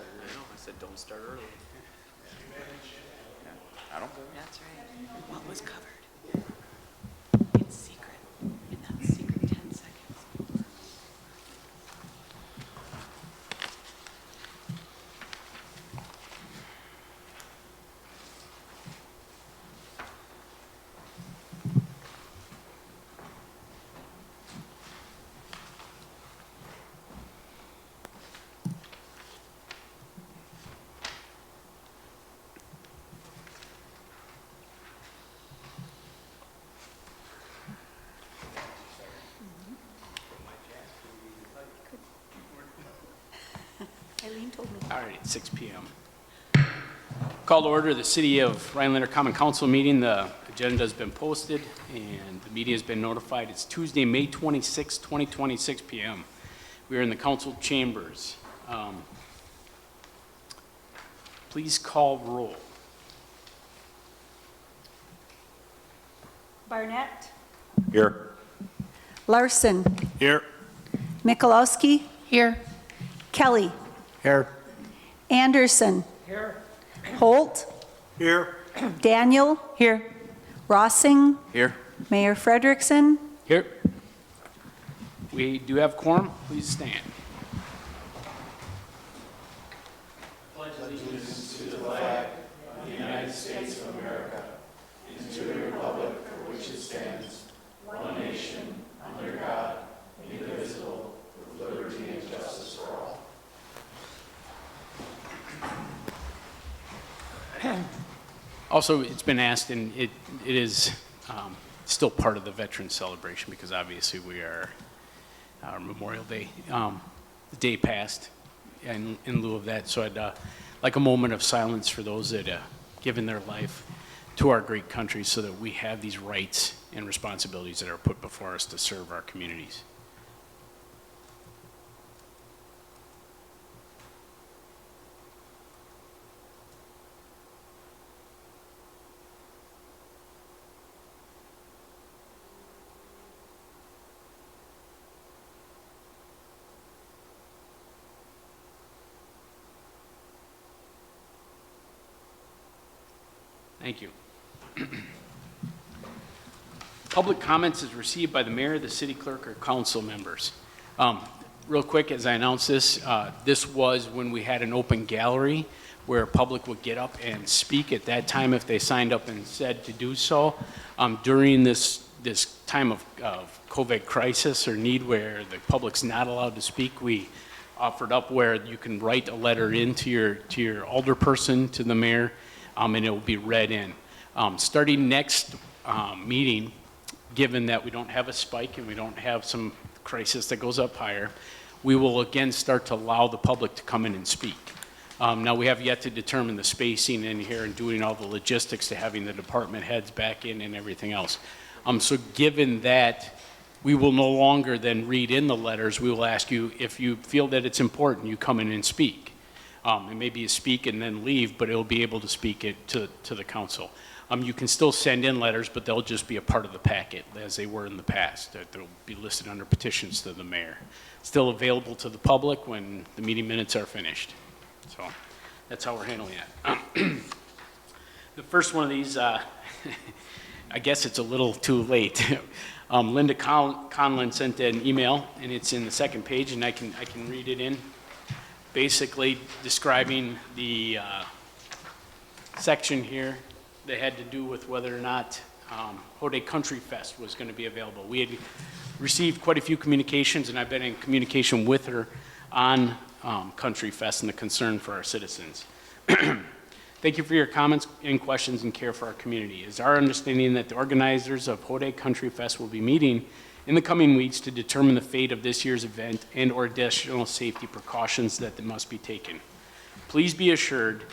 start early. I know, I said don't start early. I don't. That's right. What was covered? It's secret. In that secret 10 seconds. Eileen told me. All right, 6 p.m. Call to order the City of Rhinelander Common Council meeting. The agenda has been posted and the media has been notified. It's Tuesday, May 26, 2020, 6 p.m. We are in the council chambers. Please call roll. Barnett, Here. Larson, Here. Mikulowski, Here. Kelly, Here. Anderson, Holt, Here. Daniel, Here. Rossing, Here. Mayor Frederickson. Here. We do have quorum. Please stand. Also, it's been asked, and it is still part of the Veterans Celebration because obviously we are our Memorial Day. The day passed in lieu of that, so I'd like a moment of silence for those that given their life to our great country so that we have these rights and responsibilities that are put before us to serve our communities. Thank you. Public comments is received by the mayor, the city clerk, or council members. Real quick, as I announce this, this was when we had an open gallery where public would get up and speak at that time if they signed up and said to do so. During this time of COVID crisis or need where the public's not allowed to speak, we offered up where you can write a letter in to your alderperson, to the mayor, and it will be read in. Starting next meeting, given that we don't have a spike and we don't have some crisis that goes up higher, we will again start to allow the public to come in and speak. Now we have yet to determine the spacing in here and doing all the logistics to having the department heads back in and everything else. So given that, we will no longer then read in the letters. We will ask you if you feel that it's important, you come in and speak. And maybe you speak and then leave, but it'll be able to speak it to the council. You can still send in letters, but they'll just be a part of the packet as they were in the past. They'll be listed under petitions to the mayor. Still available to the public when the meeting minutes are finished. So that's how we're handling it. The first one of these, I guess it's a little too late. Linda Conlon sent an email, and it's in the second page, and I can read it in. Basically describing the section here that had to do with whether or not Hoday Country Fest was going to be available. We had received quite a few communications, and I've been in communication with her on Country Fest and the concern for our citizens. Thank you for your comments and questions and care for our community. It's our understanding that the organizers of Hoday Country Fest will be meeting in the coming weeks to determine the fate of this year's event and or additional safety precautions that must be taken. Please be assured,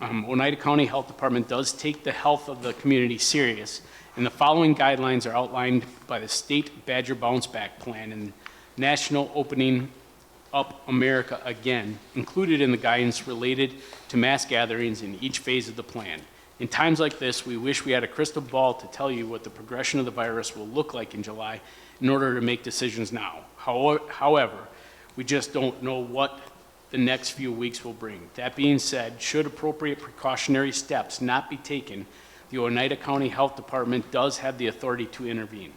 Oneida County Health Department does take the health of the community serious, and the following guidelines are outlined by the State Badger Bounce Back Plan and National Opening Up America Again, included in the guidance related to mass gatherings in each phase of the plan. In times like this, we wish we had a crystal ball to tell you what the progression of the virus will look like in July in order to make decisions now. However, we just don't know what the next few weeks will bring. That being said, should appropriate precautionary steps not be taken, the Oneida County Health Department does have the authority to intervene.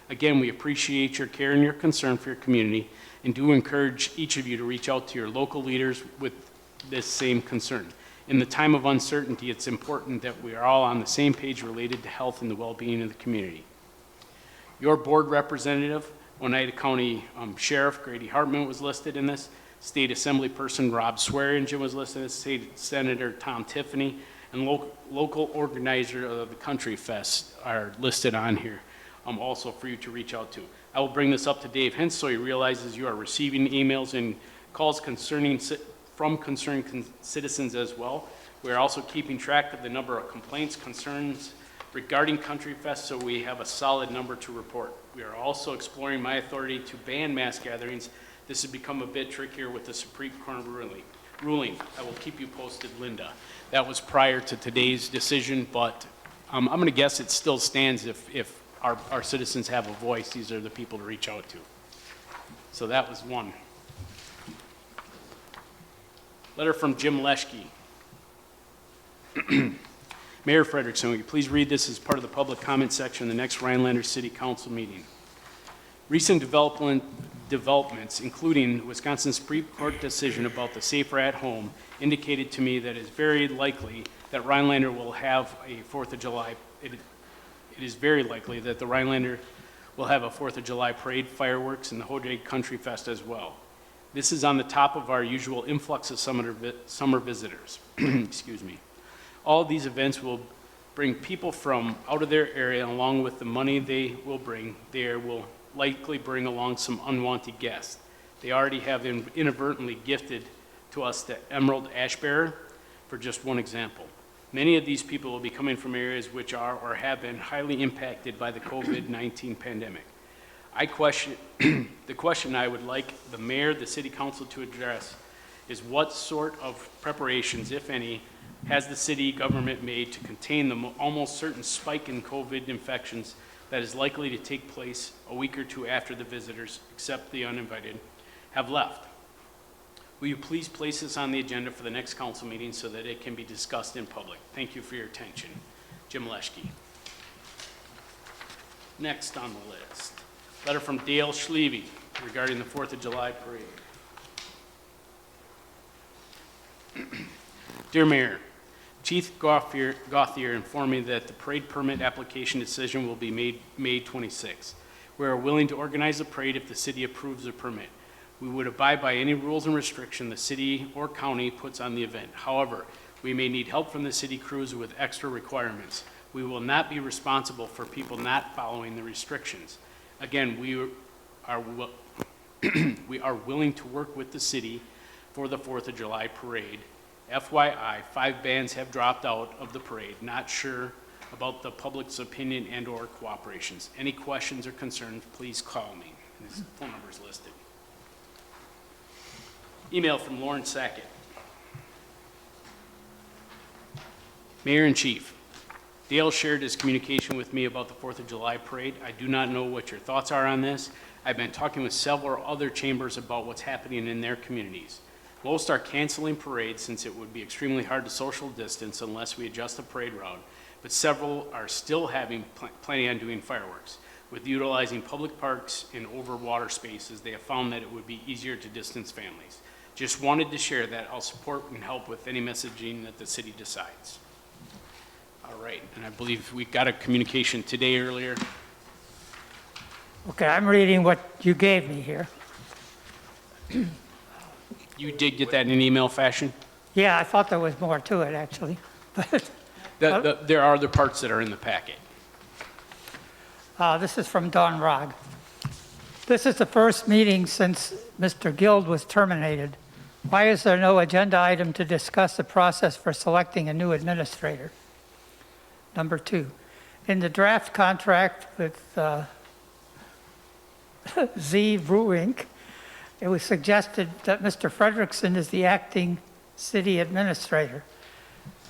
Again, we appreciate your care and your concern for your community, and do encourage each of you to reach out to your local leaders with this same concern. In the time of uncertainty, it's important that we are all on the same page related to health and the well-being of the community. Your board representative, Oneida County Sheriff Grady Hartman was listed in this. State Assembly Person Rob Swearingen was listed as State Senator Tom Tiffany, and local organizer of the Country Fest are listed on here, also for you to reach out to. I will bring this up to Dave Hintz so he realizes you are receiving emails and calls from concerning citizens as well. We are also keeping track of the number of complaints, concerns regarding Country Fest, so we have a solid number to report. We are also exploring my authority to ban mass gatherings. This has become a bit trickier with the Supreme Court ruling. I will keep you posted, Linda. That was prior to today's decision, but I'm going to guess it still stands if our citizens have a voice. These are the people to reach out to. So that was one. Letter from Jim Leschke. Mayor Frederickson, will you please read this as part of the public comment section in the next Rhinelander City Council meeting? Recent developments, including Wisconsin Supreme Court decision about the Safer at Home, indicated to me that it is very likely that Rhinelander will have a 4th of July. It is very likely that the Rhinelander will have a 4th of July parade, fireworks, and the Hodag Country Fest as well. This is on the top of our usual influx of summer visitors. Excuse me. All of these events will bring people from out of their area, along with the money they will bring. They will likely bring along some unwanted guests. They already have inadvertently gifted to us the emerald ash bearer, for just one example. Many of these people will be coming from areas which are or have been highly impacted by the COVID-19 pandemic. The question I would like the mayor, the city council to address is what sort of preparations, if any, has the city government made to contain the almost certain spike in COVID infections that is likely to take place a week or two after the visitors, except the uninvited, have left? Will you please place this on the agenda for the next council meeting so that it can be discussed in public? Thank you for your attention. Jim Leschke. Next on the list, letter from Dale Schleve regarding the 4th of July parade. Dear Mayor, Chief Gauthier informed me that the parade permit application decision will be made May 26th. We are willing to organize a parade if the city approves the permit. We would abide by any rules and restriction the city or county puts on the event. However, we may need help from the city crews with extra requirements. We will not be responsible for people not following the restrictions. Again, we are willing to work with the city for the 4th of July parade. FYI, 5 bands have dropped out of the parade. Not sure about the public's opinion and or cooperations. Any questions or concerns, please call me. And his phone number is listed. Email from Lauren Sackett. Mayor and Chief, Dale shared his communication with me about the 4th of July parade. I do not know what your thoughts are on this. I've been talking with several other chambers about what's happening in their communities. Most are canceling parades since it would be extremely hard to social distance unless we adjust the parade route, but several are still planning on doing fireworks. With utilizing public parks and over water spaces, they have found that it would be easier to distance families. Just wanted to share that. I'll support and help with any messaging that the city decides. All right, and I believe we got a communication today earlier. Okay, I'm reading what you gave me here. You did get that in an email fashion? Yeah, I thought there was more to it, actually. But There are other parts that are in the packet. this is from Don Rogg. This is the first meeting since Mr. Guild was terminated. Why is there no agenda item to discuss the process for selecting a new administrator? Number 2, in the draft contract with Z Brew Inc., it was suggested that Mr. Frederickson is the acting city administrator.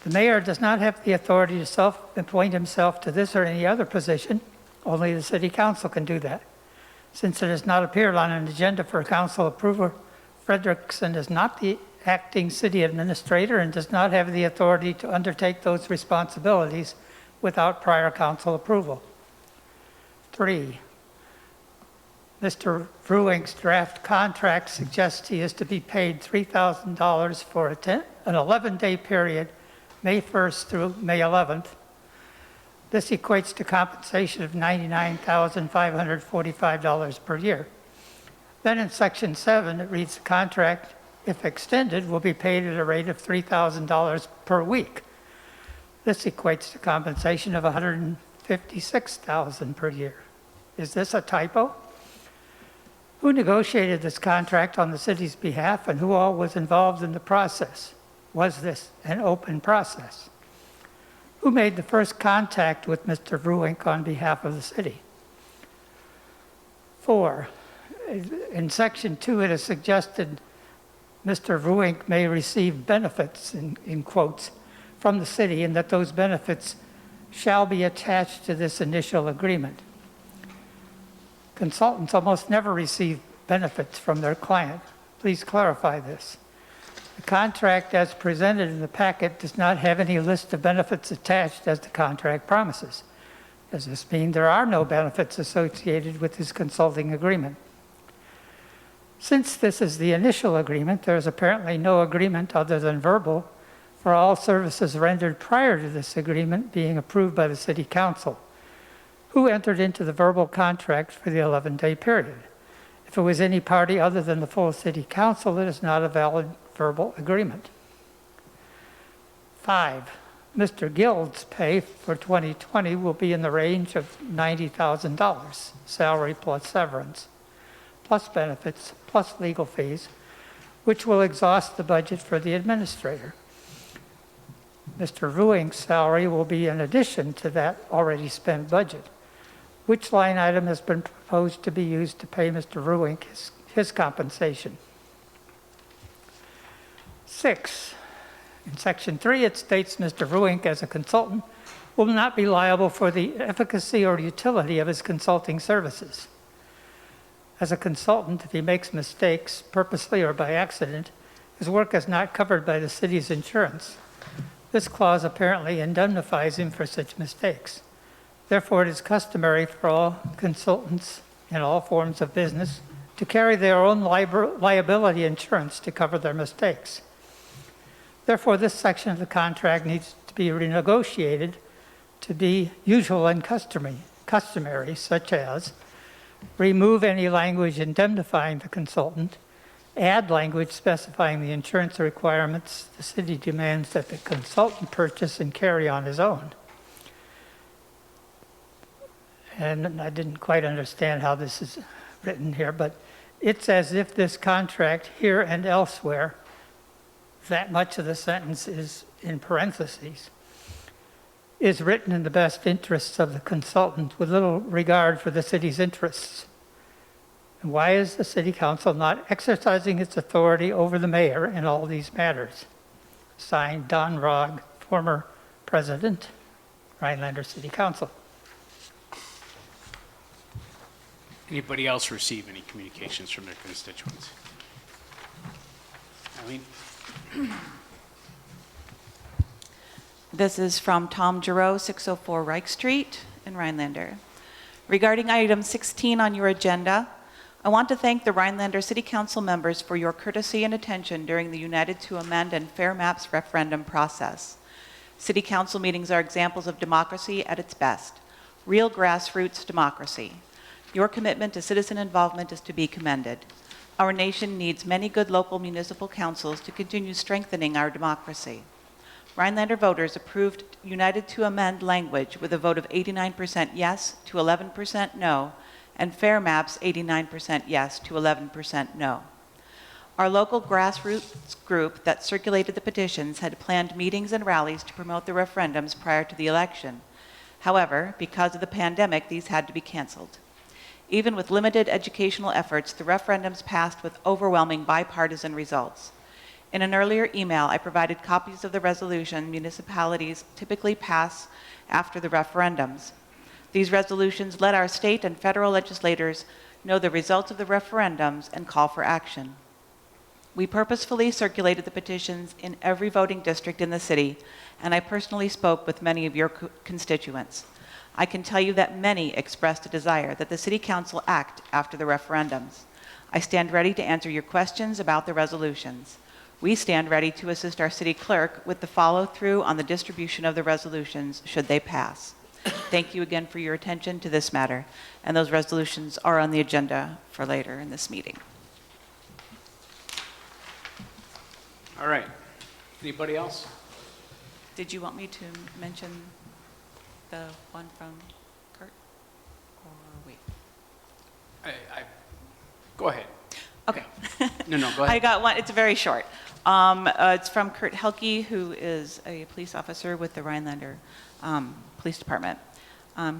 The mayor does not have the authority to self-appoint himself to this or any other position. Only the city council can do that. Since it has not appeared on an agenda for council approval, Frederickson is not the acting city administrator and does not have the authority to undertake those responsibilities without prior council approval. 3, Mr. Bruink's draft contract suggests he is to be paid $3,000 for an 11-day period, May 1st through May 11th. This equates to compensation of $99,545 per year. Then in Section 7, it reads the contract, if extended, will be paid at a rate of $3,000 per week. This equates to compensation of $156,000 per year. Is this a typo? Who negotiated this contract on the city's behalf and who all was involved in the process? Was this an open process? Who made the first contact with Mr. Bruink on behalf of the city? 4, in Section 2, it is suggested Mr. Bruink may receive benefits, in quotes, from the city and that those benefits shall be attached to this initial agreement. Consultants almost never receive benefits from their client. Please clarify this. The contract as presented in the packet does not have any list of benefits attached as the contract promises. Does this mean there are no benefits associated with this consulting agreement? Since this is the initial agreement, there is apparently no agreement other than verbal for all services rendered prior to this agreement being approved by the City Council. Who entered into the verbal contract for the 11-day period? If it was any party other than the full City Council, it is not a valid verbal agreement. 5, Mr. Gild's pay for 2020 will be in the range of $90,000, salary plus severance, plus benefits, plus legal fees, which will exhaust the budget for the administrator. Mr. Bruink's salary will be in addition to that already spent budget. Which line item has been proposed to be used to pay Mr. Bruink his compensation? 6, in Section 3, it states Mr. Bruink as a consultant will not be liable for the efficacy or utility of his consulting services. As a consultant, if he makes mistakes, purposely or by accident, his work is not covered by the city's insurance. This clause apparently indemnifies him for such mistakes. Therefore, it is customary for all consultants in all forms of business to carry their own liability insurance to cover their mistakes. Therefore, this section of the contract needs to be renegotiated to be usual and customary, such as remove any language indemnifying the consultant, add language specifying the insurance requirements the city demands that the consultant purchase and carry on his own. And I didn't quite understand how this is written here, but it's as if this contract here and elsewhere, that much of the sentence is in parentheses, is written in the best interests of the consultant with little regard for the city's interests. And why is the city council not exercising its authority over the mayor in all these matters? Signed, Don Rogg, former president, Rhinelander City Council. Anybody else receive any communications from their constituents? Eileen? This is from Tom Giroux, 604 Reich Street in Rhinelander. Regarding item 16 on your agenda, I want to thank the Rhinelander City Council members for your courtesy and attention during the United to Amend and Fair Maps referendum process. City Council meetings are examples of democracy at its best, real grassroots democracy. Your commitment to citizen involvement is to be commended. Our nation needs many good local municipal councils to continue strengthening our democracy. Rhinelander voters approved United to Amend language with a vote of 89% yes to 11% no, and Fair Maps 89% yes to 11% no. Our local grassroots group that circulated the petitions had planned meetings and rallies to promote the referendums prior to the election. However, because of the pandemic, these had to be canceled. Even with limited educational efforts, the referendums passed with overwhelming bipartisan results. In an earlier email, I provided copies of the resolution municipalities typically pass after the referendums. These resolutions let our state and federal legislators know the results of the referendums and call for action. We purposefully circulated the petitions in every voting district in the city, and I personally spoke with many of your constituents. I can tell you that many expressed a desire that the City Council act after the referendums. I stand ready to answer your questions about the resolutions. We stand ready to assist our city clerk with the follow-through on the distribution of the resolutions should they pass. Thank you again for your attention to this matter, and those resolutions are on the agenda for later in this meeting. All right. Anybody else? Did you want me to mention the one from Kurt? Or wait? Go ahead. Okay. No, go I ahead. got one, it's very short. It's from Kurt Helke, who is a police officer with the Rhinelander Police Department.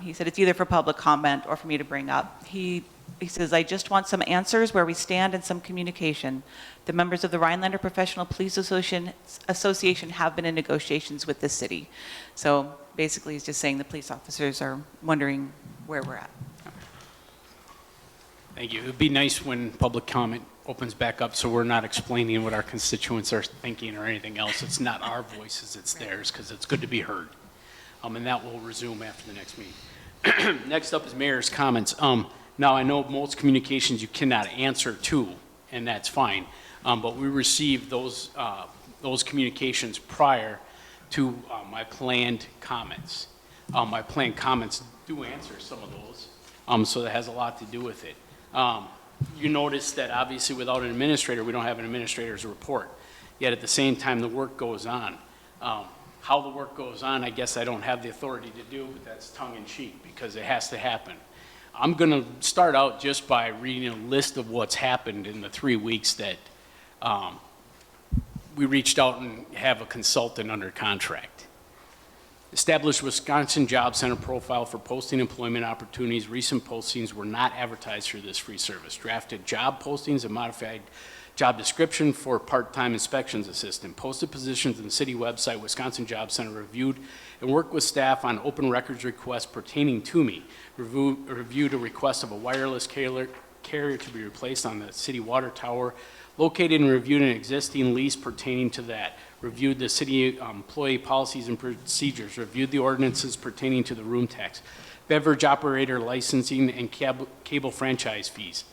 He said it's either for public comment or for me to bring up. He says, I just want some answers where we stand and some communication. The members of the Rhinelander Professional Police Association have been in negotiations with the city. So basically, he's just saying the police officers are wondering where we're at. Thank you. It would be nice when public comment opens back up so we're not explaining what our constituents are thinking or anything else. It's not our voices, it's theirs, because it's good to be heard. And that will resume after the next meeting. Next up is mayor's comments. Now, I know most communications you cannot answer to, and that's fine. But we received those communications prior to my planned comments. My planned comments do answer some of those, so that has a lot to do with it. You notice that obviously without an administrator, we don't have an administrator's report. Yet at the same time, the work goes on. How the work goes on, I guess I don't have the authority to do, but that's tongue-in-cheek because it has to happen. I'm going to start out just by reading a list of what's happened in the 3 weeks that we reached out and have a consultant under contract. Established Wisconsin Job Center profile for posting employment opportunities. Recent postings were not advertised through this free service. Drafted job postings and modified job description for part-time inspections assistant. Posted positions on the city website. Wisconsin Job Center reviewed and worked with staff on open records requests pertaining to me. Reviewed a request of a wireless carrier to be replaced on the city water tower. Located and reviewed an existing lease pertaining to that. Reviewed the city employee policies and procedures. Reviewed the ordinances pertaining to the room tax. Beverage operator licensing and cable franchise fees.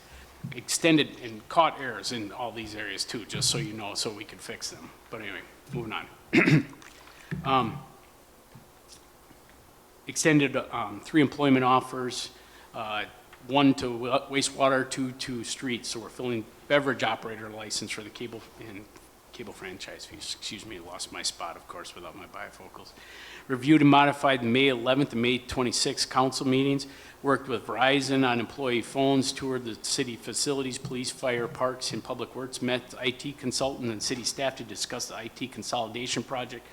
Extended and caught errors in all these areas too, just so you know, so we can fix them. But anyway, moving on. Extended 3 employment offers, 1 to wastewater, 2 to streets. So we're filling beverage operator license for the cable franchise fees. Excuse me, lost my spot, of course, without my bifocals. Reviewed and modified the May 11th and May 26th council meetings. Worked with Verizon on employee phones, toured the city facilities, police, fire, parks, and public works, met the IT consultant and city staff to discuss the IT consolidation project.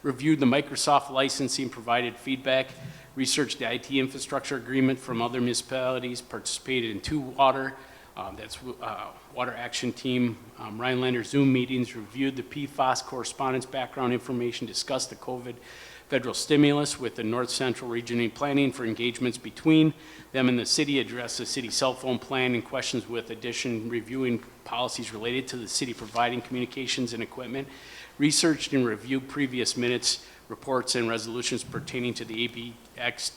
Reviewed the Microsoft licensing, provided feedback, researched the IT infrastructure agreement from other municipalities, participated in 2 water, Water Action Team, Rhinelander Zoom meetings, reviewed the PFAS correspondence background information, discussed the COVID federal stimulus with the North Central Regional Planning for engagements between them and the city, addressed the city cell phone plan and questions with addition, reviewing policies related to the city providing communications and equipment, researched and reviewed previous minutes, reports, and resolutions pertaining to the ABX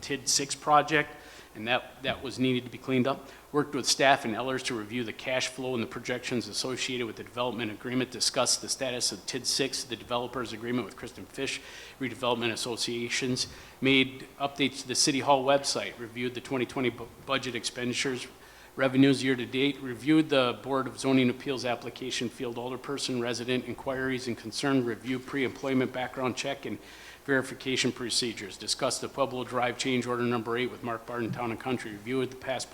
TID 6 project, and that was needed to be cleaned up. Worked with staff and Ellers to review the cash flow and the projections associated with the development agreement, discussed the status of TID 6, the developer's agreement with Kristen Fish Redevelopment Associations, made updates to the City Hall website, reviewed the 2020 budget expenditures, revenues year to date, reviewed the Board of Zoning Appeals application, field alderperson, resident inquiries and concern, reviewed pre-employment background check and verification procedures, discussed the Pueblo Drive change order number 8 with Mark Barton Town and Country, reviewed the past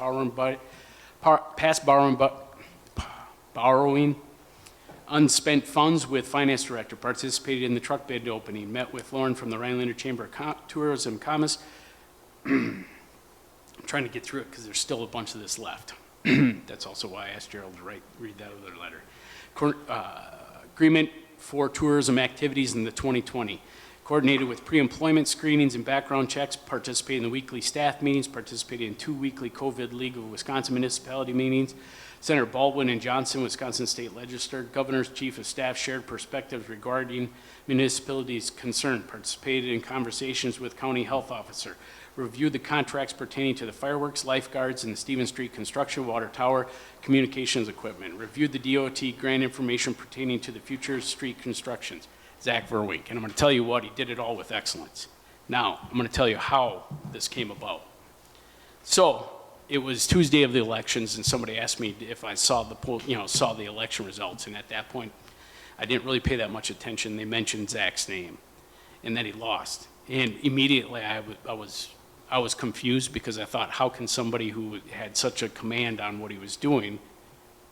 borrowing unspent funds with finance director, participated in the truck bid opening, met with Lauren from the Rhinelander Chamber of Tourism Commerce. I'm trying to get through it because there's still a bunch of this left. That's also why I asked Gerald to read that other letter. Agreement for tourism activities in the 2020. Coordinated with pre-employment screenings and background checks, participated in the weekly staff meetings, participated in 2 weekly COVID League of Wisconsin municipality meetings, Senator Baldwin and Johnson, Wisconsin State Legislature, Governor's Chief of Staff shared perspectives regarding municipalities' concern, participated in conversations with County Health Officer, reviewed the contracts pertaining to the fireworks, lifeguards, and the Stevens Street construction, water tower, communications equipment, reviewed the DOT grant information pertaining to the future street constructions. Zach Verwink, and I'm going to tell you what, he did it all with excellence. Now, I'm going to tell you how this came about. So, it was Tuesday of the elections, and somebody asked me if I saw the election results, and at that point, I didn't really pay that much attention. They mentioned Zach's name, and that he lost. And immediately, I was confused because I thought, how can somebody who had such a command on what he was doing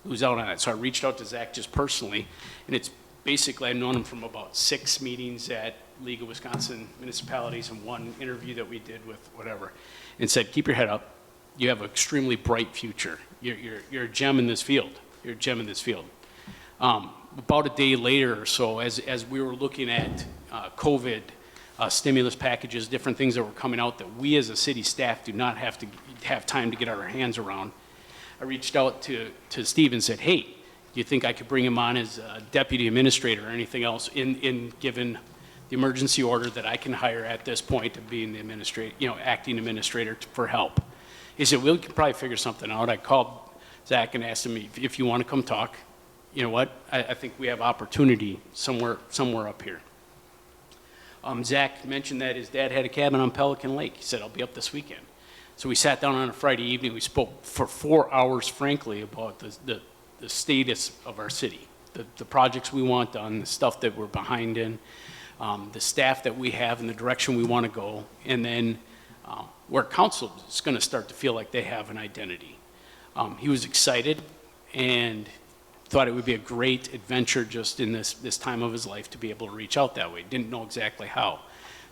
lose out on it? So I reached out to Zach just personally, and it's basically, I've known him from about 6 meetings at League of Wisconsin Municipalities and 1 interview that we did with whatever, and said, keep your head up. You have an extremely bright future. You're a gem in this field. You're a gem in this field. About a day later or so, as we were looking at COVID stimulus packages, different things that were coming out that we as a city staff do not have to have time to get our hands around, I reached out to Steve and said, hey, do you think I could bring him on as a deputy administrator or anything else in given the emergency order that I can hire at this point of being the acting administrator for help? He said, we can probably figure something out. I called Zach and asked him if you want to come talk. You know what? I think we have opportunity somewhere up here. Zach mentioned that his dad had a cabin on Pelican Lake. He said, I'll be up this weekend. So we sat down on a Friday evening. We spoke for 4 hours, frankly, about the status of our city, the projects we want done, the stuff that we're behind in, the staff that we have and the direction we want to go, and then where council is going to start to feel like they have an identity. He was excited and thought it would be a great adventure just in this time of his life to be able to reach out that way. Didn't know exactly how.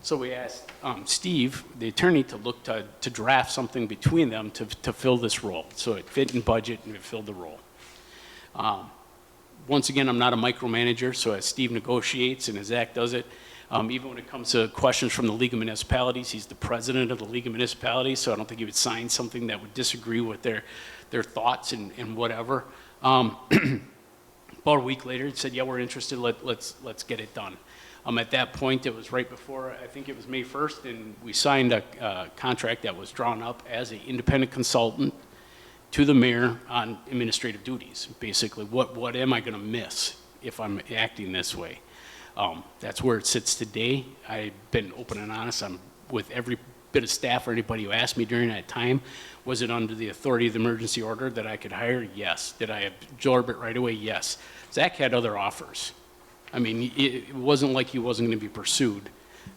So we asked Steve, the attorney, to look to draft something between them to fill this role. So it fit in budget and it filled the role. Once again, I'm not a micromanager, so as Steve negotiates and as Zach does it, even when it comes to questions from the League of Municipalities, he's the president of the League of Municipalities, so I don't think he would sign something that would disagree with their thoughts and whatever. About a week later, he said, yeah, we're interested, let's get it done. At that point, it was right before, I think it was May 1st, and we signed a contract that was drawn up as an independent consultant to the mayor on administrative duties. Basically, what am I going to miss if I'm acting this way? That's where it sits today. I've been open and honest. I'm with every bit of staff or anybody who asked me during that time, was it under the authority of the emergency order that I could hire? Yes. Did I absorb it right away? Yes. Zach had other offers. I mean, it wasn't like he wasn't going to be pursued.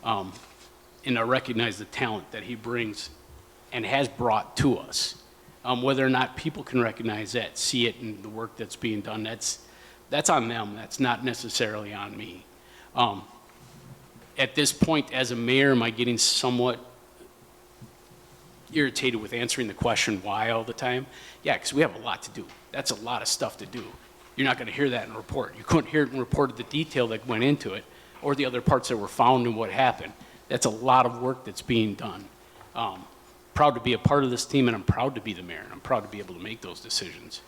And I recognize the talent that he brings and has brought to us. Whether or not people can recognize that, see it in the work that's being done, that's on them. That's not necessarily on me. At this point, as a mayor, am I getting somewhat irritated with answering the question why all the time? Yeah, because we have a lot to do. That's a lot of stuff to do. You're not going to hear that in a report. You couldn't hear it in a report of the detail that went into it or the other parts that were found and what happened. That's a lot of work that's being done. Proud to be a part of this team, and I'm proud to be the mayor, and I'm proud to be able to make those decisions.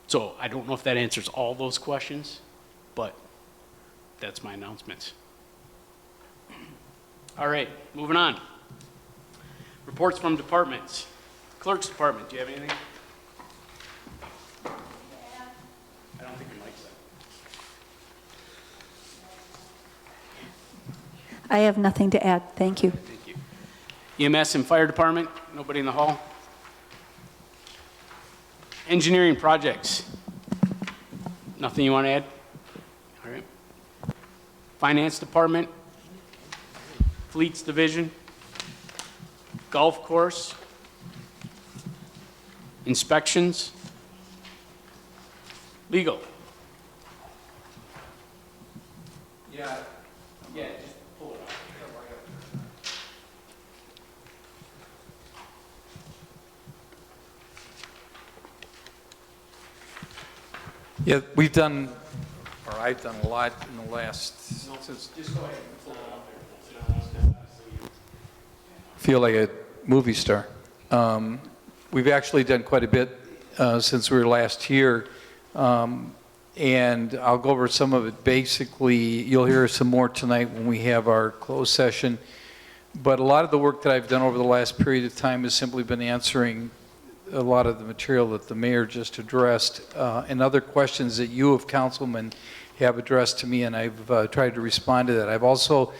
So I don't know if that answers all those questions, but that's my announcements. All right, moving on. Reports from departments. Clerk's department, do you have anything? I don't think your mic's on. I have nothing to add. Thank you. Thank you. EMS and fire department, nobody in the hall? Engineering projects, nothing you want to add? All right. Finance department, fleets division, golf course, inspections, legal. Yeah, just pull it up. Yeah, we've done, or I've done a lot in the last, since Just go ahead and pull it up there. feel like a movie star. We've actually done quite a bit since we were last here. And I'll go over some of it. Basically, you'll hear some more tonight when we have our closed session. But a lot of the work that I've done over the last period of time has simply been answering a lot of the material that the mayor just addressed, and other questions that you, of councilmen, have addressed to me, and I've tried to respond to that. I've also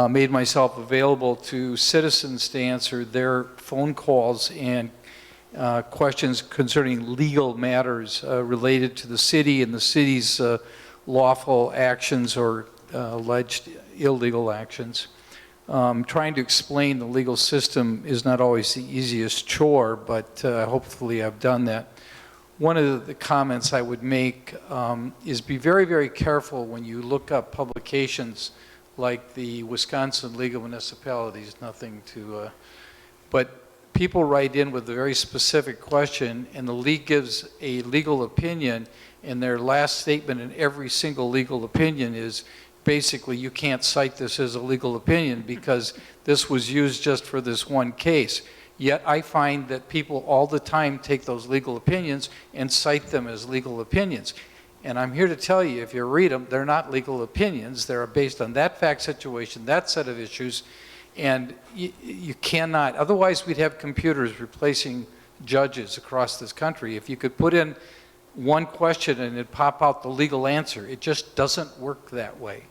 made myself available to citizens to answer their phone calls and questions concerning legal matters related to the city and the city's lawful actions or alleged illegal actions. Trying to explain the legal system is not always the easiest chore, but hopefully I've done that. One of the comments I would make is be very, very careful when you look up publications like the Wisconsin League of Municipalities, nothing to, but people write in with a very specific question, and the league gives a legal opinion, and their last statement in every single legal opinion is basically, you can't cite this as a legal opinion because this was used just for this one case. Yet I find that people all the time take those legal opinions and cite them as legal opinions. And I'm here to tell you, if you read them, they're not legal opinions. They're based on that fact situation, that set of issues, and you cannot, otherwise we'd have computers replacing judges across this country. If you could put in one question and it'd pop out the legal answer, it just doesn't work that way.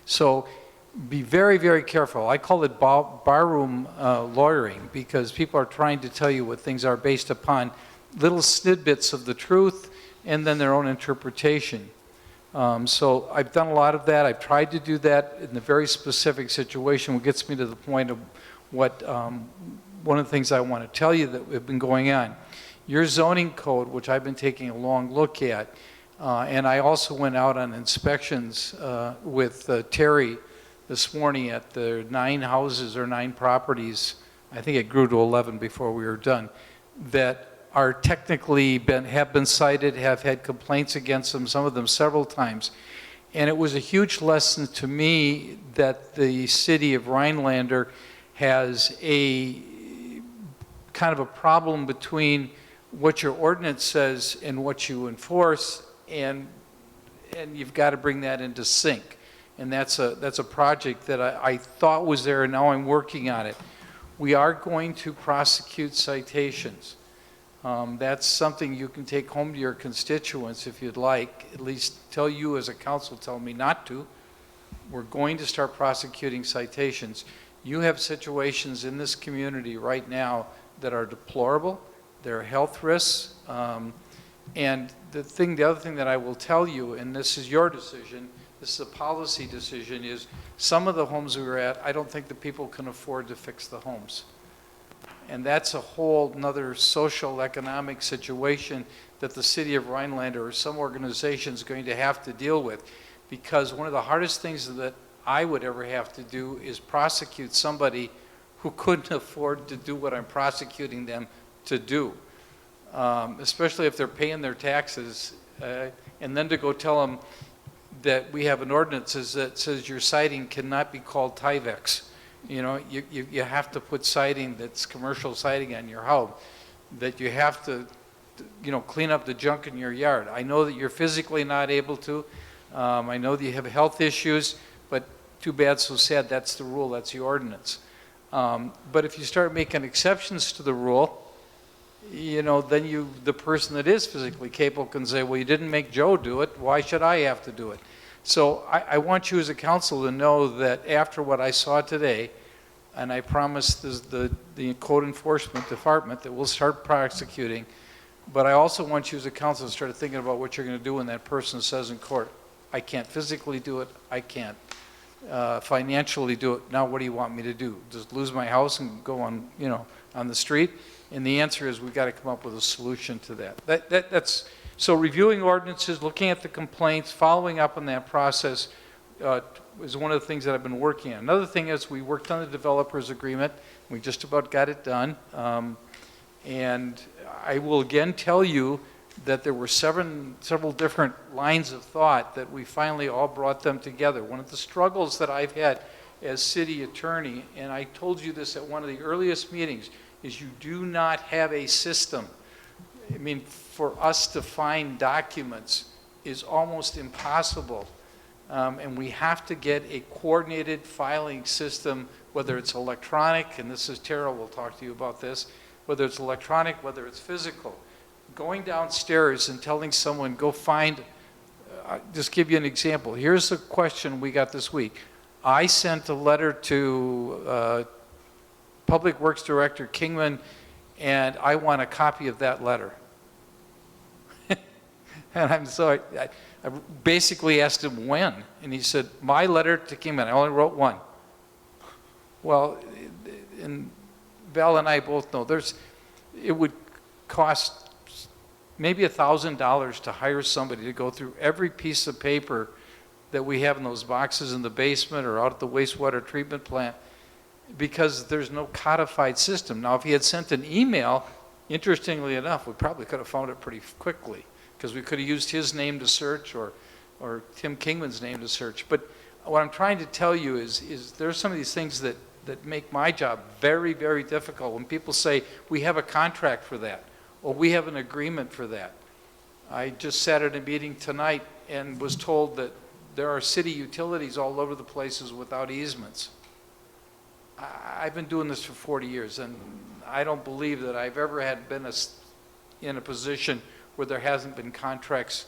So be very, very careful. I call it barroom lawyering, because people are trying to tell you what things are based upon little snippets of the truth and then their own interpretation. So I've done a lot of that. I've tried to do that in a very specific situation, which gets me to the point of what one of the things I want to tell you that have been going on. Your zoning code, which I've been taking a long look at, and I also went out on inspections with Terry this morning at the 9 houses or 9 properties, I think it grew to 11 before we were done, that are technically have been cited, have had complaints against them, some of them several times. And it was a huge lesson to me that the city of Rhinelander has a kind of a problem between what your ordinance says and what you enforce, and you've got to bring that into sync. And that's a project that I thought was there, and now I'm working on it. We are going to prosecute citations. That's something you can take home to your constituents if you'd like, at least tell you as a council, tell me not to. We're going to start prosecuting citations. You have situations in this community right now that are deplorable. There are health risks. And the other thing that I will tell you, and this is your decision, this is a policy decision, is some of the homes we were at, I don't think the people can afford to fix the homes. And that's a whole nother social economic situation that the city of Rhinelander or some organization is going to have to deal with, because one of the hardest things that I would ever have to do is prosecute somebody who couldn't afford to do what I'm prosecuting them to do, especially if they're paying their taxes, and then to go tell them that we have an ordinance that says your siding cannot be called Tyvek. You know, you have to put siding that's commercial siding on your house, that you have to, you know, clean up the junk in your yard. I know that you're physically not able to. I know that you have health issues, but too bad, so sad, that's the rule, that's the ordinance. But if you start making exceptions to the rule, you know, then the person that is physically capable can say, well, you didn't make Joe do it, why should I have to do it? So I want you as a council to know that after what I saw today, and I promised the code enforcement department that we'll start prosecuting, but I also want you as a council to start thinking about what you're going to do when that person says in court, I can't physically do it, I can't financially do it, now what do you want me to do? Just lose my house and go on, you know, on the street? And the answer is we've got to come up with a solution to that. That's so reviewing ordinances, looking at the complaints, following up on that process is one of the things that I've been working on. Another thing is we worked on the developers agreement. We just about got it done. And I will again tell you that there were several different lines of thought that we finally all brought them together. One of the struggles that I've had as city attorney, and I told you this at one of the earliest meetings, is you do not have a system. I mean, for us to find documents is almost impossible. And we have to get a coordinated filing system, whether it's electronic, and this is Tara will talk to you about this, whether it's electronic, whether it's physical. Going downstairs and telling someone, go find, just give you an example. Here's the question we got this week. I sent a letter to Public Works Director Kingman, and I want a copy of that letter. And I'm sorry, I basically asked him when, and he said, my letter to Kingman, I only wrote one. Well, and Val and I both know it would cost maybe $1,000 to hire somebody to go through every piece of paper that we have in those boxes in the basement or out at the wastewater treatment plant, because there's no codified system. Now, if he had sent an email, interestingly enough, we probably could have found it pretty quickly, because we could have used his name to search or Tim Kingman's name to search. But what I'm trying to tell you is there's some of these things that make my job very, very difficult. When people say, we have a contract for that, or we have an agreement for that. I just sat at a meeting tonight and was told that there are city utilities all over the places without easements. I've been doing this for 40 years, and I don't believe that I've ever been in a position where there hasn't been contracts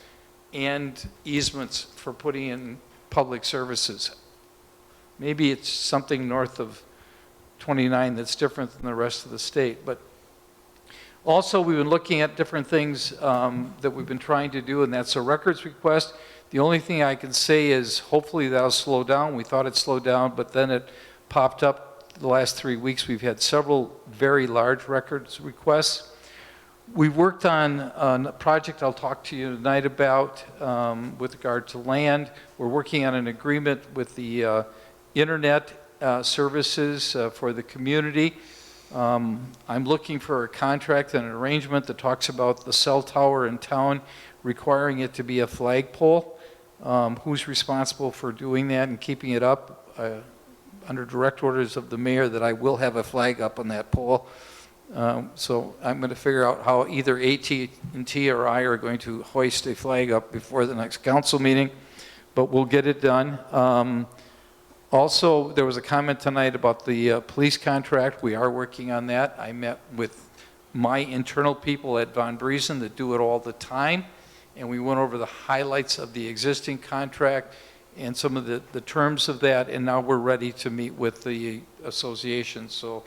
and easements for putting in public services. Maybe it's something north of 29 that's different than the rest of the state. But also, we've been looking at different things that we've been trying to do, and that's a records request. The only thing I can say is hopefully that'll slow down. We thought it slowed down, but then it popped up the last 3 weeks. We've had several very large records requests. We worked on a project I'll talk to you tonight about with regard to land. We're working on an agreement with the internet services for the community. I'm looking for a contract and an arrangement that talks about the cell tower in town, requiring it to be a flagpole. Who's responsible for doing that and keeping it up? Under direct orders of the mayor that I will have a flag up on that pole. So I'm going to figure out how either AT&T or I are going to hoist a flag up before the next council meeting, but we'll get it done. Also, there was a comment tonight about the police contract. We are working on that. I met with my internal people at Von Briesen that do it all the time, and we went over the highlights of the existing contract and some of the terms of that, and now we're ready to meet with the association. So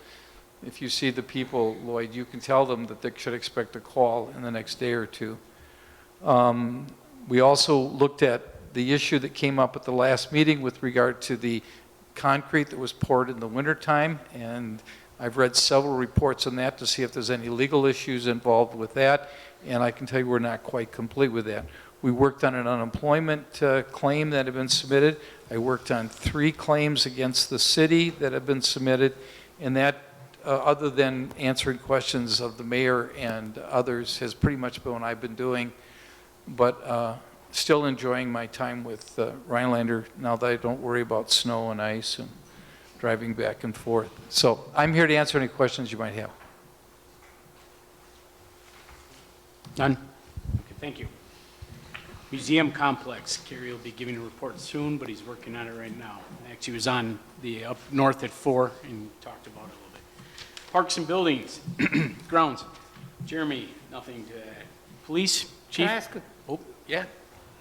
if you see the people, Lloyd, you can tell them that they should expect a call in the next day or two. We also looked at the issue that came up at the last meeting with regard to the concrete that was poured in the wintertime, and I've read several reports on that to see if there's any legal issues involved with that, and I can tell you we're not quite complete with that. We worked on an unemployment claim that had been submitted. I worked on 3 claims against the city that have been submitted, and that, other than answering questions of the mayor and others, has pretty much been what I've been doing. But still enjoying my time with Rhinelander now that I don't worry about snow and ice and driving back and forth. So I'm here to answer any questions you might have. None? Okay, thank you. Museum complex, Kerry will be giving a report soon, but he's working on it right now. Actually, he was on the up north at 4 and talked about it a little bit. Parks and buildings, grounds. Jeremy, nothing to add. Police, chief? Can I ask Oh, yeah,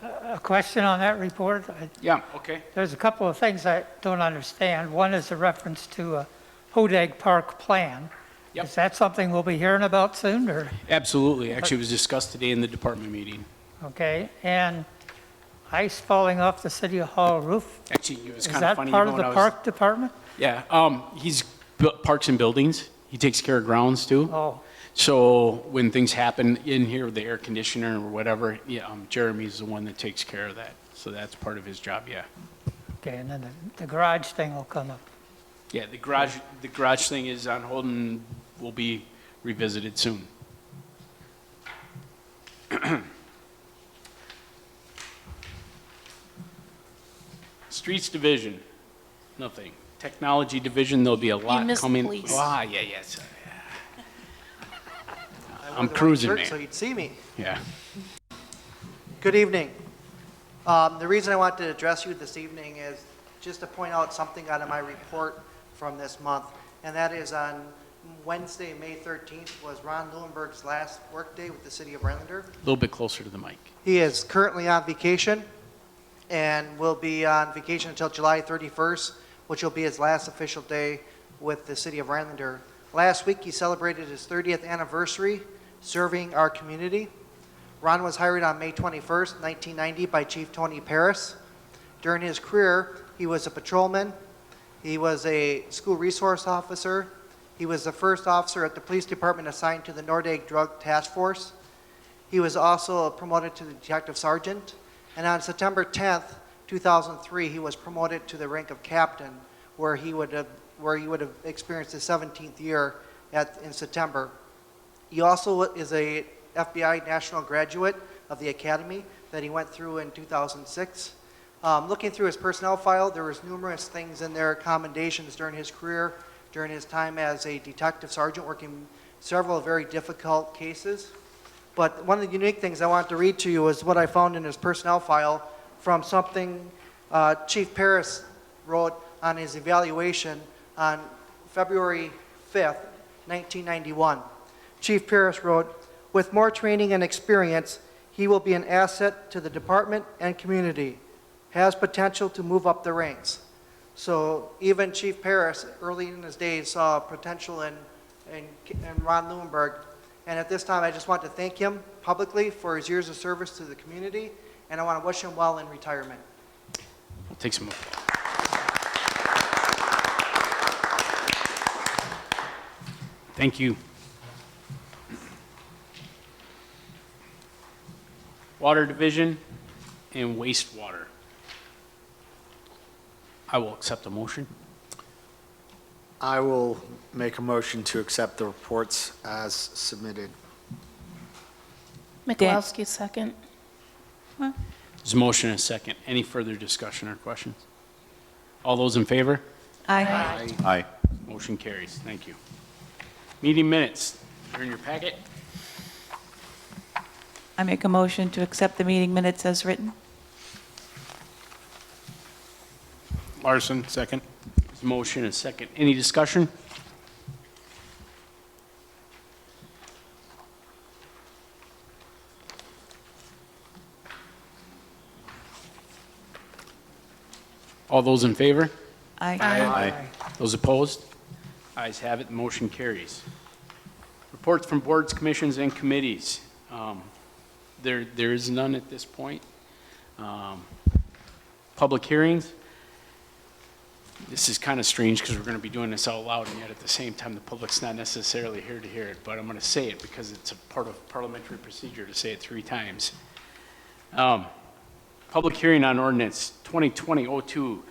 a question on that report? yeah, okay. There's a couple of things I don't understand. One is a reference to a Hodag Park plan. Yep. Is that something we'll be hearing about soon, or, Absolutely. Actually, it was discussed today in the department meeting. okay? And ice falling off the city hall roof, Actually, it was is kind of that funny. part even of when the I was- park department? Yeah, he's built parks and buildings. He takes care of grounds too. Oh, So when things happen in here, with the air conditioner or whatever, yeah, Jeremy's the one that takes care of that. So that's part of his job, yeah. okay, and then the garage thing will come up. Yeah, the garage thing is on hold and will be revisited soon. Streets division, nothing. Technology division, there'll be a lot missed coming. police. Ah, yeah, yes. I'm the white cruising, shirt man. So you'd see me. Yeah. Good evening. The reason I want to address you this evening is just to point out something out of my report from this month, and that is on Wednesday, May 13th, was Ron Lewinberg's last workday with the city of Rhinelander. A little bit closer to the mic. He is currently on vacation and will be on vacation until July 31st, which will be his last official day with the city of Rhinelander. Last week, he celebrated his 30th anniversary serving our community. Ron was hired on May 21st, 1990 by Chief Tony Paris. During his career, he was a patrolman, he was a school resource officer, he was the first officer at the police department assigned to the Nordegg Drug Task Force. He was also promoted to the detective sergeant, and on September 10th, 2003, he was promoted to the rank of captain, where he would have experienced his 17th year in September. He also is a FBI national graduate of the academy that he went through in 2006. Looking through his personnel file, there was numerous things in there, commendations during his career, during his time as a detective sergeant, working several very difficult cases. But one of the unique things I want to read to you is what I found in his personnel file from something Chief Paris wrote on his evaluation on February 5th, 1991. Chief Paris wrote, "With more training and experience, he will be an asset to the department and community, has potential to move up the ranks." So even Chief Paris, early in his days, saw potential in Ron Lewinberg. And at this time, I just want to thank him publicly for his years of service to the community, and I want to wish him well in retirement. We'll take some applause. Thank you. Water Division and wastewater. I will accept a motion. I will make a motion to accept the reports as submitted. Mikulowski, second. There's a motion and a second. Any further discussion or questions? All those in favor? Aye. Aye. Motion carries. Thank you. Meeting minutes. They're in your packet. I make a motion to accept the meeting minutes as written. Larson, second. There's a motion and a second. Any discussion? All those in favor? Aye. Aye. Those opposed? Ayes have it, the motion carries. Reports from boards, commissions, and committees. There is none at this point. Public hearings. This is kind of strange because we're going to be doing this out loud, and yet at the same time, the public's not necessarily here to hear it, but I'm going to say it because it's a part of parliamentary procedure to say it 3 times. Public hearing on ordinance 2020-02,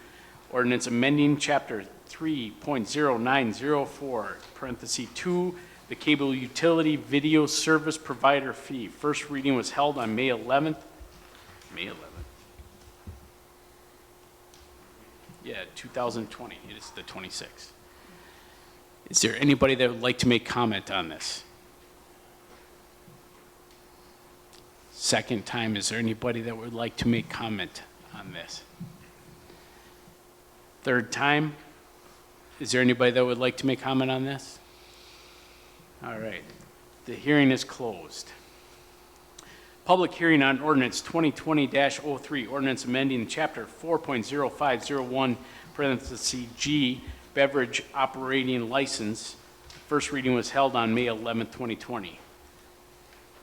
ordinance amending chapter 3.0904, parenthesis 2, the cable utility video service provider fee. First reading was held on May 11th. May 11th. Yeah, 2020. It is the 26th. Is there anybody that would like to make comment on this? Second time, is there anybody that would like to make comment on this? Third time, is there anybody that would like to make comment on this? All right, the hearing is closed. Public hearing on ordinance 2020-03, ordinance amending chapter 4.0501, parenthesis G, beverage operating license. First reading was held on May 11th, 2020.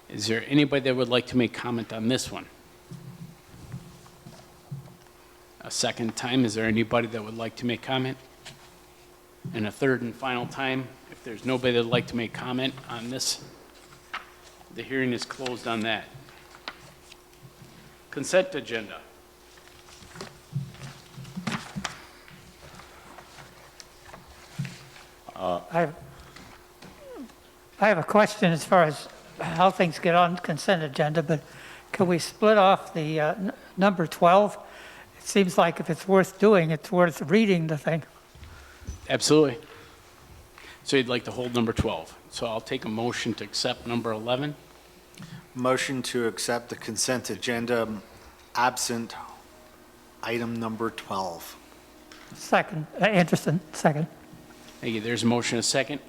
Is there anybody that would like to make comment on this one? A second time, is there anybody that would like to make comment? And a third and final time, if there's nobody that would like to make comment on this, the hearing is closed on that. Consent agenda. I have a question as far as how things get on consent agenda, but can we split off the number 12? It seems like if it's worth doing, it's worth reading the thing. Absolutely. So you'd like to hold number 12. So I'll take a motion to accept number 11. Motion to accept the consent agenda absent item number 12. Second, Anderson, second. Thank you. There's a motion, a second.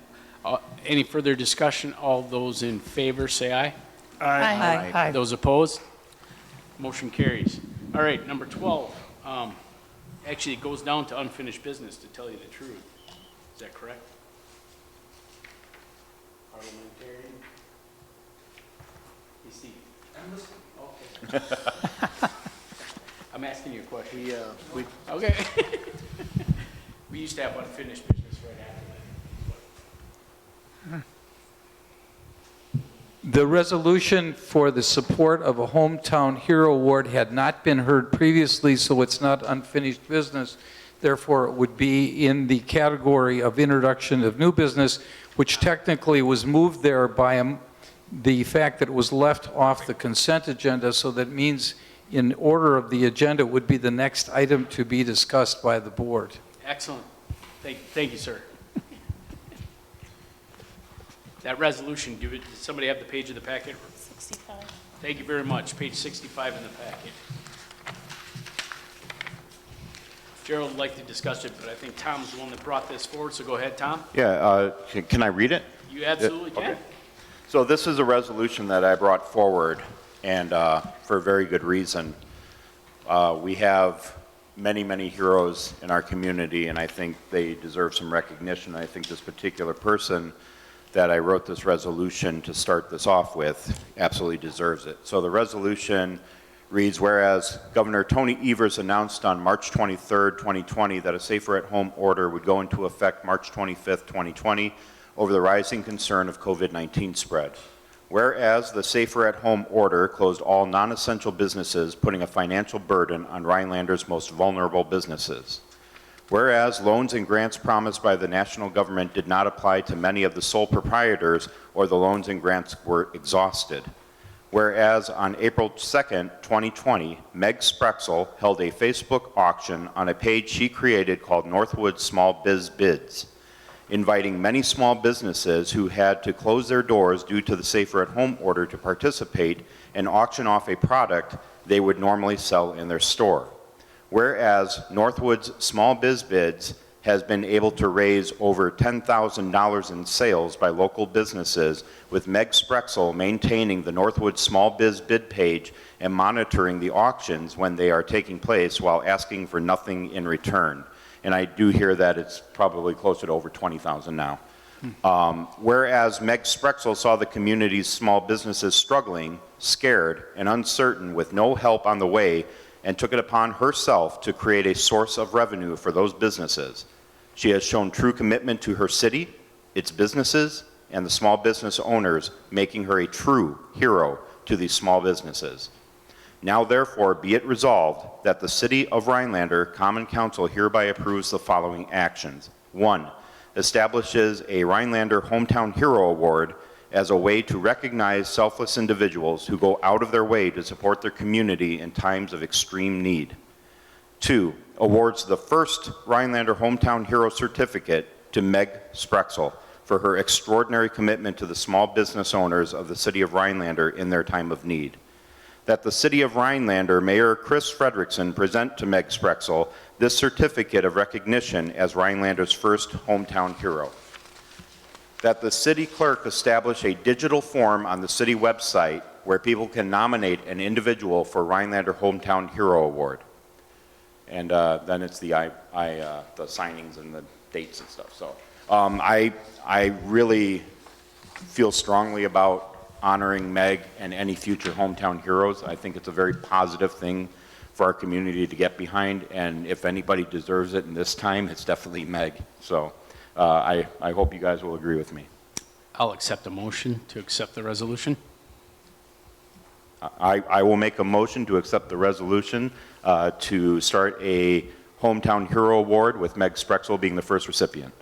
Any further discussion? All those in favor, say aye. Aye. Aye. Those opposed? Motion carries. All right, number 12. Actually, it goes down to unfinished business, to tell you the truth. Is that correct? Parliamentarian? Hey, Steve. Okay. I'm asking you a question. Okay. We used to have unfinished business right after that. The resolution for the support of a Hometown Hero Award had not been heard previously, so it's not unfinished business. Therefore, it would be in the category of introduction of new business, which technically was moved there by the fact that it was left off the consent agenda, so that means in order of the agenda would be the next item to be discussed by the board. Excellent. Thank you, sir. That resolution, does somebody have the page of the packet? 65. Thank you very much. Page 65 in the packet. Gerald would like to discuss it, but I think Tom's the one that brought this forward, so go ahead, Tom. Yeah, can I read it? You absolutely can. Okay. So this is a resolution that I brought forward, and for a very good reason. We have many, many heroes in our community, and I think they deserve some recognition. I think this particular person that I wrote this resolution to start this off with absolutely deserves it. So the resolution reads, whereas Governor Tony Evers announced on March 23rd, 2020 that a safer at home order would go into effect March 25th, 2020 over the rising concern of COVID-19 spread. Whereas the safer at home order closed all non-essential businesses, putting a financial burden on Rhinelanders' most vulnerable businesses. Whereas loans and grants promised by the national government did not apply to many of the sole proprietors, or the loans and grants were exhausted. Whereas on April 2nd, 2020, Meg Sprexel held a Facebook auction on a page she created called Northwood Small Biz Bids, inviting many small businesses who had to close their doors due to the safer at home order to participate and auction off a product they would normally sell in their store. Whereas Northwood's Small Biz Bids has been able to raise over $10,000 in sales by local businesses, with Meg Sprexel maintaining the Northwood Small Biz Bid page and monitoring the auctions when they are taking place while asking for nothing in return. And I do hear that it's probably closer to over 20,000 now. Whereas Meg Sprexel saw the community's small businesses struggling, scared, and uncertain with no help on the way, and took it upon herself to create a source of revenue for those businesses. She has shown true commitment to her city, its businesses, and the small business owners, making her a true hero to these small businesses. Now therefore be it resolved that the City of Rhinelander Common Council hereby approves the following actions. 1. Establishes a Rhinelander Hometown Hero Award as a way to recognize selfless individuals who go out of their way to support their community in times of extreme need. 2. Awards the first Rhinelander Hometown Hero Certificate to Meg Sprexel for her extraordinary commitment to the small business owners of the City of Rhinelander in their time of need. That the City of Rhinelander Mayor Chris Frederickson present to Meg Sprexel this certificate of recognition as Rhinelander's first hometown hero. That the city clerk establish a digital form on the city website where people can nominate an individual for Rhinelander Hometown Hero Award. And then it's the signings and the dates and stuff. So I really feel strongly about honoring Meg and any future hometown heroes. I think it's a very positive thing for our community to get behind, and if anybody deserves it in this time, it's definitely Meg. So I hope you guys will agree with me. I'll accept a motion to accept the resolution. I will make a motion to accept the resolution to start a Hometown Hero Award with Meg Sprexel being the first recipient.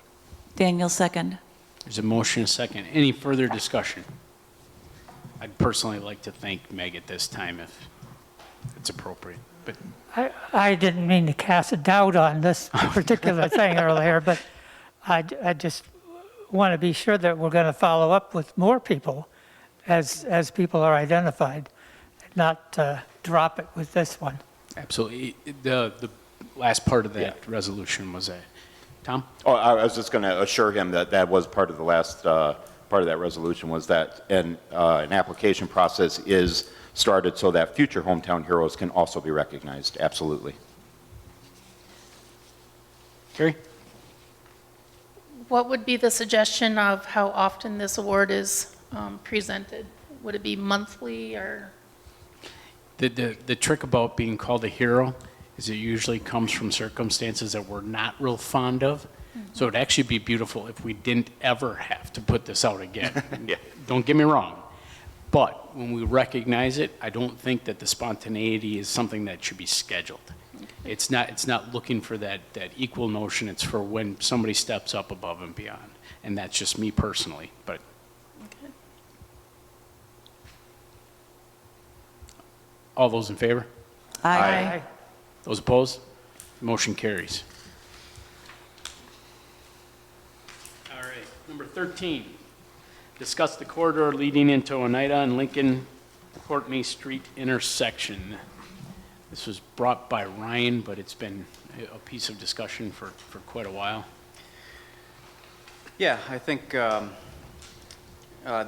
Daniel, second. There's a motion, a second. Any further discussion? I'd personally like to thank Meg at this time if it's appropriate. But I didn't mean to cast a doubt on this particular thing earlier, but I just want to be sure that we're going to follow up with more people as people are identified, not drop it with this one. Absolutely. The last part of that resolution was that. Tom? Oh, I was just going to assure him that that was part of the last part of that resolution, was that an application process is started so that future hometown heroes can also be recognized. Absolutely. Carrie? What would be the suggestion of how often this award is presented? Would it be monthly or? The trick about being called a hero is it usually comes from circumstances that we're not real fond of. So it'd actually be beautiful if we didn't ever have to put this out again. Yeah. Don't get me wrong. But when we recognize it, I don't think that the spontaneity is something that should be scheduled. It's not looking for that equal notion. It's for when somebody steps up above and beyond. And that's just me personally, but Okay. all those in favor? Aye. Those opposed? Motion carries. All right, number 13, discuss the corridor leading into Oneida and Lincoln Courtney Street intersection. This was brought by Ryan, but it's been a piece of discussion for quite a while. Yeah, I think the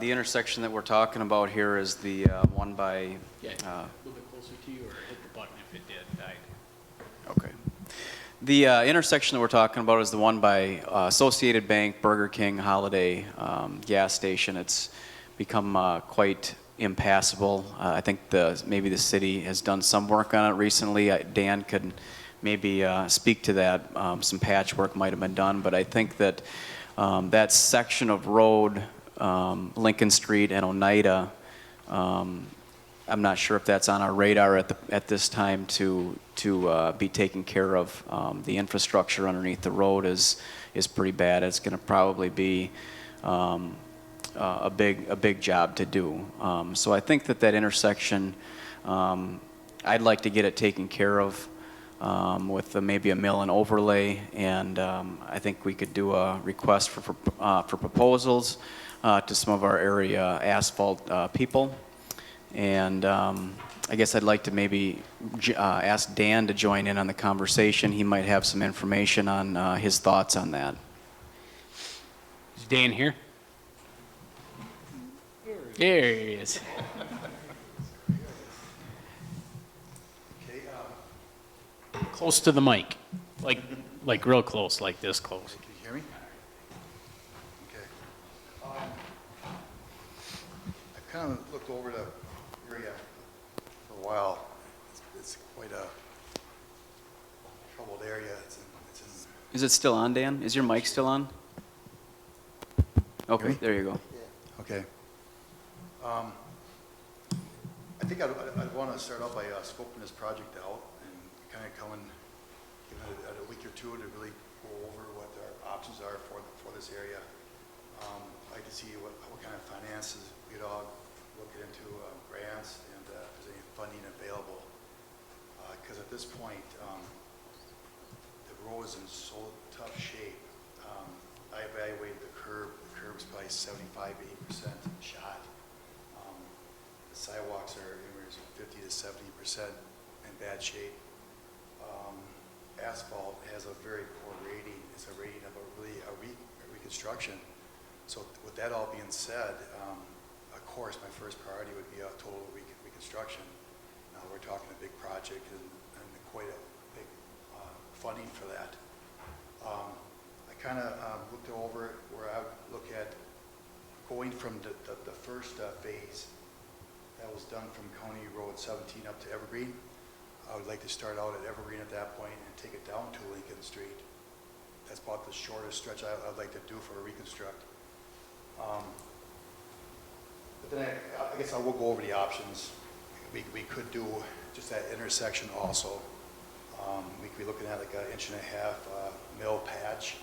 intersection that we're talking about here is the one by, Yeah, a little bit closer to you, or hit the button if it died. okay. The intersection that we're talking about is the one by Associated Bank, Burger King, Holiday gas station. It's become quite impassable. I think maybe the city has done some work on it recently. Dan could maybe speak to that. Some patchwork might have been done, but I think that that section of road, Lincoln Street and Oneida, I'm not sure if that's on our radar at this time to be taken care of. The infrastructure underneath the road is pretty bad. It's going to probably be a big job to do. So I think that intersection, I'd like to get it taken care of with maybe a mill and overlay, and I think we could do a request for proposals to some of our area asphalt people. And I guess I'd like to maybe ask Dan to join in on the conversation. He might have some information on his thoughts on that. Is Dan here? There he is. Close to the mic, like real close, like this close. Can you hear me? Okay. I've kind of looked over the area for a while. It's quite a troubled area. Is it still on, Dan? Is your mic still on? Okay, there you go. Okay. I think I'd want to start out by scoping this project out and kind of give it a week or two to really go over what our options are for this area. I'd like to see what kind of finances we'd all look into, grants, and if there's any funding available. Because at this point, the road is in so tough shape. I evaluated the curb. The curb is probably 75 to 80% shot. The sidewalks are anywhere from 50 to 70% in bad shape. Asphalt has a very poor rating. It's a rating of a reconstruction. So with that all being said, of course, my first priority would be a total reconstruction. Now we're talking a big project and quite a big funding for that. I kind of looked over where I would look at going from the first phase that was done from County Road 17 up to Evergreen. I would like to start out at Evergreen at that point and take it down to Lincoln Street. That's about the shortest stretch I'd like to do for a reconstruct. But then I guess I will go over the options. We could do just that intersection also. We could be looking at like an 1.5 inch mill patch,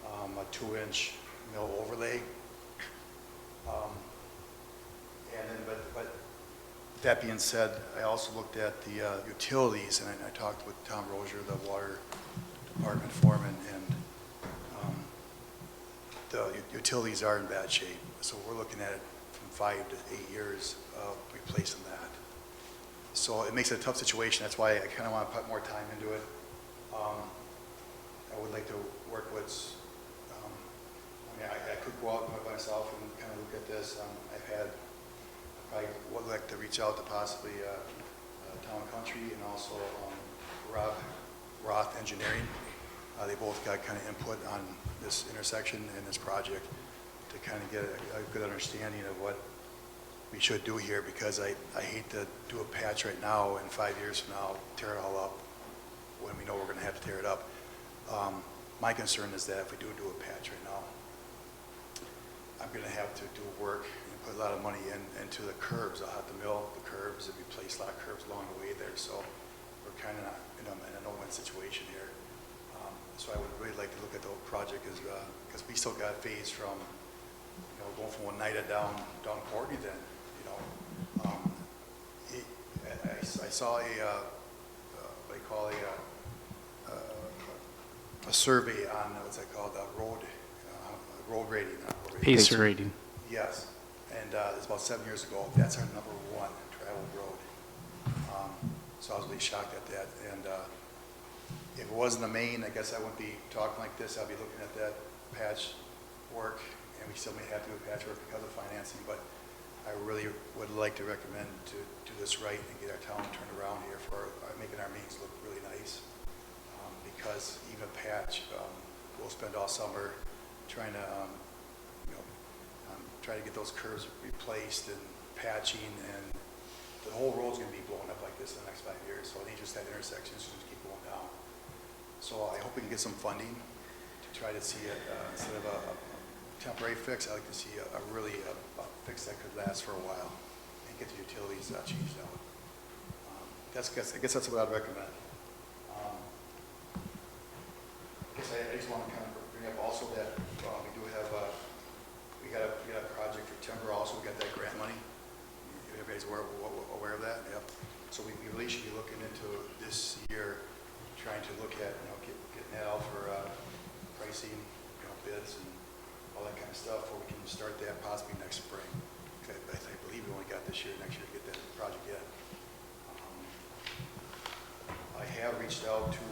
a 2-inch mill overlay. And then, but that being said, I also looked at the utilities, and I talked with Tom Rozier, the water department foreman, and the utilities are in bad shape. So we're looking at it from 5 to 8 years of replacing that. So it makes it a tough situation. That's why I kind of want to put more time into it. I would like to work with, I could go out by myself and kind of look at this. I would like to reach out to possibly Town and Country and also Rob Roth Engineering. They both got kind of input on this intersection and this project to kind of get a good understanding of what we should do here, because I hate to do a patch right now and 5 years from now tear it all up when we know we're going to have to tear it up. My concern is that if we do a patch right now, I'm going to have to do work and put a lot of money into the curbs. I'll have to mill the curbs and replace a lot of curbs along the way there. So we're kind of in a no-win situation here. So I would really like to look at the whole project because we still got phase from, going from Oneida down Courtney then, I saw what do you call a survey on, what's that called, road rating. Pacer rating. Yes, and it's about 7 years ago. That's our number one traveled road. So I was really shocked at that. And if it wasn't the main, I guess I wouldn't be talking like this. I'd be looking at that patch work, and we still may have to do patch work because of financing. But I really would like to recommend to do this right and get our town turned around here for making our mains look really nice. Because even a patch, we'll spend all summer trying to, try to get those curves replaced and patching, and the whole road's going to be blown up like this in the next 5 years. So I think just that intersection is just keep going down. So I hope we can get some funding to try to see it instead of a temporary fix. I'd like to see a really fix that could last for a while and get the utilities changed out. I guess that's what I'd recommend. I just want to kind of bring up also that we do have we got a project for timber also. We got that grant money. Everybody's aware of that? Yep. So we really should be looking into this year, trying to look at getting that out for pricing, bids and all that kind of stuff, where we can start that possibly next spring. I believe we only got this year, next year to get that project in. I have reached out to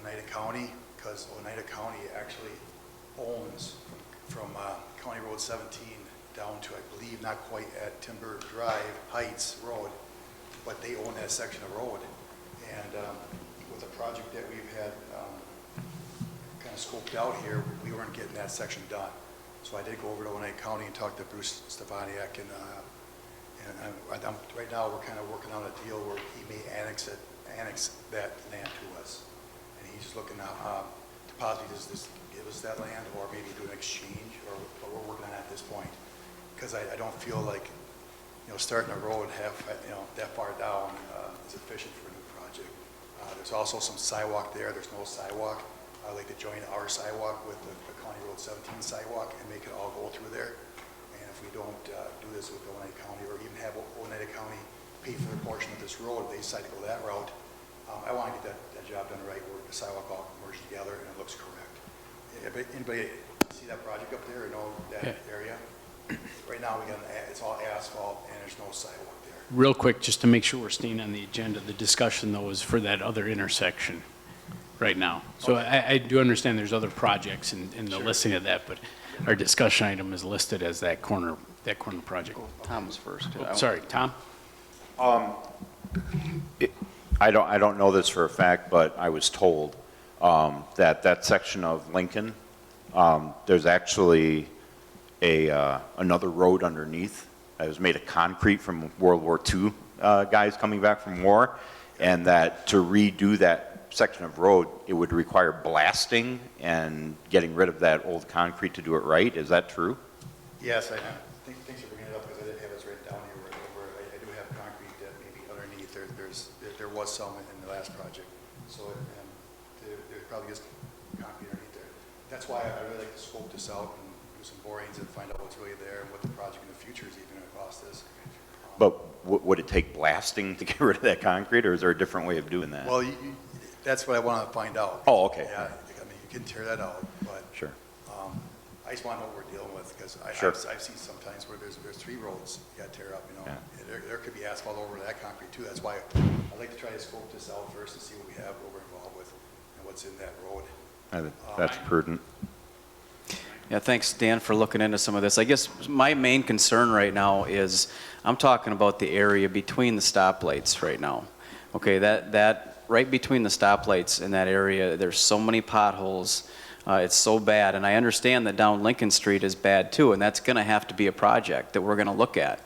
Oneida County, because Oneida County actually owns from County Road 17 down to, I believe, not quite at Timber Drive Heights Road, but they own that section of road. And with the project that we've had kind of scoped out here, we weren't getting that section done. So I did go over to Oneida County and talk to Bruce Stefaniak, and right now we're kind of working on a deal where he may annex that land to us. And he's just looking to possibly just give us that land, or maybe do an exchange, or what we're working on at this point. Because I don't feel like, starting a road that far down is efficient for a new project. There's also some sidewalk there. There's no sidewalk. I'd like to join our sidewalk with the County Road 17 sidewalk and make it all go through there. And if we don't do this with Oneida County, or even have Oneida County pay for their portion of this road, they decide to go that route, I want to get that job done right, where the sidewalk all merged together and it looks correct. Anybody see that project up there or know that area? Right now, it's all asphalt and there's no sidewalk there. Real quick, just to make sure we're staying on the agenda, the discussion though is for that other intersection right now. So I do understand there's other projects in the listing of that, but our discussion item is listed as that corner project. Tom was first. Oh, sorry, Tom? I don't know this for a fact, but I was told that section of Lincoln, there's actually another road underneath. It was made of concrete from World War II guys coming back from war, and that to redo that section of road, it would require blasting and getting rid of that old concrete to do it right. Is that true? Yes, I think thanks for bringing it up, because I didn't have it written down here. Where I do have concrete that maybe underneath. There was some in the last project, so there probably is concrete underneath there. That's why I really like to scope this out and do some borings and find out what's really there and what the project in the future is even going to cost us. But would it take blasting to get rid of that concrete, or is there a different way of doing that? Well, that's what I want to find out. Oh, okay. Yeah, I mean, you can tear that out, but sure. I just want to know what we're dealing with, because Sure. I've seen sometimes where there's 3 roads you got to tear up, you know. Yeah. And there could be asphalt over that concrete too. That's why I'd like to try to scope this out first and see what we have, what we're involved with, and what's in that road. That's prudent. Yeah, thanks, Dan, for looking into some of this. I guess my main concern right now is, I'm talking about the area between the stoplights right now. Okay, that right between the stoplights in that area, there's so many potholes. It's so bad, and I understand that down Lincoln Street is bad too, and that's going to have to be a project that we're going to look at.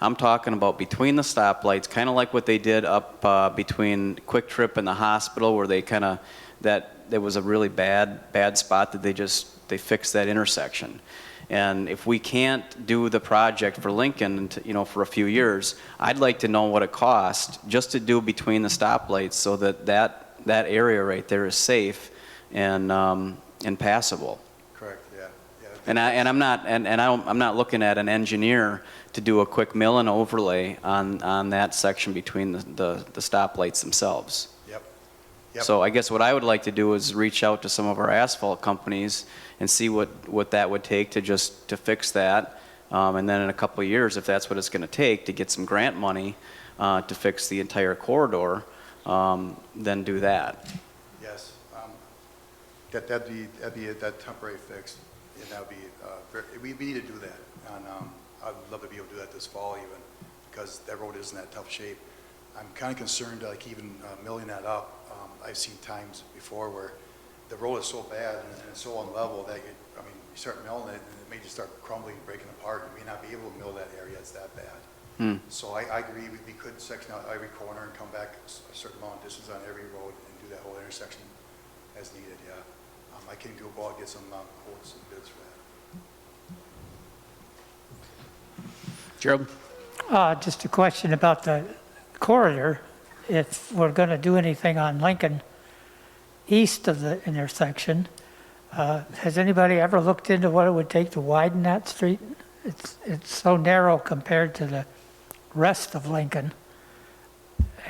I'm talking about between the stoplights, kind of like what they did up between Quick Trip and the hospital, where they kind of, there was a really bad spot that they fixed that intersection. And if we can't do the project for Lincoln, for a few years, I'd like to know what it costs just to do between the stoplights, so that area right there is safe and passable. Correct, yeah. I'm not looking at an engineer to do a quick mill and overlay on that section between the stoplights themselves. Yep. So I guess what I would like to do is reach out to some of our asphalt companies and see what that would take to fix that. And then in a couple of years, if that's what it's going to take to get some grant money to fix the entire corridor, then do that. Yes. That'd be that temporary fix, and that'd be, we need to do that. And I'd love to be able to do that this fall even, because that road is in that tough shape. I'm kind of concerned, like even milling that up. I've seen times before where the road is so bad and it's so unlevel that you start milling it and it may just start crumbling, breaking apart. You may not be able to mill that area. It's that bad. So I agree. We could section out every corner and come back a certain amount of distance on every road and do that whole intersection as needed. Yeah, I can go out and get some quotes and bids for that. Gerald? Just a question about the corridor. If we're going to do anything on Lincoln east of the intersection, has anybody ever looked into what it would take to widen that street? It's so narrow compared to the rest of Lincoln,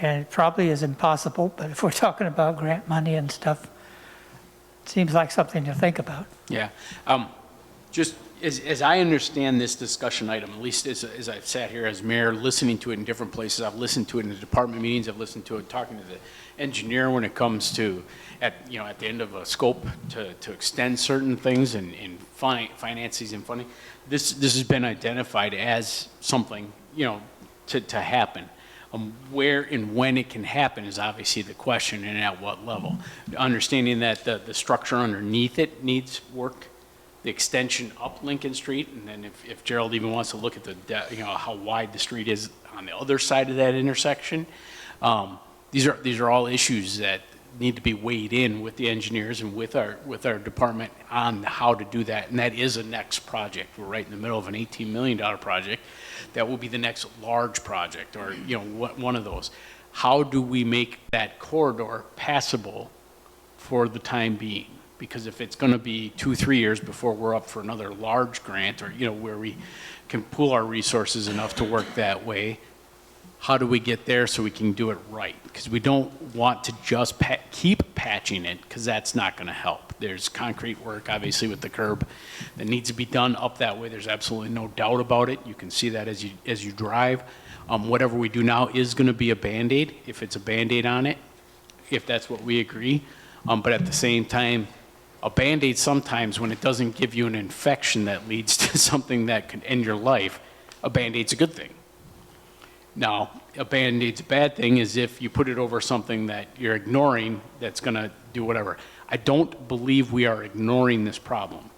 and it probably is impossible, but if we're talking about grant money and stuff, it seems like something to think about. Yeah. Just as I understand this discussion item, at least as I've sat here as mayor, listening to it in different places, I've listened to it in the department meetings, I've listened to it talking to the engineer when it comes to, at the end of a scope to extend certain things and finances and funding. This has been identified as something, to happen. Where and when it can happen is obviously the question, and at what level. Understanding that the structure underneath it needs work, the extension up Lincoln Street, and then if Gerald even wants to look at how wide the street is on the other side of that intersection, these are all issues that need to be weighed in with the engineers and with our department on how to do that. And that is a next project. We're right in the middle of an $18 million project. That will be the next large project, or one of those. How do we make that corridor passable for the time being? Because if it's going to be 2-3 years before we're up for another large grant, or where we can pool our resources enough to work that way, how do we get there so we can do it right? Because we don't want to just keep patching it, because that's not going to help. There's concrete work, obviously, with the curb that needs to be done up that way. There's absolutely no doubt about it. You can see that as you drive. Whatever we do now is going to be a Band-Aid, if it's a Band-Aid on it, if that's what we agree. But at the same time, a Band-Aid sometimes, when it doesn't give you an infection that leads to something that could end your life, a Band-Aid's a good thing. Now, a Band-Aid's a bad thing is if you put it over something that you're ignoring that's going to do whatever. I don't believe we are ignoring this problem.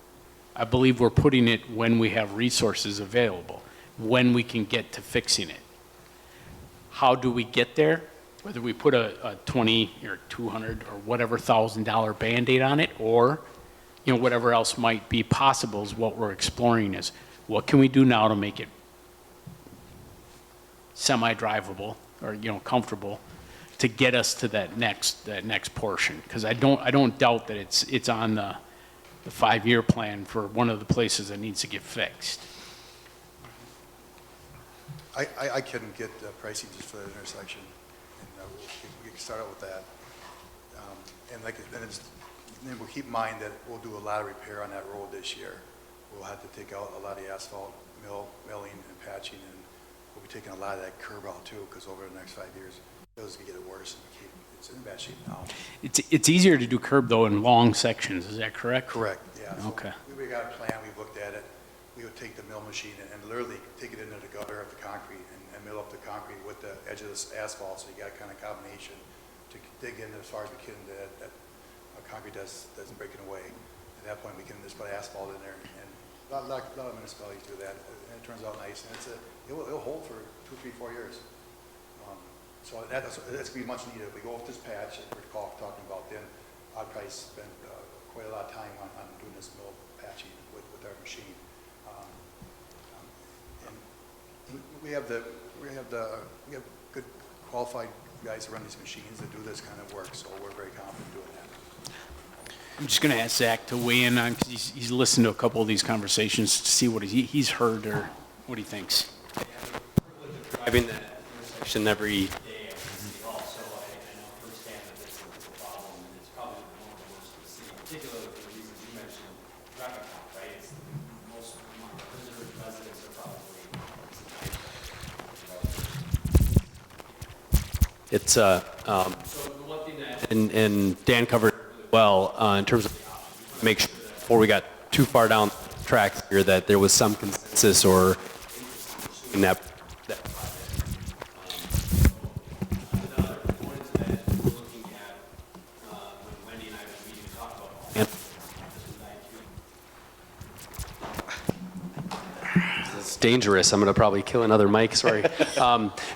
I believe we're putting it when we have resources available, when we can get to fixing it. How do we get there? Whether we put a 20 or 200 or whatever $1,000 Band-Aid on it, or whatever else might be possible, is what we're exploring. Is what can we do now to make it semi-drivable or comfortable to get us to that next portion? Because I don't doubt that it's on the 5-year plan for one of the places that needs to get fixed. I couldn't get pricing just for that intersection. We can start out with that. And then we'll keep in mind that we'll do a lot of repair on that road this year. we'll have to take out a lot of the asphalt milling and patching, and we'll be taking a lot of that curb out too, because over the next 5 years, those will get worse. It's in bad shape now. It's easier to do curb though in long sections, is that correct? Correct, yeah. So Okay. We got a plan, we've looked at it. We would take the mill machine and literally take it into the gutter of the concrete and mill up the concrete with the edge of this asphalt, so you got kind of combination to dig in as far as we can that concrete doesn't break it away. At that point, we can just put asphalt in there, and a lot of municipalities do that, and it turns out nice, and it'll hold for 2, 3, 4 years. So that's going to be much needed. If we go off this patch that we're talking about, then I'd probably spend quite a lot of time on doing this mill patching with our machine. And we have good qualified guys who run these machines that do this kind of work, so we're very confident doing that. I'm just going to ask Zach to weigh in on, because he's listened to a couple of these conversations to see what he's heard or what he thinks. Driving that intersection every day at City Hall, so I know firsthand that it's a problem, and it's probably one of the worst in the city, particularly for the reasons you mentioned, traffic count, right? It's most among the residents are probably. It's so the one thing that and Dan covered really well in terms of make sure that before we got too far down the tracks here that there was some consensus or in that project. Another component that we're looking at when Wendy and I were meeting to talk about it's dangerous. I'm going to probably kill another mic, sorry.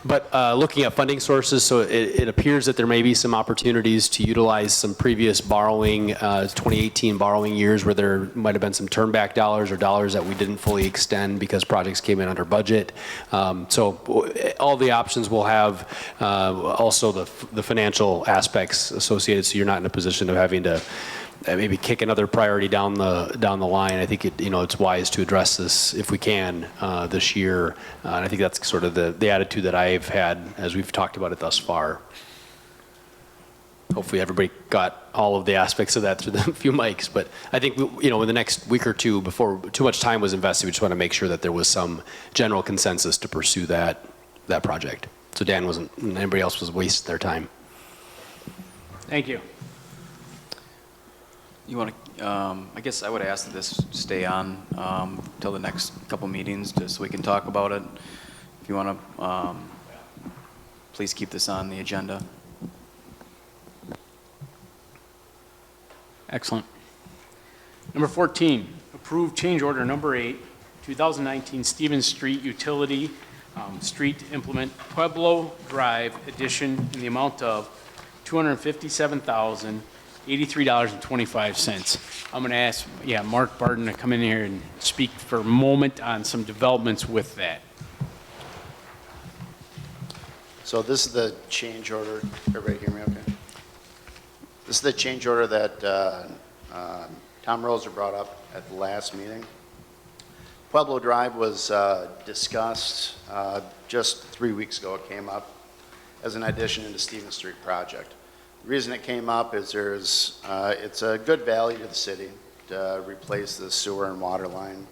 But looking at funding sources, so it appears that there may be some opportunities to utilize some previous borrowing, 2018 borrowing years where there might have been some turn back dollars or dollars that we didn't fully extend because projects came in under budget. So all the options will have also the financial aspects associated, so you're not in a position of having to maybe kick another priority down the line. I think it's wise to address this if we can this year, and I think that's sort of the attitude that I've had as we've talked about it thus far. Hopefully everybody got all of the aspects of that through the few mics, but I think in the next week or two before too much time was invested, we just want to make sure that there was some general consensus to pursue that project. So Dan wasn't, and anybody else was wasting their time. Thank you. You want to, I guess I would ask that this stay on till the next couple meetings, just so we can talk about it. If you want to, please keep this on the agenda. Excellent. Number 14, approve change order number 8, 2019 Stevens Street Utility Street Implement Pueblo Drive addition in the amount of $257,083.25. I'm going to ask, Mark Barton to come in here and speak for a moment on some developments with that. So this is the change order. Everybody hear me okay? This is the change order that Tom Roser brought up at the last meeting. Pueblo Drive was discussed just 3 weeks ago. It came up as an addition in the Stevens Street project. The reason it came up is it's a good value to the city to replace the sewer and water line.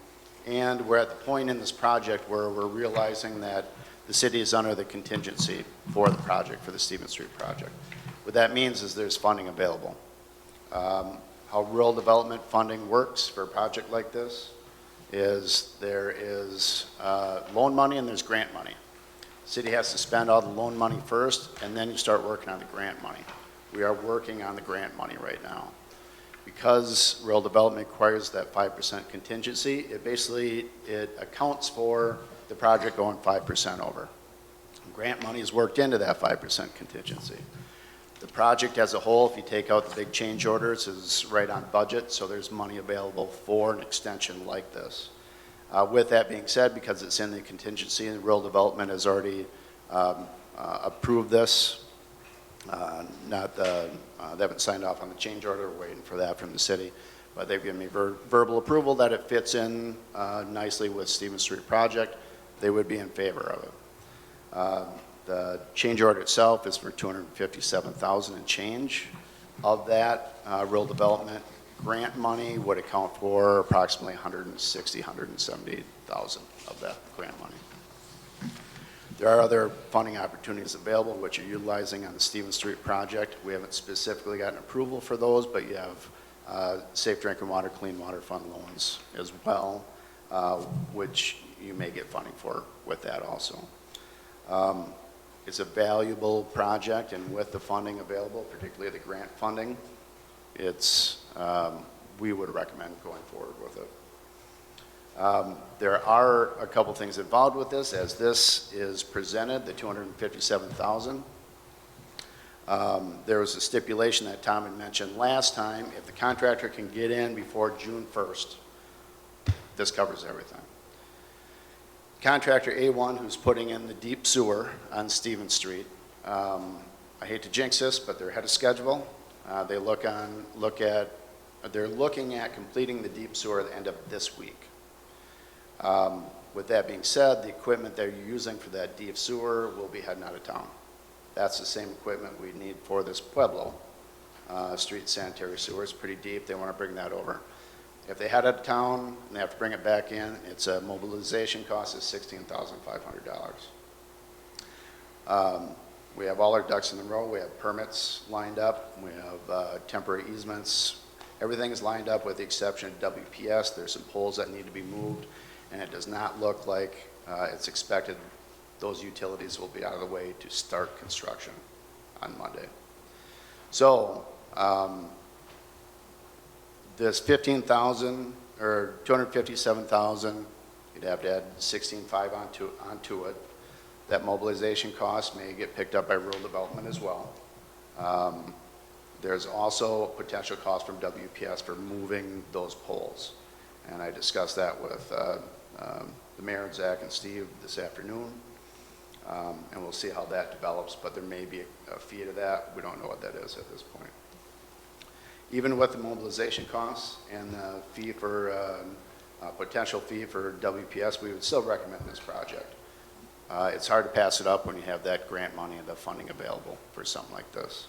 And we're at the point in this project where we're realizing that the city is under the contingency for the project, for the Stevens Street project. What that means is there's funding available. How rural development funding works for a project like this is there is loan money and there's grant money. The city has to spend all the loan money first, and then you start working on the grant money. We are working on the grant money right now. Because rural development requires that 5% contingency, it accounts for the project going 5% over. Grant money is worked into that 5% contingency. The project as a whole, if you take out the big change orders, is right on budget, so there's money available for an extension like this. With that being said, because it's in the contingency and rural development has already approved this, they haven't signed off on the change order, we're waiting for that from the city, but they've given me verbal approval that it fits in nicely with Stevens Street project. They would be in favor of it. The change order itself is for $257,000 and change. Of that, rural development grant money would account for approximately 160, 170,000 of that grant money. There are other funding opportunities available, which you're utilizing on the Stevens Street project. We haven't specifically gotten approval for those, but you have Safe Drinking Water, Clean Water Fund loans as well, which you may get funding for with that also. It's a valuable project, and with the funding available, particularly the grant funding, we would recommend going forward with it. There are a couple things involved with this. As this is presented, the $257,000, there was a stipulation that Tom had mentioned last time. If the contractor can get in before June 1st, this covers everything. Contractor A1, who's putting in the deep sewer on Stevens Street, I hate to jinx this, but they're ahead of schedule. They're looking at completing the deep sewer at the end of this week. With that being said, the equipment they're using for that deep sewer will be heading out of town. That's the same equipment we need for this Pueblo street sanitary sewer. It's pretty deep. They want to bring that over. If they head out of town and they have to bring it back in, it's a mobilization cost of $16,500. We have all our ducks in a row. We have permits lined up. We have temporary easements. Everything is lined up with the exception of WPS. There's some poles that need to be moved, and it does not look like it's expected those utilities will be out of the way to start construction on Monday. So this $15,000 or $257,000, you'd have to add $16,500 onto it. That mobilization cost may get picked up by rural development as well. There's also a potential cost from WPS for moving those poles. And I discussed that with the mayor, Zach, and Steve this afternoon. And we'll see how that develops, but there may be a fee to that. We don't know what that is at this point. Even with the mobilization costs and the fee for, potential fee for WPS, we would still recommend this project. It's hard to pass it up when you have that grant money and the funding available for something like this.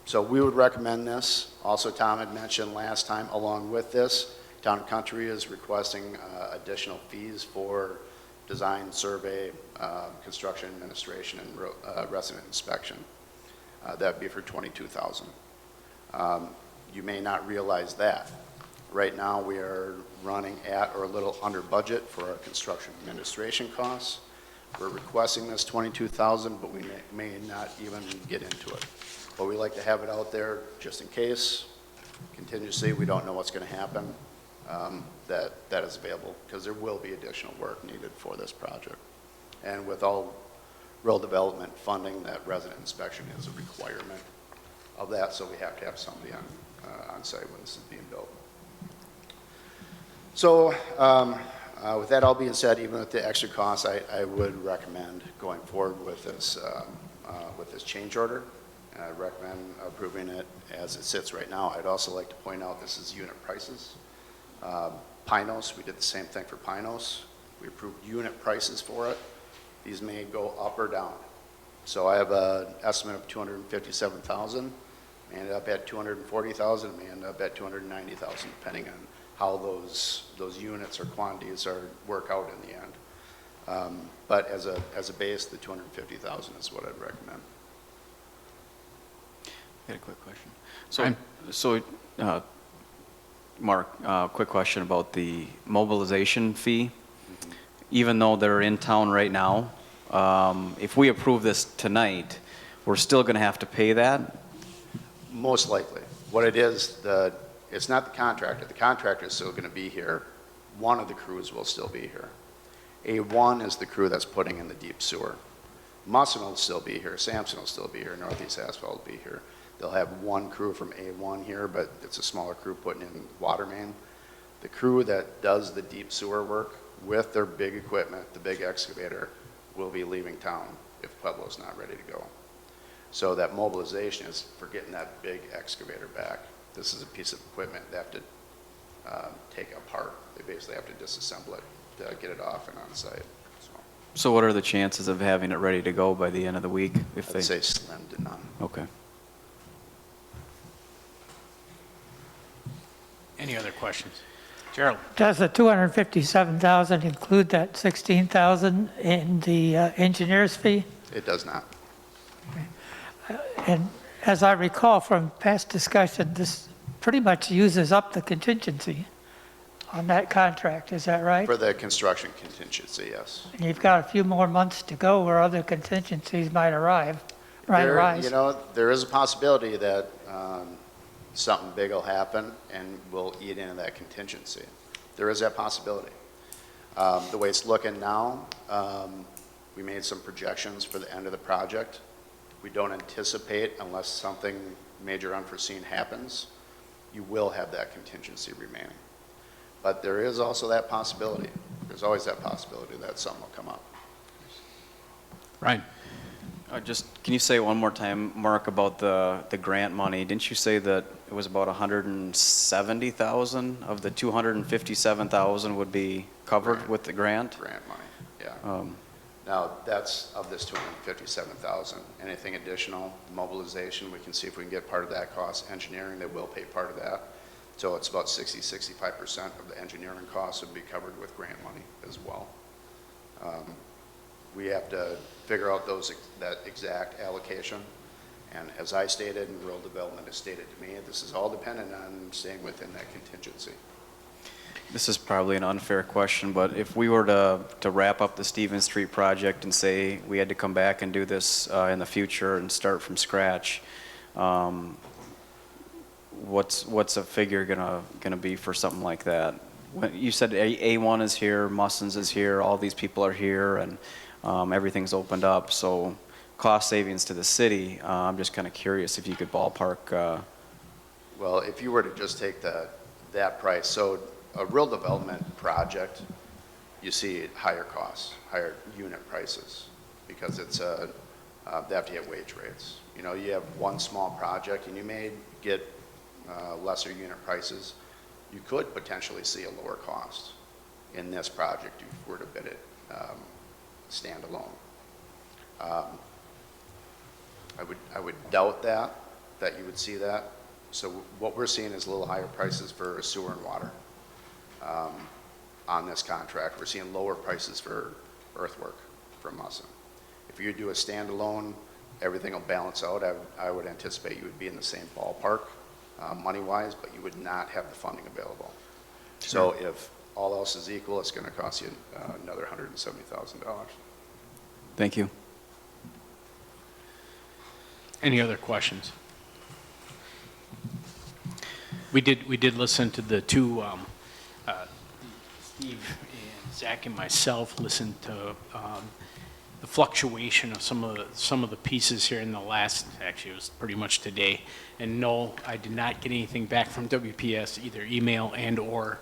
So we would recommend this. Also, Tom had mentioned last time, along with this, Town and Country is requesting additional fees for design, survey, construction administration, and resident inspection. That would be for $22,000. You may not realize that. Right now, we are running at or a little under budget for our construction administration costs. We're requesting this $22,000, but we may not even get into it. But we like to have it out there just in case. Contingency, we don't know what's going to happen. That is available because there will be additional work needed for this project. And with all rural development funding, that resident inspection is a requirement of that, so we have to have somebody on site when this is being built. So with that all being said, even with the extra costs, I would recommend going forward with this change order. And I recommend approving it as it sits right now. I'd also like to point out this is unit prices. Pinos, we did the same thing for Pinos. We approved unit prices for it. These may go up or down. So I have an estimate of $257,000. May end up at $240,000. May end up at $290,000, depending on how those units or quantities work out in the end. But as a base, the $250,000 is what I'd recommend. I had a quick question. So, Mark, quick question about the mobilization fee. Mm-hmm. Even though they're in town right now, if we approve this tonight, we're still going to have to pay that? Most likely. What it is, it's not the contractor. The contractor is still going to be here. One of the crews will still be here. A1 is the crew that's putting in the deep sewer. Musson will still be here. Sampson will still be here. Northeast Asphalt will be here. They'll have one crew from A1 here, but it's a smaller crew putting in water main. The crew that does the deep sewer work with their big equipment, the big excavator, will be leaving town if Pueblo's not ready to go. So that mobilization is for getting that big excavator back. This is a piece of equipment they have to take apart. They basically have to disassemble it to get it off and on site. So what are the chances of having it ready to go by the end of the week? I'd say slim to none. Okay. Any other questions? Gerald? Does the 257,000 include that 16,000 in the engineer's fee? It does not. And as I recall from past discussion, this pretty much uses up the contingency on that contract, is that right? For the construction contingency, yes. And you've got a few more months to go where other contingencies might arise. You know, there is a possibility that something big will happen and we'll eat into that contingency. There is that possibility. The way it's looking now, we made some projections for the end of the project. We don't anticipate, unless something major unforeseen happens, you will have that contingency remaining. But there is also that possibility. There's always that possibility that something will come up. Ryan? Can you say one more time, Mark, about the grant money? Didn't you say that it was about 170,000 of the 257,000 would be covered with the grant? Grant money, yeah. Now, that's of this 257,000. Anything additional, mobilization, we can see if we can get part of that cost. Engineering, they will pay part of that. So it's about 65% of the engineering costs would be covered with grant money as well. We have to figure out that exact allocation. And as I stated, and rural development has stated to me, this is all dependent on staying within that contingency. This is probably an unfair question, but if we were to wrap up the Stevens Street project and say we had to come back and do this in the future and start from scratch, what's a figure gonna be for something like that? You said A1 is here, Mussins is here, all these people are here, and everything's opened up. So cost savings to the city. I'm just kind of curious if you could ballpark. Well, if you were to just take that price, so a real development project, you see higher costs, higher unit prices, because it's they have to get wage rates. You know, you have one small project and you may get lesser unit prices. You could potentially see a lower cost in this project if you were to bid it standalone. I would doubt that you would see that. So what we're seeing is a little higher prices for sewer and water on this contract. We're seeing lower prices for earthwork from us. If you do a standalone, everything will balance out. I would anticipate you would be in the same ballpark money-wise, but you would not have the funding available. Sure. So if all else is equal, it's going to cost you another $170,000. Thank you. Any other questions? We did listen to the two, Steve and Zach and myself listened to the fluctuation of some of the pieces here in the last, actually it was pretty much today. And no, I did not get anything back from WPS, either email and or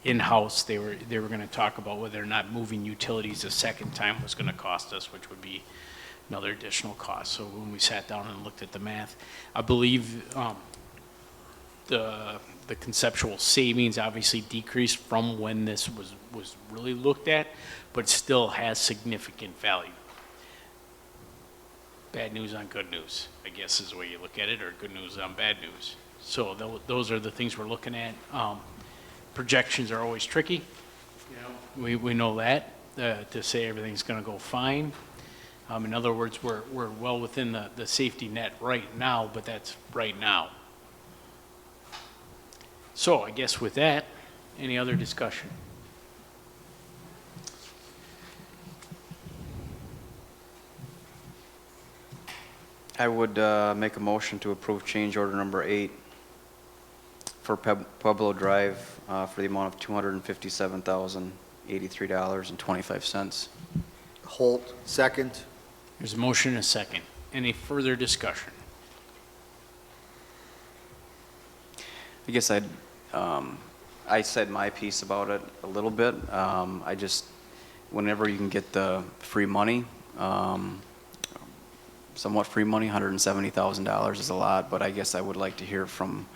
in-house. They were going to talk about whether or not moving utilities a second time was going to cost us, which would be another additional cost. So when we sat down and looked at the math, I believe the conceptual savings obviously decreased from when this was really looked at, but still has significant value. Bad news on good news, I guess is the way you look at it, or good news on bad news. So those are the things we're looking at. Projections are always tricky. You know, we know that, to say everything's going to go fine. In other words, we're well within the safety net right now, but that's right now. So I guess with that, any other discussion? I would make a motion to approve change order number 8 for Pueblo Drive for the amount of $257,083.25. Holt, second. There's a motion and a second. Any further discussion? I guess I said my piece about it a little bit. Whenever you can get the free money, somewhat free money, $170,000 is a lot, but I guess I would like to hear from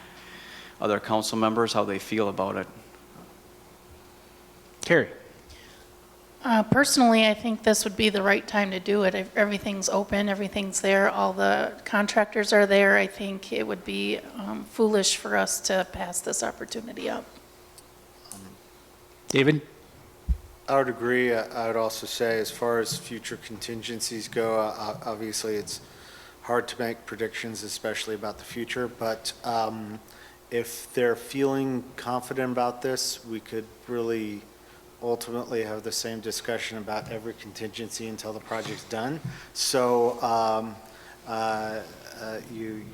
other council members how they feel about it. Terry? Personally, I think this would be the right time to do it. If everything's open, everything's there, all the contractors are there. I think it would be foolish for us to pass this opportunity up. David? I would agree. I would also say, as far as future contingencies go, obviously it's hard to make predictions, especially about the future, but if they're feeling confident about this, we could really ultimately have the same discussion about every contingency until the project's done. So you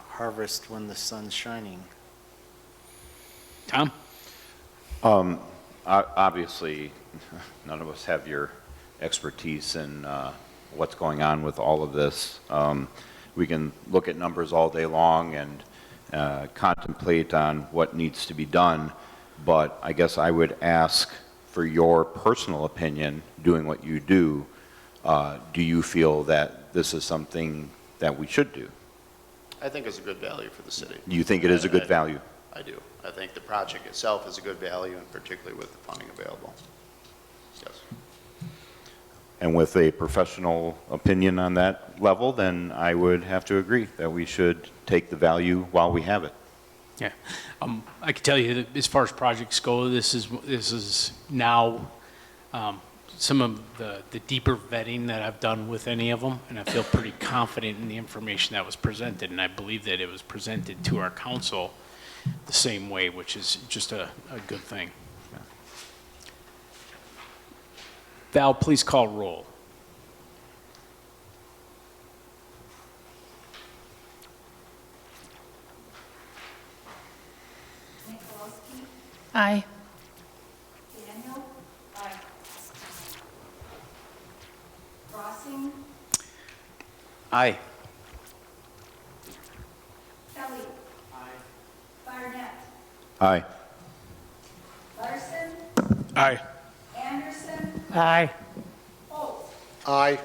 harvest when the sun's shining. Tom? Obviously, none of us have your expertise in what's going on with all of this. We can look at numbers all day long and contemplate on what needs to be done, but I guess I would ask for your personal opinion, doing what you do you feel that this is something that we should do? I think it's a good value for the city. You think it is a good value? I do. I think the project itself is a good value, and particularly with the funding available. Yes. And with a professional opinion on that level, then I would have to agree that we should take the value while we have it. Yeah. I can tell you that as far as projects go, this is now some of the deeper vetting that I've done with any of them, and I feel pretty confident in the information that was presented, and I believe that it was presented to our council the same way, which is just a good thing. Val, please call roll. Aye. Daniel? Aye. Rossing? Aye. Kelly? Aye. Barnett? Aye. Larson? Aye. Anderson? Aye. Holt? Aye.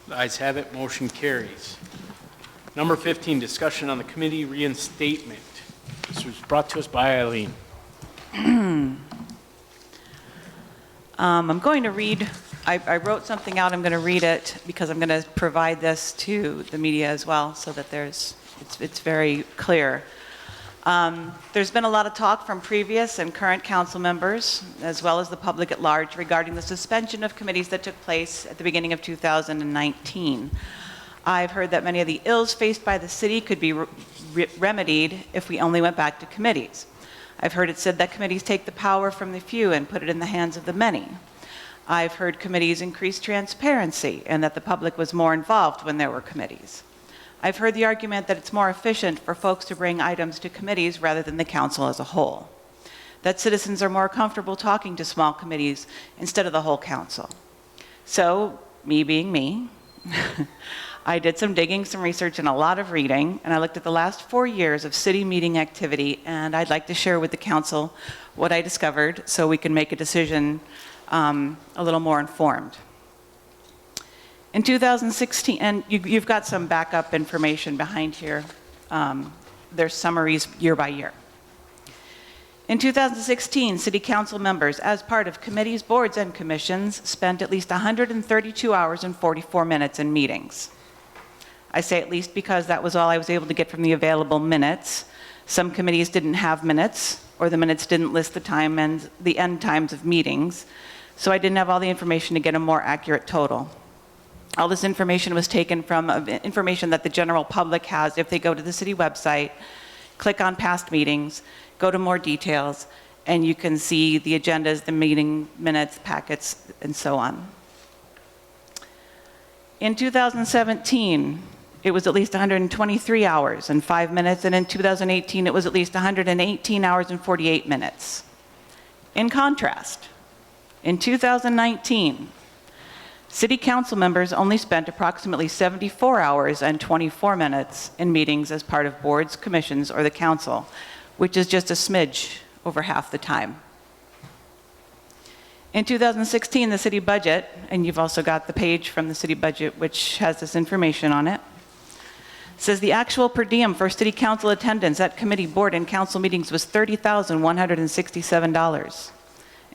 The ayes have it, motion carries. Number 15, discussion on the committee reinstatement. This was brought to us by Eileen. I'm going to read, I wrote something out, I'm going to read it because I'm going to provide this to the media as well so that it's very clear. There's been a lot of talk from previous and current council members, as well as the public at large, regarding the suspension of committees that took place at the beginning of 2019. I've heard that many of the ills faced by the city could be remedied if we only went back to committees. I've heard it said that committees take the power from the few and put it in the hands of the many. I've heard committees increase transparency and that the public was more involved when there were committees. I've heard the argument that it's more efficient for folks to bring items to committees rather than the council as a whole. That citizens are more comfortable talking to small committees instead of the whole council. So, me being me, I did some digging, some research, and a lot of reading, and I looked at the last 4 years of city meeting activity, and I'd like to share with the council what I discovered so we can make a decision a little more informed. In 2016, and you've got some backup information behind here. There's summaries year by year. In 2016, city council members, as part of committees, boards, and commissions, spent at least 132 hours and 44 minutes in meetings. I say at least because that was all I was able to get from the available minutes. Some committees didn't have minutes, or the minutes didn't list the time and the end times of meetings, so I didn't have all the information to get a more accurate total. All this information was taken from information that the general public has if they go to the city website, click on past meetings, go to more details, and you can see the agendas, the meeting minutes, packets, and so on. In 2017, it was at least 123 hours and 5 minutes, and in 2018, it was at least 118 hours and 48 minutes. In contrast, in 2019, city council members only spent approximately 74 hours and 24 minutes in meetings as part of boards, commissions, or the council, which is just a smidge over half the time. In 2016, the city budget, and you've also got the page from the city budget which has this information on it, says the actual per diem for city council attendance at committee, board, and council meetings was $30,167.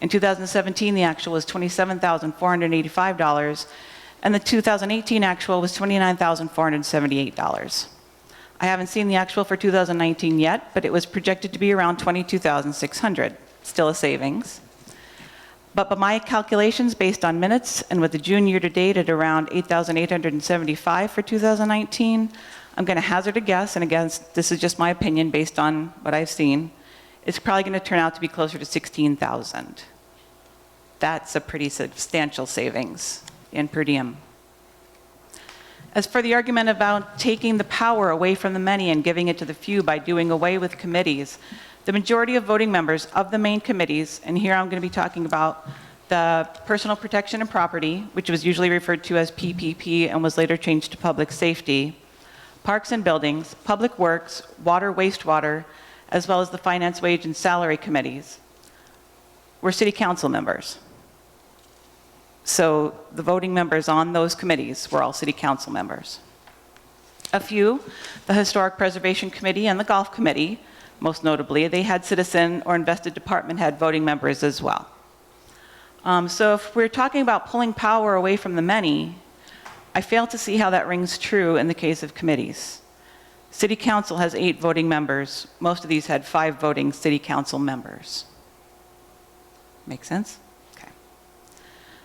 In 2017, the actual was $27,485, and the 2018 actual was $29,478. I haven't seen the actual for 2019 yet, but it was projected to be around $22,600, still a savings. But by my calculations based on minutes and with the June year-to-date at around $8,875 for 2019, I'm going to hazard a guess, and again, this is just my opinion based on what I've seen, it's probably going to turn out to be closer to $16,000. That's a pretty substantial savings in per diem. As for the argument about taking the power away from the many and giving it to the few by doing away with committees, the majority of voting members of the main committees, and here I'm going to be talking about the Personal Protection and Property, which was usually referred to as PPP and was later changed to Public Safety, Parks and Buildings, Public Works, Water, Wastewater, as well as the Finance, Wage, and Salary Committees, were city council members. So the voting members on those committees were all city council members. A few, the Historic Preservation Committee and the Golf Committee, most notably, they had citizen or invested department head voting members as well. So if we're talking about pulling power away from the many, I fail to see how that rings true in the case of committees. City Council has 8 voting members. Most of these had 5 voting city council members. Make sense? Okay.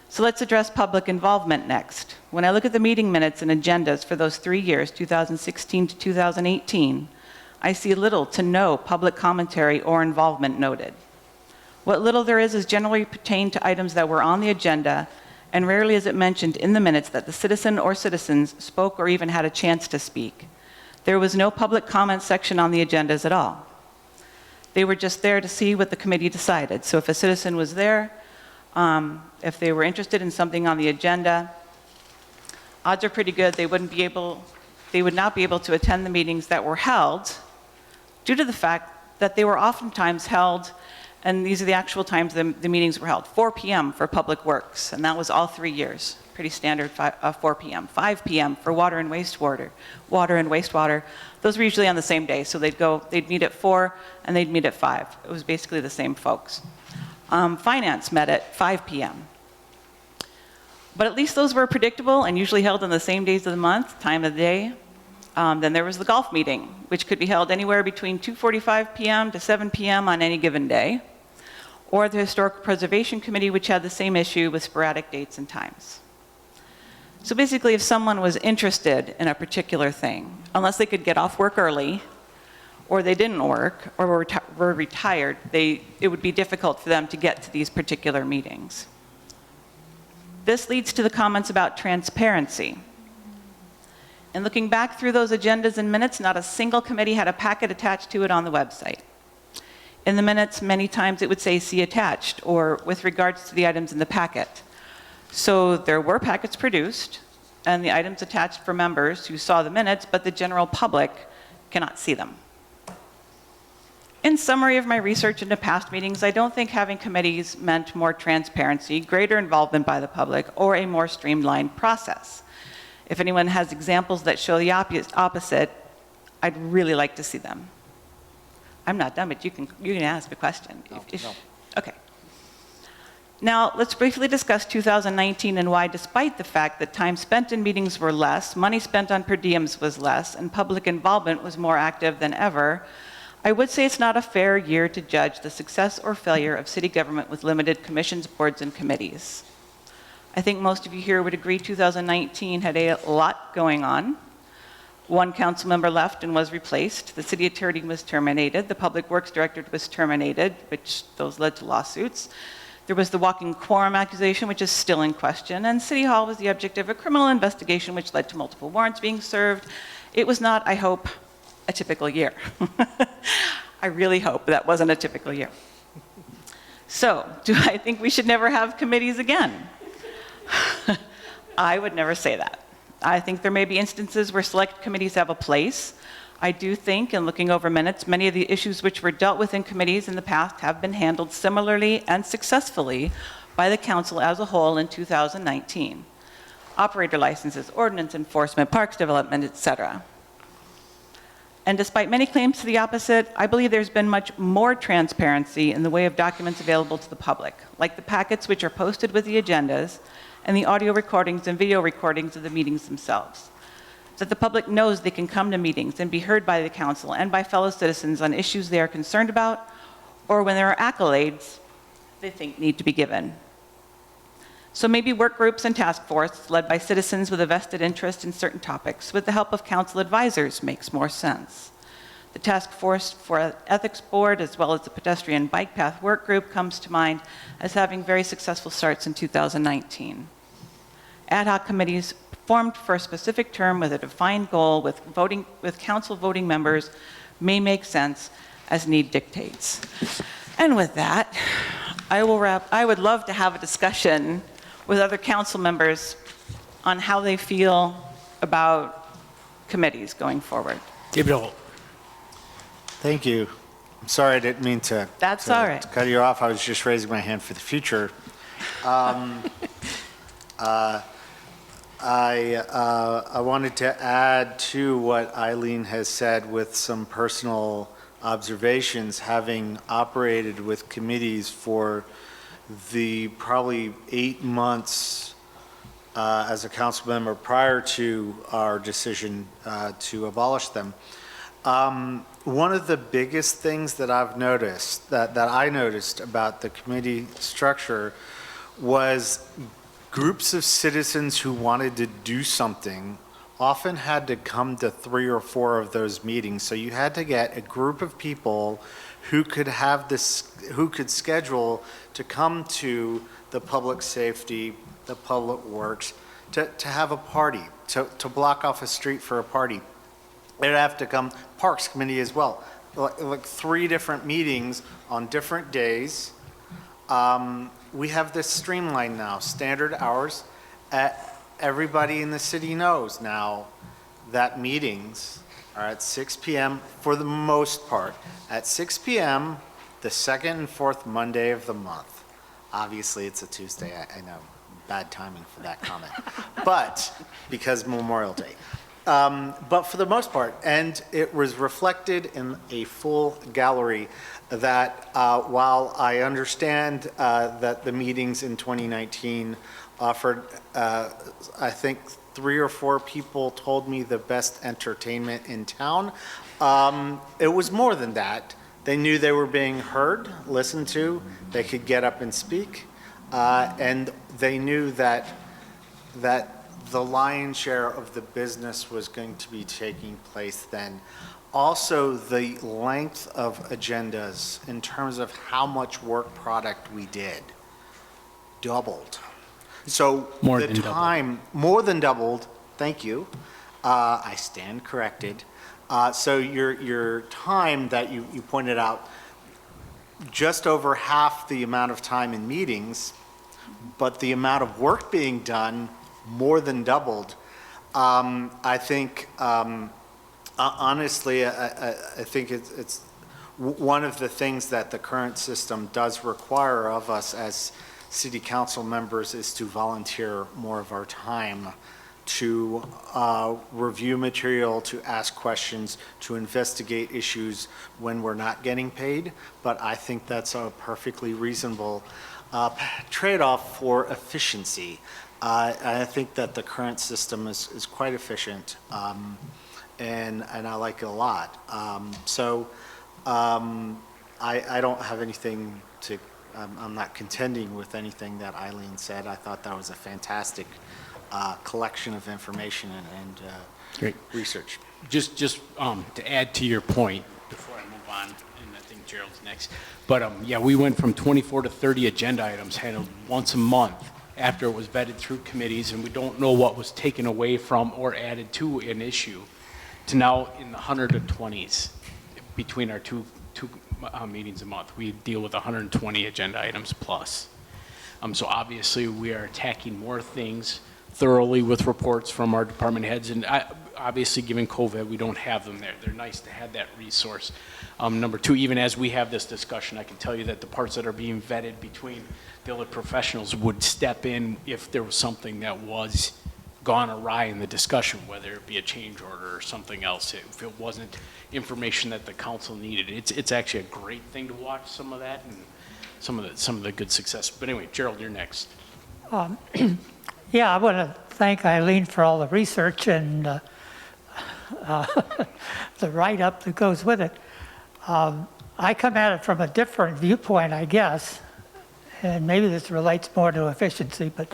So let's address public involvement next. When I look at the meeting minutes and agendas for those 3 years, 2016 to 2018, I see little to no public commentary or involvement noted. What little there is generally pertained to items that were on the agenda, and rarely is it mentioned in the minutes that the citizen or citizens spoke or even had a chance to speak. There was no public comment section on the agendas at all. They were just there to see what the committee decided. So if a citizen was there, if they were interested in something on the agenda, odds are pretty good they would not be able to attend the meetings that were held due to the fact that they were oftentimes held, and these are the actual times the meetings were held, 4 p.m. for Public Works, and that was all 3 years, pretty standard 4 p.m., 5 p.m. for water and wastewater. Those were usually on the same day, so they'd meet at 4 and they'd meet at 5. It was basically the same folks. Finance met at 5 p.m. But at least those were predictable and usually held on the same days of the month, time of the day. Then there was the golf meeting, which could be held anywhere between 2:45 p.m. to 7 p.m. on any given day, or the Historic Preservation Committee, which had the same issue with sporadic dates and times. So basically, if someone was interested in a particular thing, unless they could get off work early, or they didn't work, or were retired, it would be difficult for them to get to these particular meetings. This leads to the comments about transparency. And looking back through those agendas and minutes, not a single committee had a packet attached to it on the website. In the minutes, many times it would say "see attached," or with regards to the items in the packet. So there were packets produced, and the items attached for members who saw the minutes, but the general public cannot see them. In summary of my research into past meetings, I don't think having committees meant more transparency, greater involvement by the public, or a more streamlined process. If anyone has examples that show the opposite, I'd really like to see them. I'm not done, but you can ask a question. No. Okay. Now, let's briefly discuss 2019 and why, despite the fact that time spent in meetings were less, money spent on per diems was less, and public involvement was more active than ever, I would say it's not a fair year to judge the success or failure of city government with limited commissions, boards, and committees. I think most of you here would agree 2019 had a lot going on. One council member left and was replaced. The city attorney was terminated. The public works director was terminated, which those led to lawsuits. There was the walking quorum accusation, which is still in question. And City Hall was the object of a criminal investigation, which led to multiple warrants being served. It was not, I hope, a typical year. I really hope that wasn't a typical year. So, do I think we should never have committees again? I would never say that. I think there may be instances where select committees have a place. I do think, in looking over minutes, many of the issues which were dealt with in committees in the past have been handled similarly and successfully by the council as a whole in 2019. Operator licenses, ordinance enforcement, parks development, etc. And despite many claims to the opposite, I believe there's been much more transparency in the way of documents available to the public, like the packets which are posted with the agendas and the audio recordings and video recordings of the meetings themselves, so that the public knows they can come to meetings and be heard by the council and by fellow citizens on issues they are concerned about, or when there are accolades they think need to be given. So maybe work groups and task forces led by citizens with a vested interest in certain topics with the help of council advisors makes more sense. The task force for ethics board as well as the pedestrian bike path work group comes to mind as having very successful starts in 2019. Ad hoc committees formed for a specific term with a defined goal with council voting members may make sense as need dictates. And with that, I would love to have a discussion with other council members on how they feel about committees going forward. David Holt. Thank you. I'm sorry, I didn't mean to. That's to- all right. To cut you off, I was just raising my hand for the future. I wanted to add to what Eileen has said with some personal observations, having operated with committees for the probably 8 months as a council member prior to our decision to abolish them. One of the biggest things that I've noticed, that I noticed about the committee structure was groups of citizens who wanted to do something often had to come to 3 or 4 of those meetings. So you had to get a group of people who could have this, who could schedule to come to the public safety, the public works, to have a party, to block off a street for a party. They'd have to come, Parks Committee as well, like 3 different meetings on different days. We have this streamlined now, standard hours. Everybody in the city knows now that meetings are at 6 p.m. for the most part. At 6 p.m., the second and fourth Monday of the month. Obviously, it's a Tuesday. I know, bad timing for that comment. But, because Memorial Day. But for the most part, and it was reflected in a full gallery that while I understand that the meetings in 2019 offered, I think 3 or 4 people told me the best entertainment in town. It was more than that. They knew they were being heard, listened to, they could get up and speak, and they knew that the lion's share of the business was going to be taking place then. Also, the length of agendas in terms of how much work product we did doubled. So More the than doubled. time, more than doubled, thank you. I stand corrected. So your time that you pointed out, just over half the amount of time in meetings, but the amount of work being done more than doubled. I think, honestly, I think it's one of the things that the current system does require of us as city council members is to volunteer more of our time to review material, to ask questions, to investigate issues when we're not getting paid. But I think that's a perfectly reasonable trade-off for efficiency. I think that the current system is quite efficient, and I like it a lot. I don't have anything to, I'm not contending with anything that Eileen said. I thought that was a fantastic collection of information and Great. research. Just to add to your point, before I move on, and I think Gerald's next, but yeah, we went from 24 to 30 agenda items handled once a month after it was vetted through committees, and we don't know what was taken away from or added to an issue, to now in the 120s between our two meetings a month. We deal with 120 agenda items plus. So obviously, we are attacking more things thoroughly with reports from our department heads, and obviously, given COVID, we don't have them there. They're nice to have that resource. Number 2, even as we have this discussion, I can tell you that the parts that are being vetted between the other professionals would step in if there was something that was gone awry in the discussion, whether it be a change order or something else, if it wasn't information that the council needed. It's actually a great thing to watch some of that and some of the good success. But anyway, Gerald, you're next. Yeah, I want to thank Eileen for all the research and the write-up that goes with it. I come at it from a different viewpoint, I guess, and maybe this relates more to efficiency, but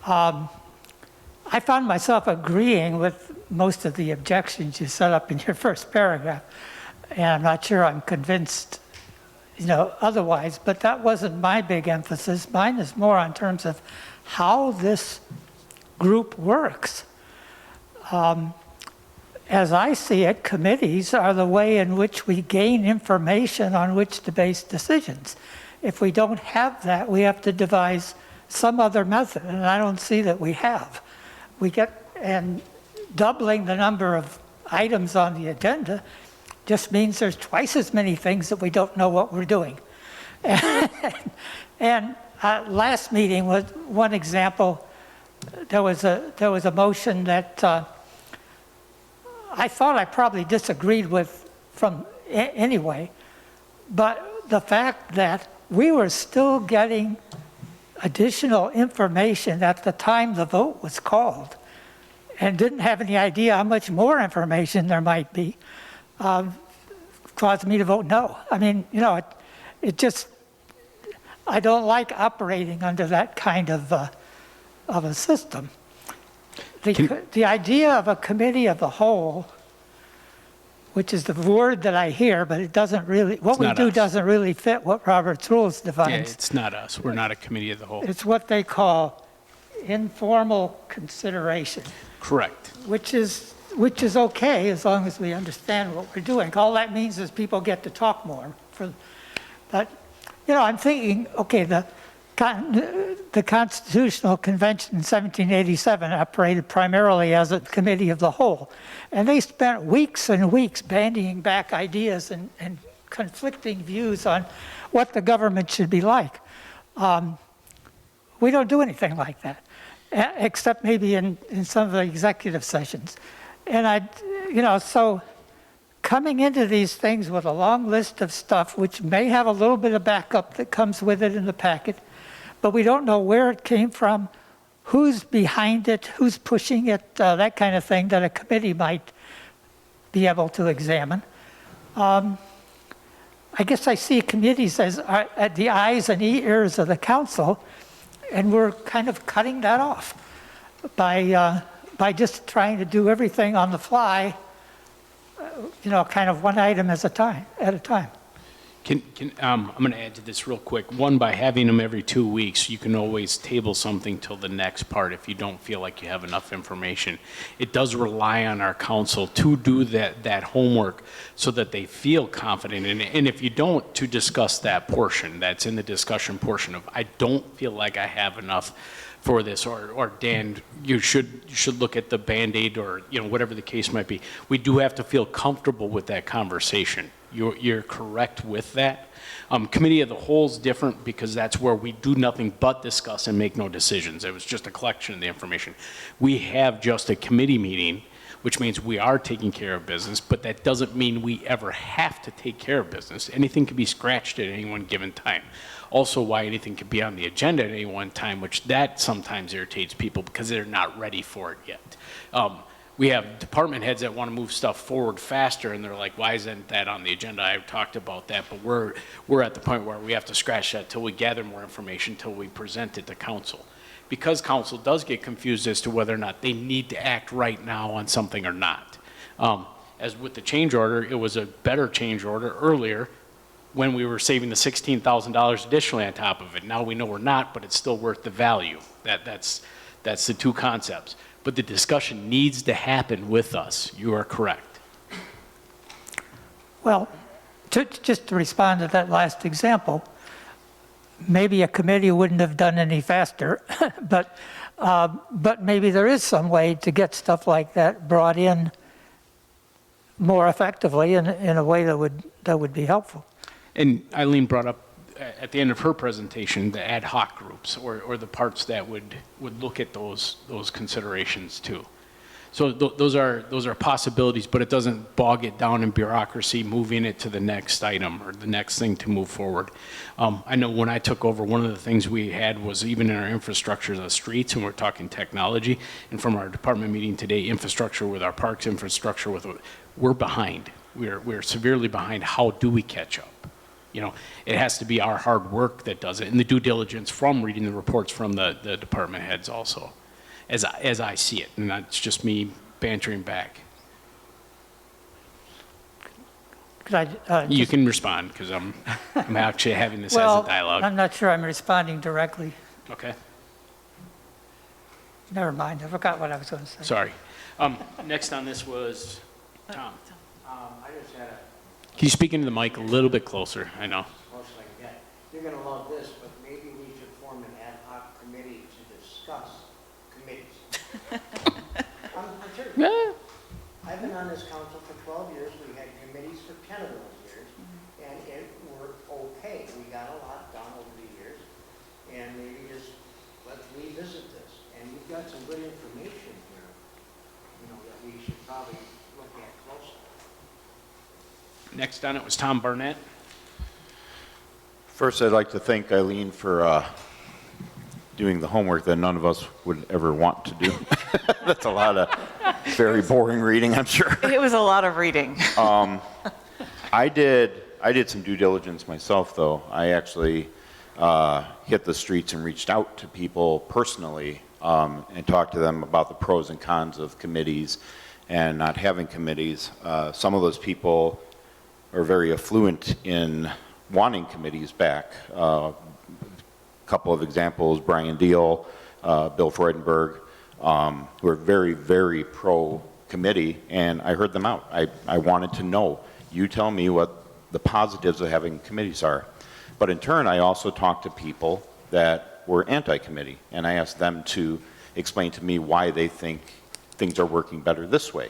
I found myself agreeing with most of the objections you set up in your first paragraph, and I'm not sure I'm convinced, otherwise, but that wasn't my big emphasis. Mine is more on terms of how this group works. As I see it, committees are the way in which we gain information on which to base decisions. If we don't have that, we have to devise some other method, and I don't see that we have. And doubling the number of items on the agenda just means there's twice as many things that we don't know what we're doing. And last meeting was one example. There was a motion that I thought I probably disagreed with anyway, but the fact that we were still getting additional information at the time the vote was called and didn't have any idea how much more information there might be, caused me to vote no. I mean, it just, I don't like operating under that kind of a system. The idea of a committee of the whole, which is the word that I hear, but it doesn't really, what we do doesn't really fit what Robert's Rules defines. Yeah, it's not us. We're not a committee of the whole. It's what they call informal consideration. Correct. Which is okay as long as we understand what we're doing. All that means is people get to talk more. But I'm thinking, okay, the Constitutional Convention in 1787 operated primarily as a committee of the whole. And they spent weeks and weeks bandying back ideas and conflicting views on what the government should be like. We don't do anything like that, except maybe in some of the executive sessions. And so coming into these things with a long list of stuff, which may have a little bit of backup that comes with it in the packet, but we don't know where it came from, who's behind it, who's pushing it, that kind of thing that a committee might be able to examine. I guess I see committees as the eyes and ears of the council, and we're kind of cutting that off by just trying to do everything on the fly, kind of one item at a time. I'm going to add to this real quick. One, by having them every 2 weeks, you can always table something till the next part if you don't feel like you have enough information. It does rely on our council to do that homework so that they feel confident in it. And if you don't, to discuss that portion, that's in the discussion portion of, I don't feel like I have enough for this, or Dan, you should look at the Band-Aid, or whatever the case might be. We do have to feel comfortable with that conversation. You're correct with that. Committee of the whole is different because that's where we do nothing but discuss and make no decisions. It was just a collection of the information. We have just a committee meeting, which means we are taking care of business, but that doesn't mean we ever have to take care of business. Anything can be scratched at any one given time. Also, why anything can be on the agenda at any one time, which that sometimes irritates people because they're not ready for it yet. We have department heads that want to move stuff forward faster, and they're like, why isn't that on the agenda? I've talked about that, but we're at the point where we have to scratch that till we gather more information, till we present it to council. Because council does get confused as to whether or not they need to act right now on something or not. As with the change order, it was a better change order earlier when we were saving the $16,000 additionally on top of it. Now we know we're not, but it's still worth the value. That's the two concepts. But the discussion needs to happen with us. You are correct. Well, just to respond to that last example, maybe a committee wouldn't have done any faster, but maybe there is some way to get stuff like that brought in more effectively in a way that would be helpful. And Eileen brought up at the end of her presentation, the ad hoc groups or the parts that would look at those considerations too. So those are possibilities, but it doesn't bog it down in bureaucracy, moving it to the next item or the next thing to move forward. I know when I took over, one of the things we had was even in our infrastructure, the streets, and we're talking technology, and from our department meeting today, infrastructure with our parks, infrastructure with, we're behind. We're severely behind. How do we catch up? You know, it has to be our hard work that does it, and the due diligence from reading the reports from the department heads also, as I see it, and that's just me bantering back. Could I, You can respond, because I'm actually having this well, as a dialogue. I'm not sure I'm responding directly. Okay, Never mind, I forgot what I was going to say. sorry. Next on this was Tom. I just had a Can you speak into the mic a little bit closer? I know. close I can get. You're going to love this, but maybe we should form an ad hoc committee to discuss committees. I'm serious. Yeah. I've been on this council for 12 years. We had committees for 10 of those years, and it worked okay. We got a lot done over the years, and maybe just let's revisit this. And you've got some good information here, you know, that we should probably look at closely. Next on it was Tom Barnett. First, I'd like to thank Eileen for doing the homework that none of us would ever want to do. That's a lot of very boring reading, I'm sure. It was a lot of reading. I did some due diligence myself, though. I actually hit the streets and reached out to people personally and talked to them about the pros and cons of committees and not having committees. Some of those people are very affluent in wanting committees back. Couple of examples, Brian Deal, Bill Freudenberg, who are very, very pro-committee, and I heard them out. I wanted to know. You tell me what the positives of having committees are. But in turn, I also talked to people that were anti-committee, and I asked them to explain to me why they think things are working better this way.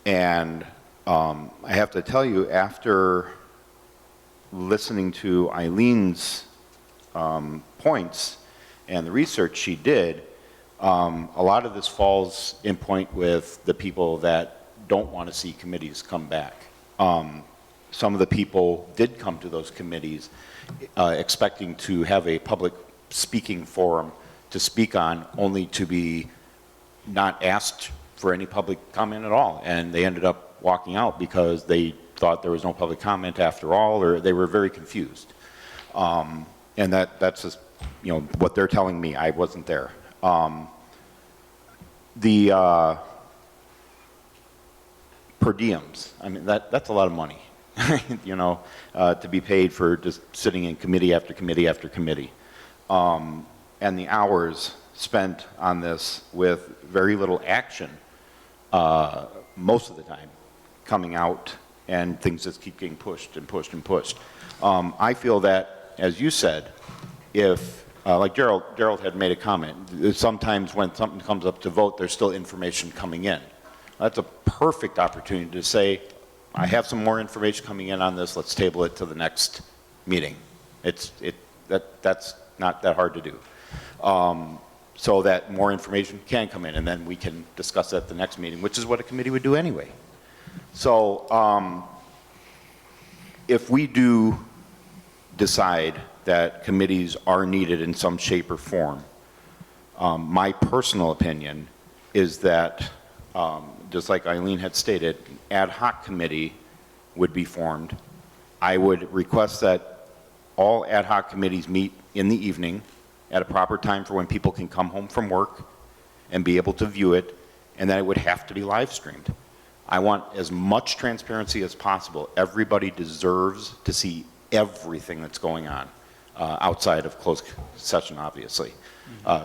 And I have to tell you, after listening to Eileen's points and the research she did, a lot of this falls in point with the people that don't want to see committees come back. Some of the people did come to those committees expecting to have a public speaking forum to speak on, only to be not asked for any public comment at all. And they ended up walking out because they thought there was no public comment after all, or they were very confused. And that's just, you know, what they're telling me. I wasn't there. The per diems, I mean, that's a lot of money, you know, to be paid for just sitting in committee after committee after committee. And the hours spent on this with very little action most of the time coming out, and things just keep getting pushed and pushed and pushed. I feel that, as you said, if, like Gerald had made a comment, sometimes when something comes up to vote, there's still information coming in. That's a perfect opportunity to say, I have some more information coming in on this, let's table it to the next meeting. That's not that hard to do. So that more information can come in, and then we can discuss it at the next meeting, which is what a committee would do anyway. So if we do decide that committees are needed in some shape or form, my personal opinion is that, just like Eileen had stated, an ad hoc committee would be formed. I would request that all ad hoc committees meet in the evening at a proper time for when people can come home from work and be able to view it, and that it would have to be live streamed. I want as much transparency as possible. Everybody deserves to see everything that's going on outside of closed session, obviously.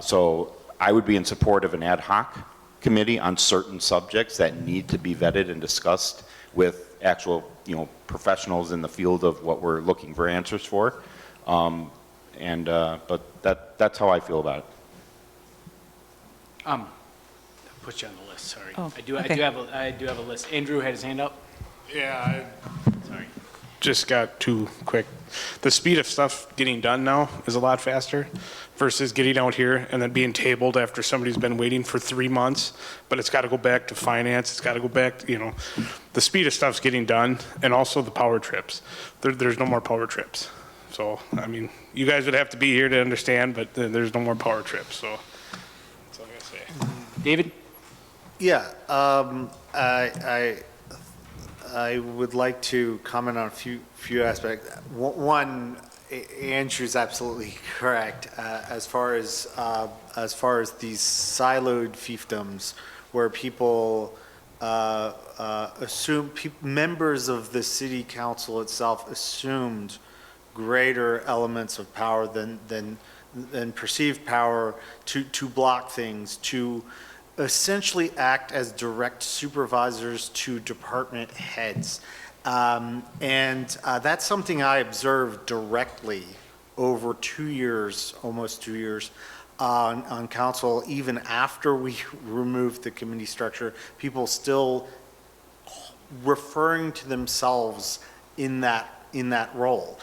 So I would be in support of an ad hoc committee on certain subjects that need to be vetted and discussed with actual, you know, professionals in the field of what we're looking for answers for. But that's how I feel about it. I'll put you on the list, sorry. Oh, I do okay. have a list. Andrew had his hand up? Yeah, Sorry. just got too quick. The speed of stuff getting done now is a lot faster versus getting out here and then being tabled after somebody's been waiting for 3 months, but it's got to go back to finance, it's got to go back, you know, the speed of stuff's getting done, and also the power trips. There's no more power trips. So, I mean, you guys would have to be here to understand, but there's no more power trips, so that's all I gotta say. David? Yeah, I would like to comment on a few aspects. One, Andrew's absolutely correct. As far as these siloed fiefdoms, where people assume members of the city council itself assumed greater elements of power than perceived power to block things, to essentially act as direct supervisors to department heads. That's something I observed directly over 2 years, almost 2 years, on council. Even after we removed the committee structure, people still referring to themselves in that role.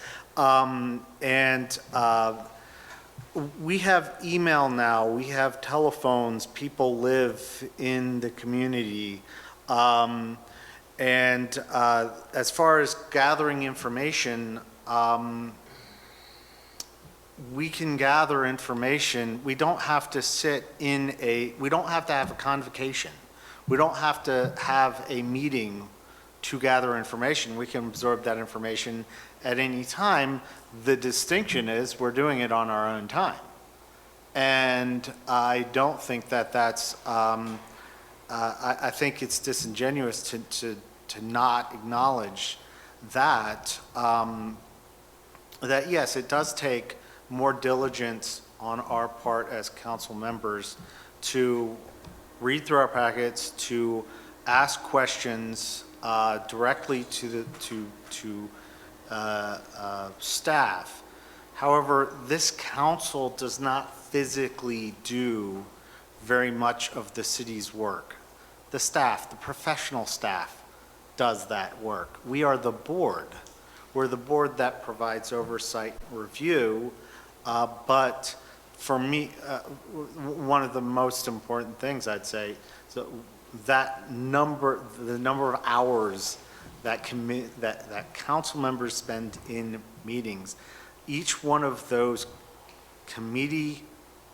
We have email now, we have telephones, people live in the community. As far as gathering information, we can gather information. We don't have to we don't have to have a convocation. We don't have to have a meeting to gather information. We can absorb that information at any time. The distinction is we're doing it on our own time. And I don't think that's, I think it's disingenuous to not acknowledge that, that yes, it does take more diligence on our part as council members to read through our packets, to ask questions directly to staff. However, this council does not physically do very much of the city's work. The staff, the professional staff, does that work. We are the board. We're the board that provides oversight and review, but for me, one of the most important things I'd say, so the number of hours that council members spend in meetings, each one of those committee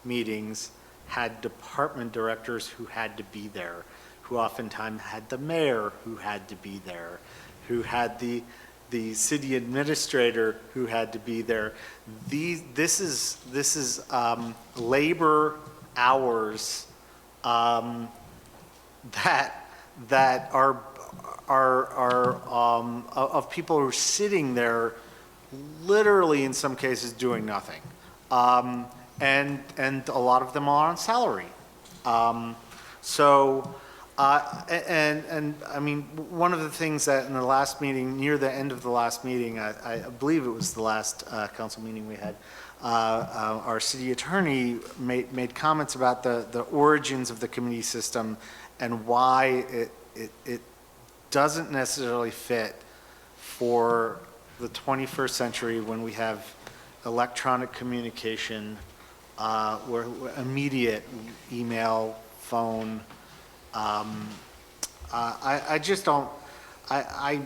meetings had department directors who had to be there, who oftentimes had the mayor who had to be there, who had the city administrator who had to be there. This is labor hours that are of people who are sitting there, literally in some cases doing nothing, and a lot of them are on salary. I mean, one of the things that in the last meeting, near the end of the last meeting, I believe it was the last council meeting we had, our city attorney made comments about the origins of the committee system and why it doesn't necessarily fit for the 21st century when we have electronic communication, where immediate email, phone. I just don't, I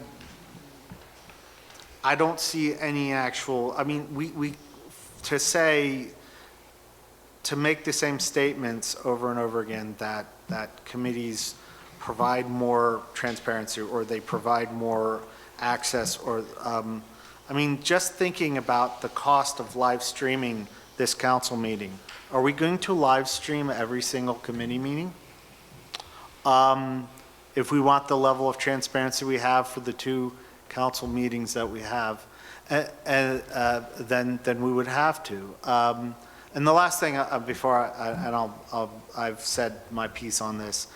don't see any actual, I mean, to make the same statements over and over again that committees provide more transparency or they provide more access or, I mean, just thinking about the cost of live streaming this council meeting. Are we going to live stream every single committee meeting? If we want the level of transparency we have for the 2 council meetings that we have, then we would have to. And the last thing before I've said my piece on this,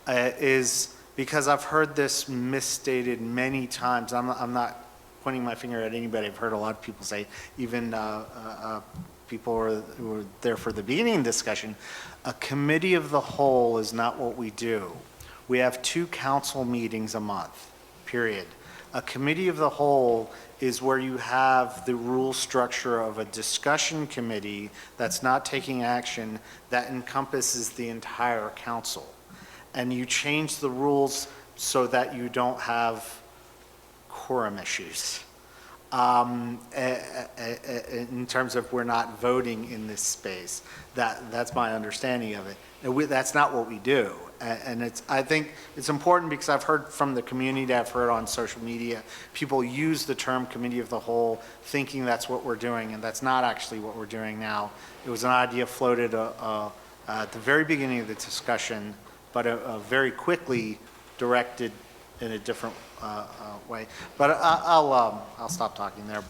is because I've heard this misstated many times. I'm not pointing my finger at anybody. I've heard a lot of people say, even people who were there for the beginning discussion, a committee of the whole is not what we do. We have 2 council meetings a month, period. A committee of the whole is where you have the rule structure of a discussion committee that's not taking action that encompasses the entire council. And you change the rules so that you don't have quorum issues. In terms of we're not voting in this space. That's my understanding of it. And that's not what we do. And I think it's important because I've heard from the community, I've heard on social media, people use the term committee of the whole thinking that's what we're doing, and that's not actually what we're doing now. It was an idea floated at the very beginning of the discussion, but very quickly directed in a different way. But I'll stop talking there.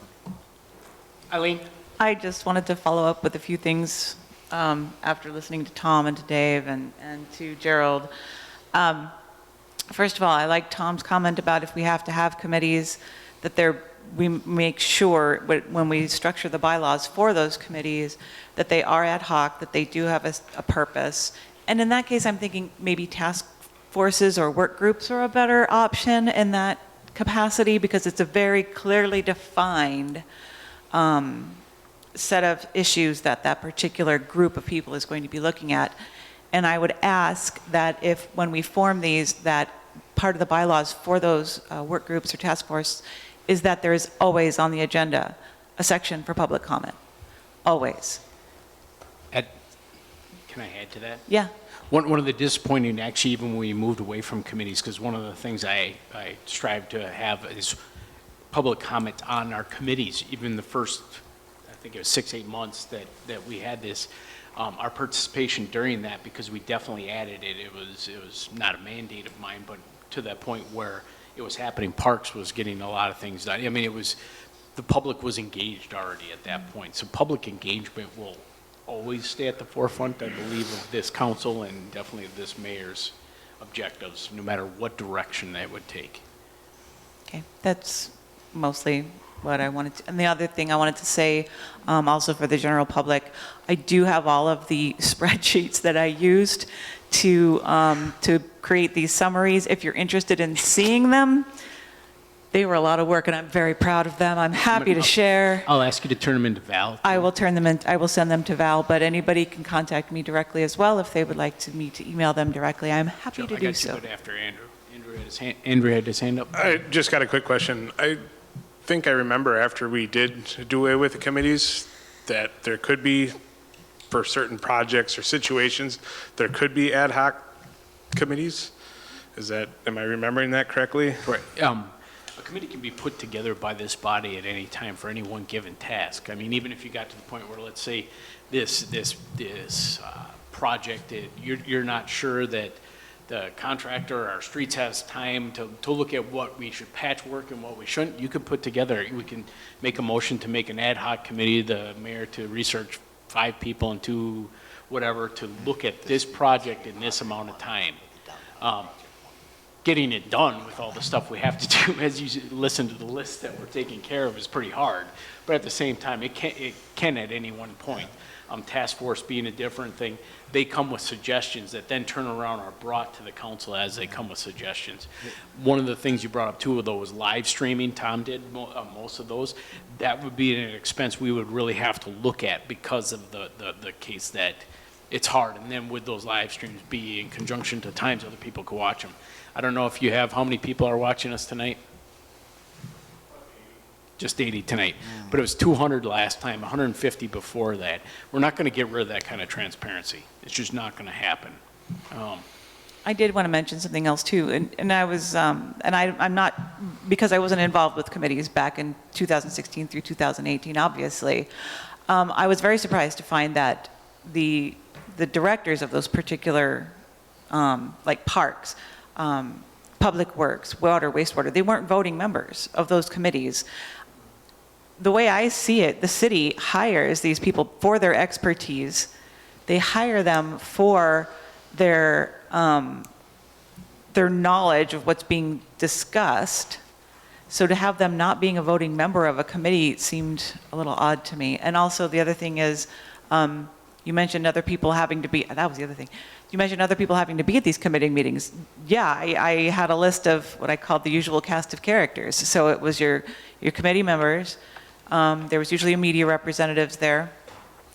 Eileen? I just wanted to follow up with a few things after listening to Tom and to Dave and to Gerald. First of all, I like Tom's comment about if we have to have committees, that we make sure when we structure the bylaws for those committees, that they are ad hoc, that they do have a purpose. And in that case, I'm thinking maybe task forces or work groups are a better option in that capacity because it's a very clearly defined set of issues that that particular group of people is going to be looking at. And I would ask that if, when we form these, that part of the bylaws for those work groups or task force is that there is always on the agenda a section for public comment. Always. Can I add to that? Yeah. One of the disappointing, actually, even when we moved away from committees, because one of the things I strive to have is public comment on our committees, even the first, I think it was 6-8 months that we had this, our participation during that, because we definitely added it, it was not a mandate of mine, but to that point where it was happening, Parks was getting a lot of things done. I mean, the public was engaged already at that point, so public engagement will always stay at the forefront, I believe, of this council and definitely of this mayor's objectives, no matter what direction that would take. Okay, that's mostly what I wanted to, and the other thing I wanted to say, also for the general public, I do have all of the spreadsheets that I used to create these summaries. If you're interested in seeing them, they were a lot of work, and I'm very proud of them. I'm happy to share. I'll ask you to turn them into Val. I will turn them in. I will send them to Val, but anybody can contact me directly as well if they would like me to email them directly. I'm happy to do so. I got you, but after Andrew. Andrew had his hand up. I just got a quick question. I think I remember after we did do away with the committees that there could be, for certain projects or situations, there could be ad hoc committees. Am I remembering that correctly? Right. A committee can be put together by this body at any time for any one given task. I mean, even if you got to the point where, let's say, this project, you're not sure that the contractor or our streets has time to look at what we should patchwork and what we shouldn't, you could put together, we can make a motion to make an ad hoc committee, the mayor to research 5 people and 2 whatever to look at this project in this amount of time. Getting it done with all the stuff we have to do, as you listen to the list that we're taking care of, is pretty hard. But at the same time, it can at any one point. Task force being a different thing, they come with suggestions that then turn around are brought to the council as they come with suggestions. One of the things you brought up too, though, was live streaming. Tom did most of those. That would be an expense we would really have to look at because of the case that it's hard. And then would those live streams be in conjunction to times other people could watch them? I don't know if you have, how many people are watching us tonight? Just 80 tonight. But it was 200 last time, 150 before that. We're not going to get rid of that kind of transparency. It's just not going to happen. I did want to mention something else too, and I was, I'm not, because I wasn't involved with committees back in 2016 through 2018, obviously. I was very surprised to find that the directors of those particular, like parks, public works, water, wastewater, they weren't voting members of those committees. The way I see it, the city hires these people for their expertise. They hire them for their knowledge of what's being discussed. So to have them not being a voting member of a committee seemed a little odd to me. And also the other thing is, you mentioned other people having to be, that was the other thing, you mentioned other people having to be at these committee meetings. Yeah, I had a list of what I called the usual cast of characters. So it was your committee members. There was usually a media representatives there.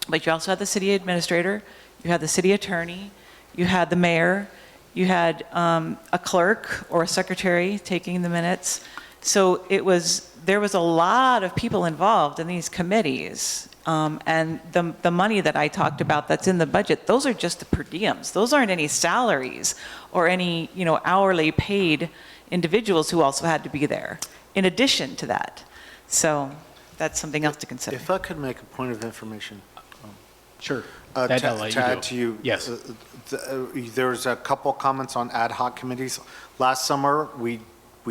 But you also had the city administrator, you had the city attorney, you had the mayor, you had a clerk or a secretary taking the minutes. So there was a lot of people involved in these committees. And the money that I talked about that's in the budget, those are just the per diems. Those aren't any salaries or any, hourly paid individuals who also had to be there in addition to that. So that's something else to consider. If I could make a point of information. Sure. To That I'll let you add do. to you. Yes. There was a couple comments on ad hoc committees. Last summer, we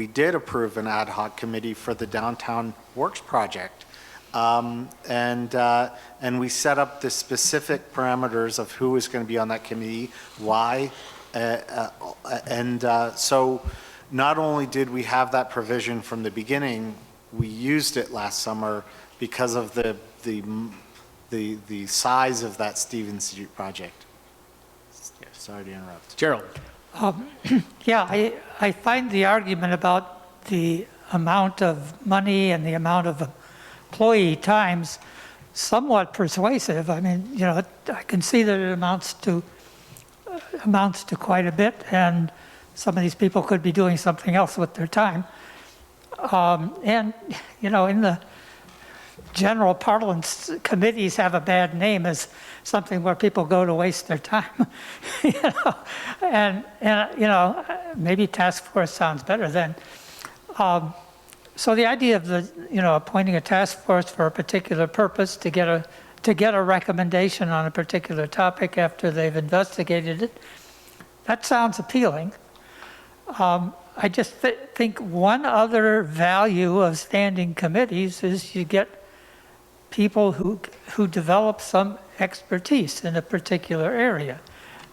did approve an ad hoc committee for the Downtown Works project. And we set up the specific parameters of who is going to be on that committee, why, so not only did we have that provision from the beginning, we used it last summer because of the size of that Stevens Street project. Sorry to interrupt. Gerald? Yeah, I find the argument about the amount of money and the amount of employee times somewhat persuasive. I mean, I can see that it amounts to quite a bit, and some of these people could be doing something else with their time. And, in the general parlance, committees have a bad name as something where people go to waste their time. And maybe task force sounds better then. So the idea of appointing a task force for a particular purpose to get a recommendation on a particular topic after they've investigated it, that sounds appealing. I just think one other value of standing committees is you get people who develop some expertise in a particular area.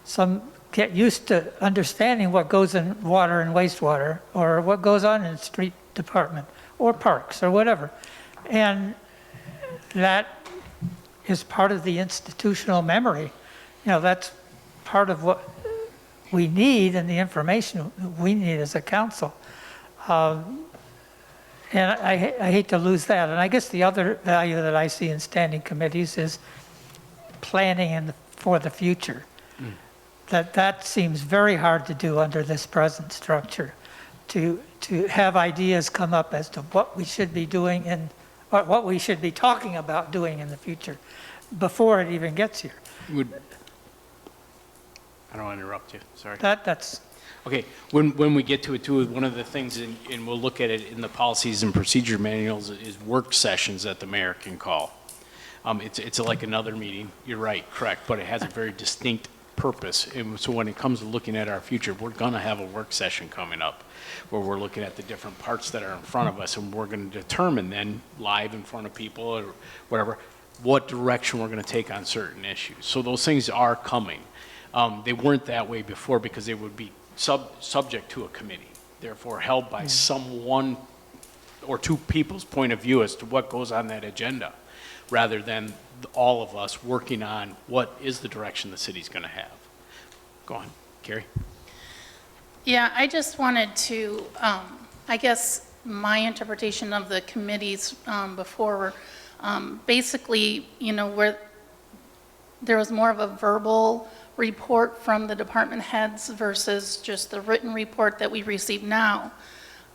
Some get used to understanding what goes in water and wastewater, or what goes on in the street department, or parks, or whatever. And that is part of the institutional memory. That's part of what we need and the information we need as a council. And I hate to lose that. And I guess the other value that I see in standing committees is planning for the future. That seems very hard to do under this present structure, to have ideas come up as to what we should be doing or what we should be talking about doing in the future before it even gets here. I don't want to interrupt you, sorry. That's Okay, when we get to it too, one of the things, and we'll look at it in the policies and procedure manuals, is work sessions that the mayor can call. It's like another meeting, you're right, correct, but it has a very distinct purpose. And so when it comes to looking at our future, we're gonna have a work session coming up where we're looking at the different parts that are in front of us, and we're gonna determine then, live in front of people or whatever, what direction we're gonna take on certain issues. So those things are coming. They weren't that way before because they would be subject to a committee, therefore held by someone or two people's point of view as to what goes on that agenda, rather than all of us working on what is the direction the city's going to have. Go on, Carrie. Yeah, I just wanted to, I guess my interpretation of the committees before, basically, where there was more of a verbal report from the department heads versus just the written report that we receive now.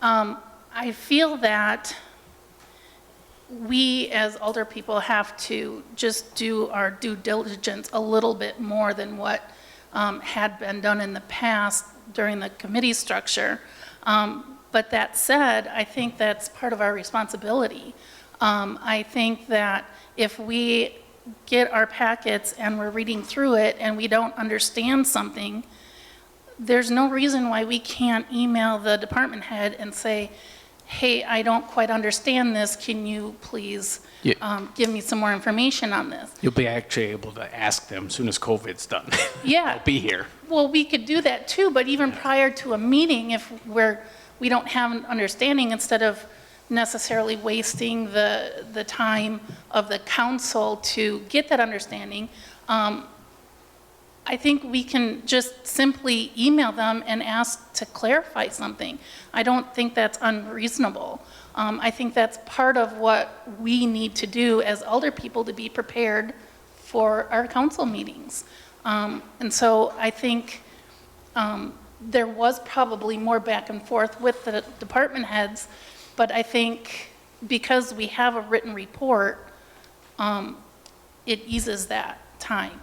I feel that we as older people have to just do our due diligence a little bit more than what had been done in the past during the committee structure. But that said, I think that's part of our responsibility. I think that if we get our packets and we're reading through it and we don't understand something, there's no reason why we can't email the department head and say, hey, I don't quite understand this. Can you please give me some more information on this? You'll be actually able to ask them as soon as COVID's done. Yeah. They'll be here. Well, we could do that too, but even prior to a meeting, if we don't have an understanding, instead of necessarily wasting the time of the council to get that understanding, I think we can just simply email them and ask to clarify something. I don't think that's unreasonable. I think that's part of what we need to do as elder people to be prepared for our council meetings. And so I think there was probably more back and forth with the department heads, but I think because we have a written report, it eases that time.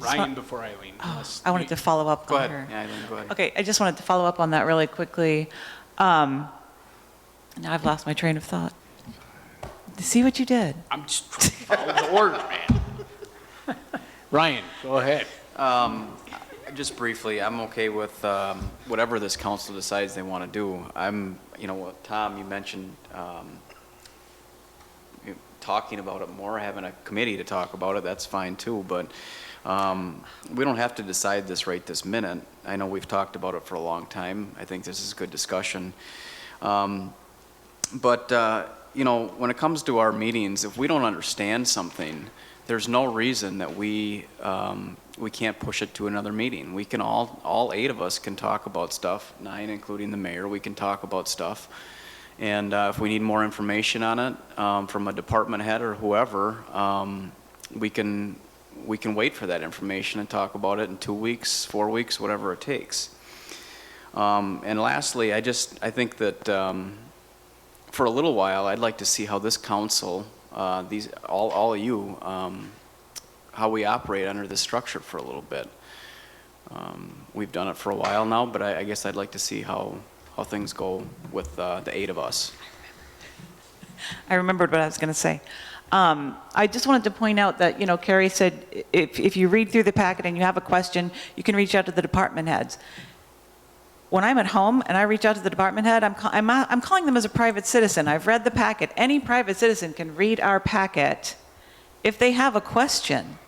Ryan before Eileen. I wanted to follow up Go on ahead. her. Yeah, Eileen, go ahead. Okay, I just wanted to follow up on that really quickly. Now I've lost my train of thought. See what you did? I'm just trying to follow the order, man. Ryan, go ahead. Just briefly, I'm okay with whatever this council decides they want to do. Tom, you mentioned talking about it more, having a committee to talk about it, that's fine too, but we don't have to decide this right this minute. I know we've talked about it for a long time. I think this is a good discussion. But when it comes to our meetings, if we don't understand something, there's no reason that we can't push it to another meeting. We can all 8 of us can talk about stuff, 9 including the mayor, we can talk about stuff. And if we need more information on it from a department head or whoever, we can wait for that information and talk about it in 2 weeks, 4 weeks, whatever it takes. And lastly, I think that for a little while, I'd like to see how this council, all of you, how we operate under this structure for a little bit. We've done it for a while now, but I guess I'd like to see how things go with the 8 of us. I remembered what I was going to say. I just wanted to point out that, Carrie said, if you read through the packet and you have a question, you can reach out to the department heads. When I'm at home and I reach out to the department head, I'm calling them as a private citizen. I've read the packet. Any private citizen can read our packet. If they have a question,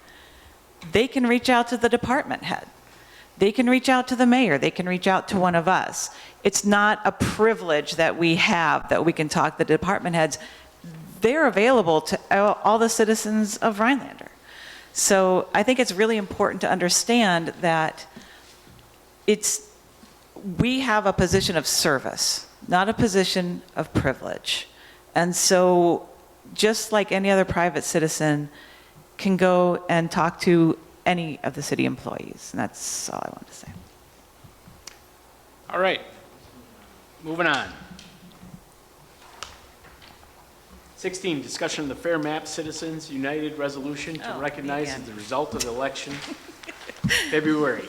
they can reach out to the department head. They can reach out to the mayor. They can reach out to one of us. It's not a privilege that we have that we can talk to the department heads. They're available to all the citizens of Rhinelander. So I think it's really important to understand that we have a position of service, not a position of privilege. And so just like any other private citizen can go and talk to any of the city employees. And that's all I wanted to say. All right. Moving on. 16, discussion of the Fair Map Citizens United Resolution to recognize as the result of the election February.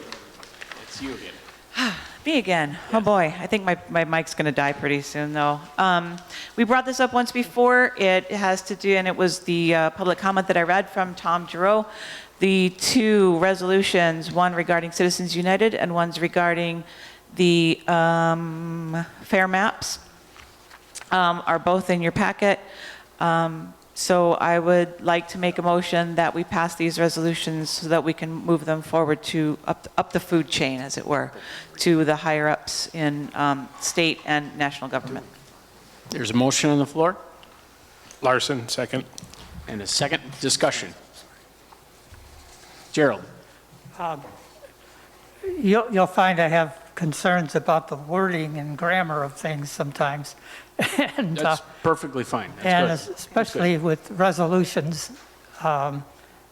It's you again. Me again. Oh boy, I think my mic's going to die pretty soon though. We brought this up once before. It has to do, and it was the public comment that I read from Tom Giroux. The 2 resolutions, one regarding Citizens United and one's regarding the fair maps, are both in your packet. So I would like to make a motion that we pass these resolutions so that we can move them forward to up the food chain, as it were, to the higher ups in state and national government. There's a motion on the floor Larson, second. and a second discussion. Gerald. You'll find I have concerns about the wording and grammar of things sometimes. And, That's perfectly fine. That's and good. especially with resolutions,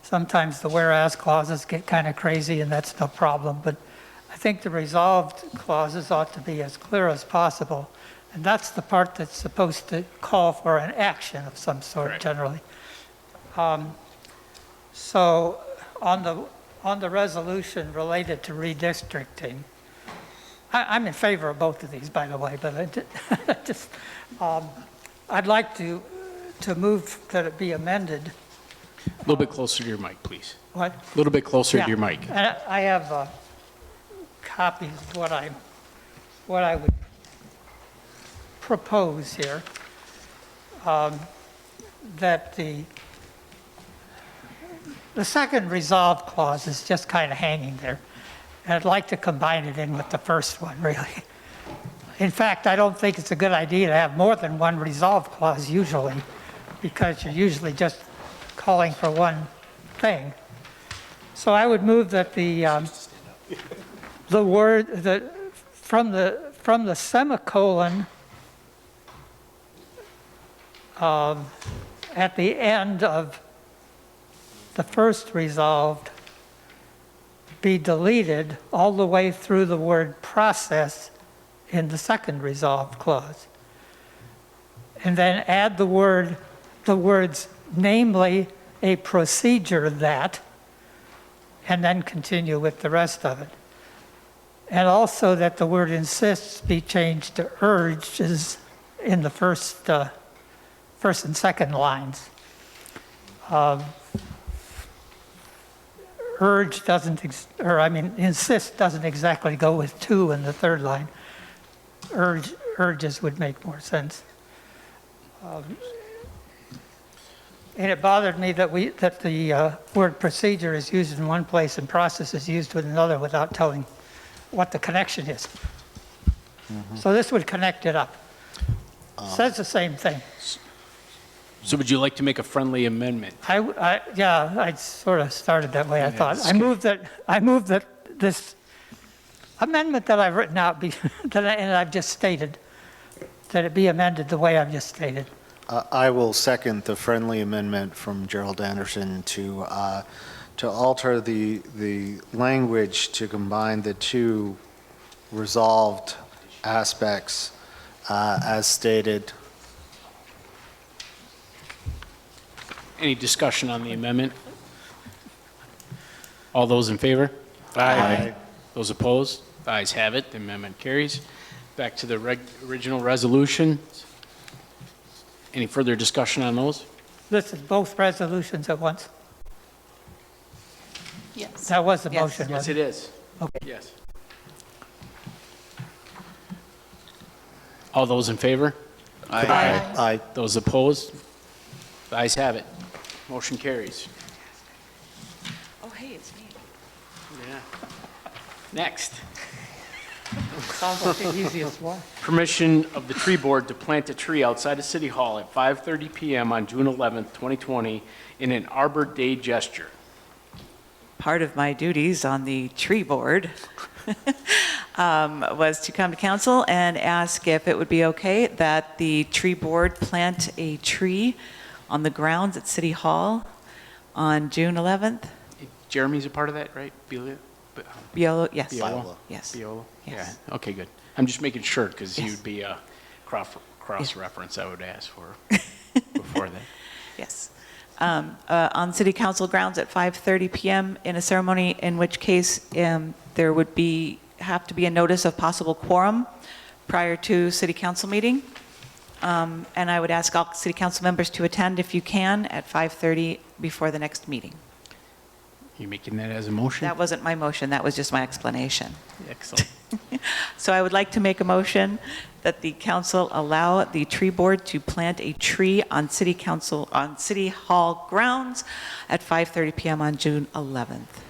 sometimes the whereas clauses get kind of crazy, and that's no problem. But I think the resolved clauses ought to be as clear as possible. And that's the part that's supposed to call for an action of some sort, Correct. generally. So on the resolution related to redistricting, I'm in favor of both of these, by the way, but I'd like to move that it be amended. A little bit closer to your mic, please. What? A little bit closer Yeah. to your mic. And I have copies of what I would propose here, that the second resolve clause is just kind of hanging there. And I'd like to combine it in with the first one, really. In fact, I don't think it's a good idea to have more than one resolve clause usually, because you're usually just calling for one thing. So I would move that the word, from the semicolon at the end of the first resolved be deleted all the way through the word process in the second resolved clause. And then add the words namely a procedure that, and then continue with the rest of it. And also that the word insists be changed to urges in the first and second lines. Urge doesn't, insist doesn't exactly go with to in the third line. Urges would make more sense. And it bothered me that the word procedure is used in one place and process is used with another without telling what the connection is. So this would connect it up. Says the same thing. So would you like to make a friendly amendment? Yeah, I sort of started that way, I thought. I moved that this amendment that I've written out and I've just stated, that it be amended the way I've just stated. I will second the friendly amendment from Gerald Anderson to alter the language to combine the two resolved aspects as stated. Any discussion on the amendment? All those in favor? Aye. Those opposed? The ayes have it. The amendment carries. Back to the original resolution. Any further discussion on those? This is both resolutions at once. Yes. That was the Yes. motion, Yes, wasn't it it? is. Okay. Yes. All those in favor? Aye. Those opposed? The ayes have it. Motion carries. Oh, hey, it's me. Yeah. Next. Sounds like the easiest one. Permission of the tree board to plant a tree outside of City Hall at 5:30 PM on June 11th, 2020 in an Arbor Day gesture. Part of my duties on the tree board was to come to council and ask if it would be okay that the tree board plant a tree on the grounds at City Hall on June 11th. Jeremy's a part of that, right? Biolo, yes. Biolo? Yes. Biolo? Yes. Yeah, okay, good. I'm just making sure, because Yes. you'd be a cross-reference I would ask for before that. Yes. On city council grounds at 5:30 PM in a ceremony in which case there would have to be a notice of possible quorum prior to city council meeting. And I would ask all city council members to attend if you can at 5:30 before the next meeting. You making that as a motion? That wasn't my motion, that was just my explanation. Excellent. So I would like to make a motion that the council allow the tree board to plant a tree on City Hall grounds at 5:30 PM on June 11th.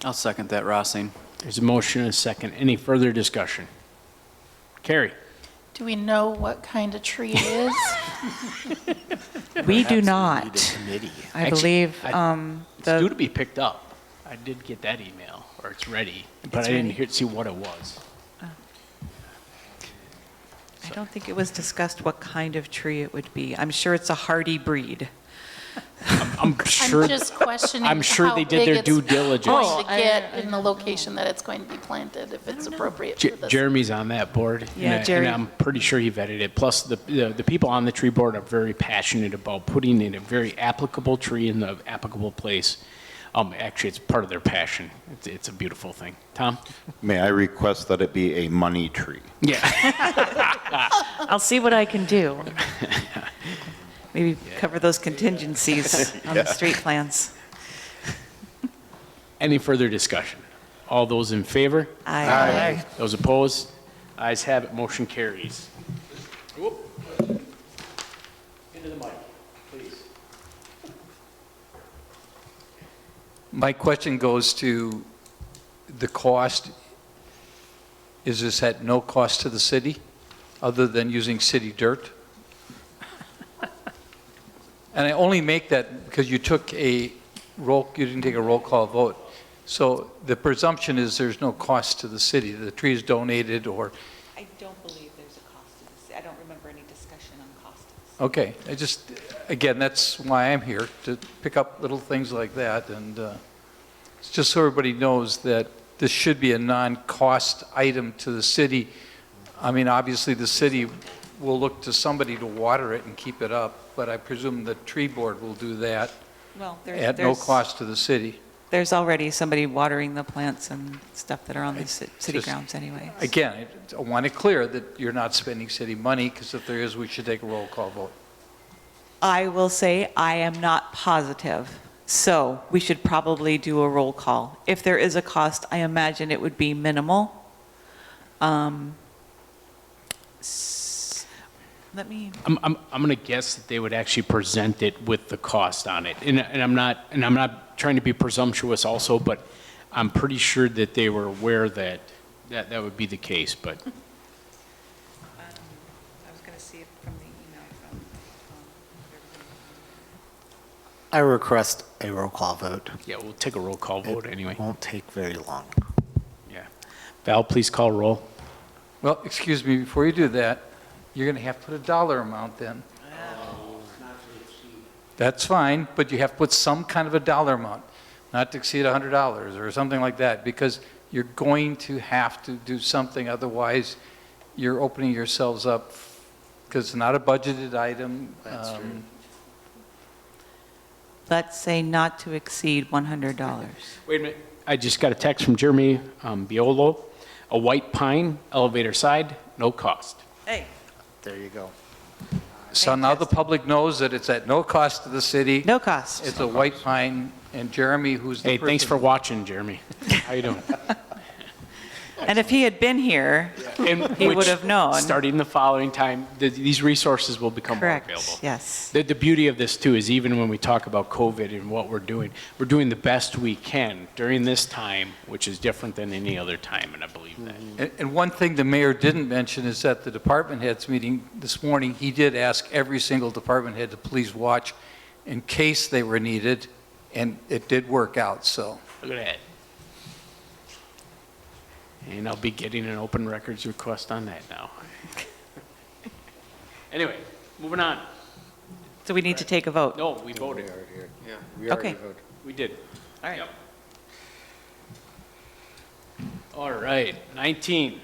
I'll second that, Rossing. There's a motion and a second. Any further discussion? Carrie? Do we know what kind of tree it is? We do not. I Actually, believe It's due to be picked up. I did get that email, or it's ready, but It's I didn't ready. see what it was. I don't think it was discussed what kind of tree it would be. I'm sure it's a hardy breed. I'm sure. I'm just questioning I'm sure how they did big their it's due diligence. going to get in the location that it's going to be planted, if it's appropriate for this. Jeremy's on that board. Yeah, and Jerry. And I'm pretty sure he vetted it. Plus, the people on the tree board are very passionate about putting in a very applicable tree in the applicable place. Actually, it's part of their passion. It's a beautiful thing. Tom? May I request that it be a money tree? Yeah. I'll see what I can do. Maybe cover those contingencies on the street plans. Any further discussion? All those in favor? Aye. Those opposed? Ayes have it, motion carries. Whoop. Into the mic, please. My question goes to the cost. Is this at no cost to the city, other than using city dirt? And I only make that because you took a you didn't take a roll call vote. So the presumption is there's no cost to the city. The tree is donated or, I don't believe there's a cost to this. I don't remember any discussion on cost. okay. Again, that's why I'm here, to pick up little things like that. And it's just so everybody knows that this should be a non-cost item to the city. I mean, obviously, the city will look to somebody to water it and keep it up, but I presume the tree board will do that Well, at no cost to the city. There's already somebody watering the plants and stuff that are on the city Just- grounds anyway. Again, I want it clear that you're not spending city money, because if there is, we should take a roll call vote. I will say I am not positive, so we should probably do a roll call. If there is a cost, I imagine it would be minimal. Let me, I'm going to guess that they would actually present it with the cost on it. And I'm not trying to be presumptuous also, but I'm pretty sure that they were aware that would be the case, but. I was going to see it from the email from. I request a roll call vote. Yeah, we'll take a roll call vote anyway. Won't take very long. Yeah. Val, please call roll. Well, excuse me, before you do that, you're going to have to put a dollar amount then. That's fine, but you have to put some kind of a dollar amount, not to exceed $100 or something like that, because you're going to have to do something, otherwise you're opening yourselves up, because it's not a budgeted item. That's true. Let's say not to exceed $100. Wait a minute. I just got a text from Jeremy Biolo. A white pine, elevator side, no cost. Hey. There you go. So now the public knows that it's at no cost to the city. No cost. It's a white pine, and Jeremy, who's the Hey, person... thanks for watching, Jeremy. How you doing? And if he had been here, And he which, would have known. Starting the following time, these resources will become Correct, more available. yes. The beauty of this, too, is even when we talk about COVID and what we're doing the best we can during this time, which is different than any other time, and I believe that. And one thing the mayor didn't mention is that the department heads meeting this morning, he did ask every single department head to please watch in case they were needed, and it did work out, so. Look at that. And I'll be getting an open records request on that now. Anyway, moving on. So we need to take a vote. No, we voted. We Okay. voted. We did. All right. Yep. All right, 19,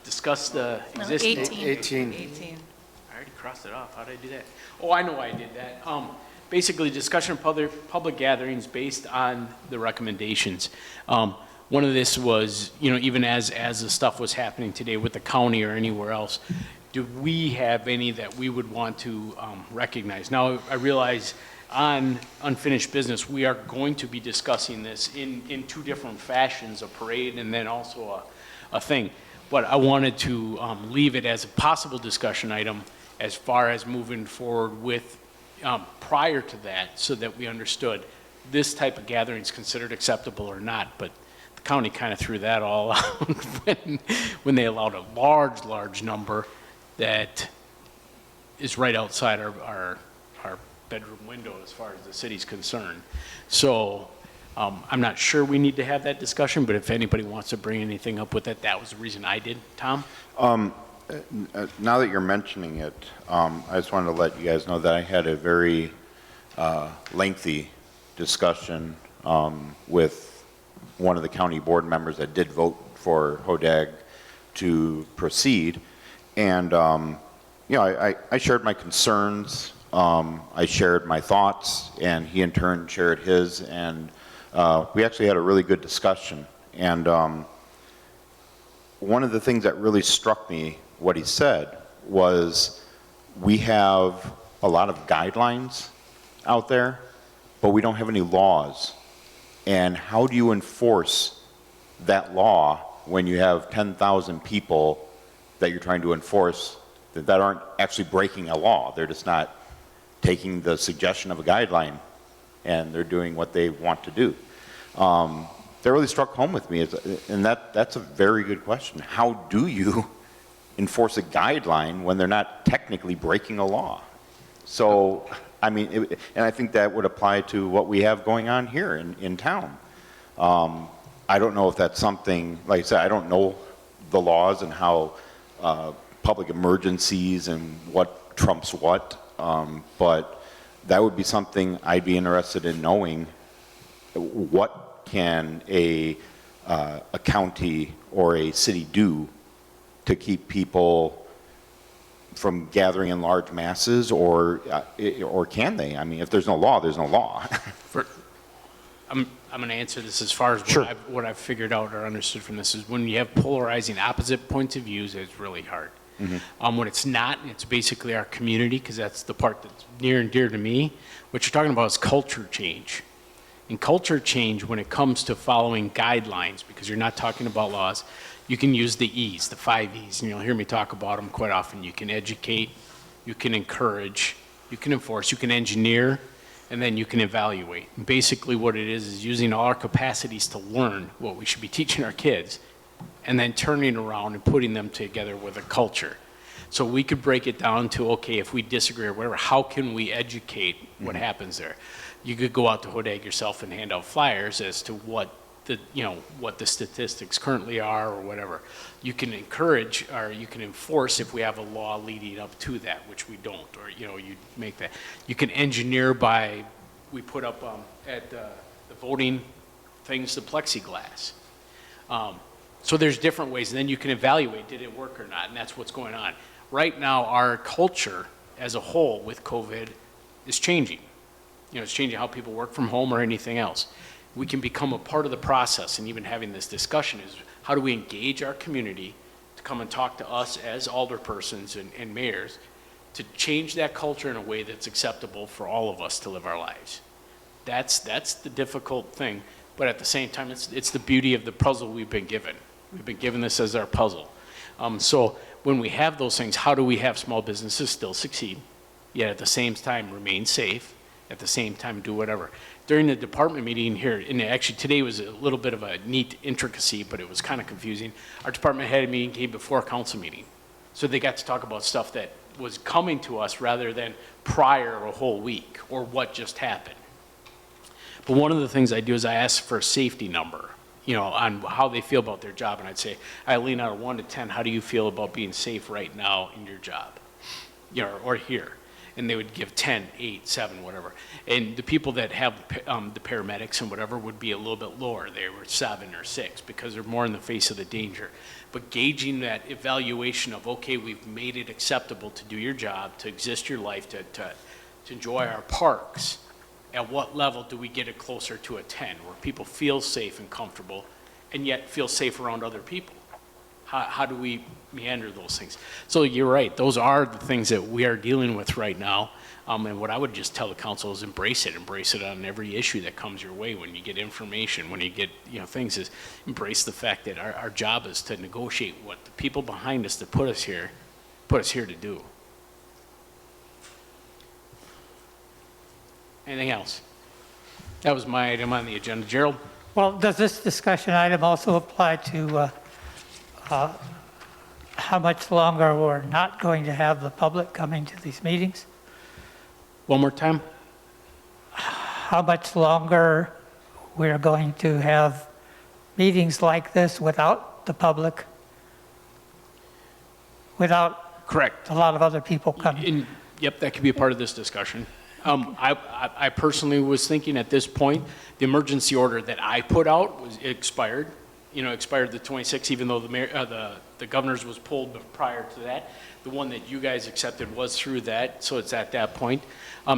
discuss the No, existing. 18. 18. I already crossed it off. How did I do that? Oh, I know why I did that. Basically, discussion of public gatherings based on the recommendations. One of this was, even as the stuff was happening today with the county or anywhere else, do we have any that we would want to recognize? Now, I realize on unfinished business, we are going to be discussing this in two different fashions, a parade and then also a thing. But I wanted to leave it as a possible discussion item as far as moving forward with prior to that, so that we understood this type of gathering is considered acceptable or not. But the county kind of threw that all out when they allowed a large number that is right outside our bedroom window as far as the city's concerned. So I'm not sure we need to have that discussion, but if anybody wants to bring anything up with it, that was the reason I did. Tom? Now that you're mentioning it, I just wanted to let you guys know that I had a very lengthy discussion with one of the county board members that did vote for HODAG to proceed. And, I shared my concerns, I shared my thoughts, and he in turn shared his, and we actually had a really good discussion. And one of the things that really struck me, what he said, was we have a lot of guidelines out there, but we don't have any laws. And how do you enforce that law when you have 10,000 people that you're trying to enforce that aren't actually breaking a law? They're just not taking the suggestion of a guideline, and they're doing what they want to do. That really struck home with me, and that's a very good question. How do you enforce a guideline when they're not technically breaking a law? So, I mean, and I think that would apply to what we have going on here in town. I don't know if that's something, like I said, I don't know the laws and how public emergencies and what trumps what, but that would be something I'd be interested in knowing. What can a county or a city do to keep people from gathering in large masses, or can they? I mean, if there's no law, there's no law. I'm going to answer this as far as what I've figured out or understood from this is when you have polarizing opposite points of views, it's really hard. When it's not, it's basically our community, because that's the part that's near and dear to me. What you're talking about is culture change. And culture change, when it comes to following guidelines, because you're not talking about laws, you can use the E's, the 5 E's, and you'll hear me talk about them quite often. You can educate, you can encourage, you can enforce, you can engineer, and then you can evaluate. And basically what it is using all our capacities to learn what we should be teaching our kids, and then turning around and putting them together with a culture. So we could break it down to, okay, if we disagree or whatever, how can we educate what happens there? You could go out to Hodag yourself and hand out flyers as to what the statistics currently are or whatever. You can encourage or you can enforce if we have a law leading up to that, which we don't, or you make that. You can engineer by, we put up at the voting things, the plexiglass. So there's different ways, and then you can evaluate, did it work or not, and that's what's going on. Right now, our culture as a whole with COVID is changing. It's changing how people work from home or anything else. We can become a part of the process, and even having this discussion is how do we engage our community to come and talk to us as alderpersons and mayors to change that culture in a way that's acceptable for all of us to live our lives. That's the difficult thing, but at the same time, it's the beauty of the puzzle we've been given. We've been given this as our puzzle. So when we have those things, how do we have small businesses still succeed, yet at the same time remain safe, at the same time do whatever? During the department meeting here, and actually today was a little bit of a neat intricacy, but it was kind of confusing. Our department head meeting came before a council meeting. So they got to talk about stuff that was coming to us rather than prior a whole week or what just happened. But one of the things I do is I ask for a safety number, on how they feel about their job. And I'd say, Eileen, out of 1 to 10, how do you feel about being safe right now in your job? Or here. And they would give 10, 8, 7, whatever. And the people that have the paramedics and whatever would be a little bit lower. They were 7 or 6 because they're more in the face of the danger. But gauging that evaluation of, okay, we've made it acceptable to do your job, to exist your life, to enjoy our parks. At what level do we get it closer to a 10 where people feel safe and comfortable and yet feel safe around other people? How do we meander those things? So you're right. Those are the things that we are dealing with right now. And what I would just tell the council is embrace it. Embrace it on every issue that comes your way. When you get information, when you get things, is embrace the fact that our job is to negotiate what the people behind us that put us here to do. Anything else? That was my item on the agenda. Gerald? Well, does this discussion item also apply to how much longer we're not going to have the public coming to these meetings? One more time? How much longer we're going to have meetings like this without the public? Without Correct. a lot of other people coming? Yep, that could be a part of this discussion. I personally was thinking at this point, the emergency order that I put out was expired. Expired the 26th, even though the governor's was pulled prior to that. The one that you guys accepted was through that, so it's at that point.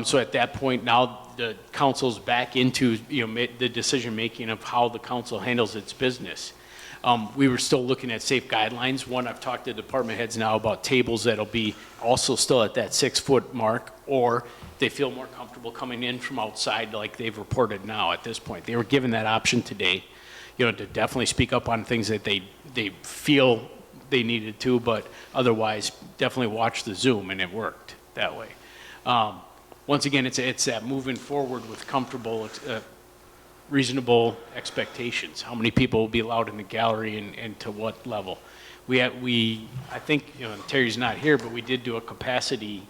So at that point, now the council's back into the decision making of how the council handles its business. We were still looking at safe guidelines. One, I've talked to department heads now about tables that'll be also still at that 6-foot mark, or they feel more comfortable coming in from outside like they've reported now at this point. They were given that option today, to definitely speak up on things that they feel they needed to, but otherwise definitely watch the Zoom, and it worked that way. Once again, it's that moving forward with comfortable, reasonable expectations. How many people will be allowed in the gallery and to what level? I think, Terry's not here, but we did do a capacity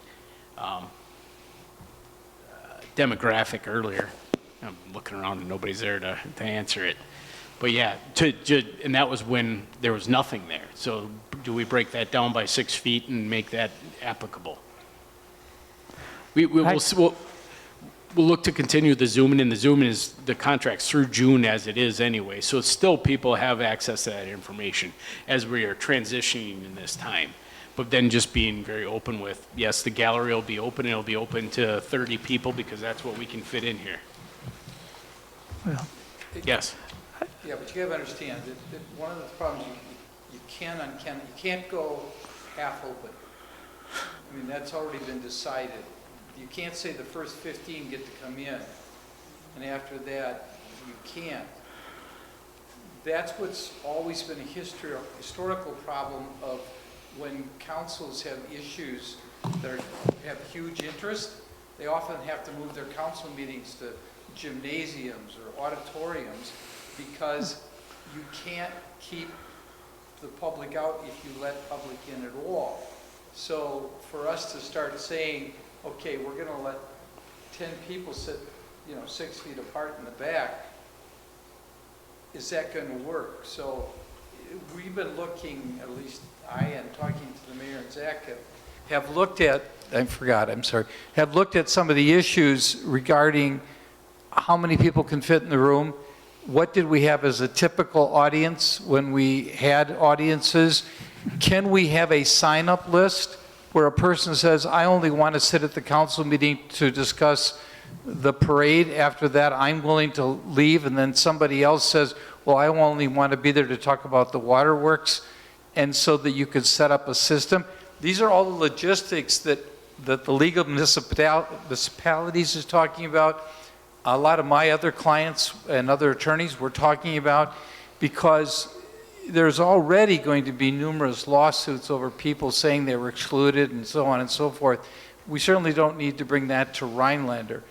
demographic earlier. I'm looking around and nobody's there to answer it. But yeah, and that was when there was nothing there. So do we break that down by 6 feet and make that applicable? We'll look to continue the Zoom in. The Zoom is the contract's through June as it is anyway. So still people have access to that information as we are transitioning in this time. But then just being very open with, yes, the gallery will be open. It'll be open to 30 people because that's what we can fit in here. Well, Yes. Yeah, but you have to understand that one of the problems you can't go half open. I mean, that's already been decided. You can't say the first 15 get to come in, and after that, you can't. That's what's always been a historical problem of when councils have issues that have huge interest, they often have to move their council meetings to gymnasiums or auditoriums because you can't keep the public out if you let public in at all. So for us to start saying, okay, we're going to let 10 people sit, 6 feet apart in the back, is that going to work? So we've been looking, at least I am talking to the mayor and Zach, have looked at, have looked at some of the issues regarding how many people can fit in the room. What did we have as a typical audience when we had audiences? Can we have a sign-up list where a person says, I only want to sit at the council meeting to discuss the parade. After that, I'm willing to leave. And then somebody else says, well, I only want to be there to talk about the waterworks. And so that you could set up a system. These are all the logistics that the League of Municipalities is talking about. A lot of my other clients and other attorneys were talking about, because there's already going to be numerous lawsuits over people saying they were excluded and so on and so forth. We certainly don't need to bring that to Rhinelander.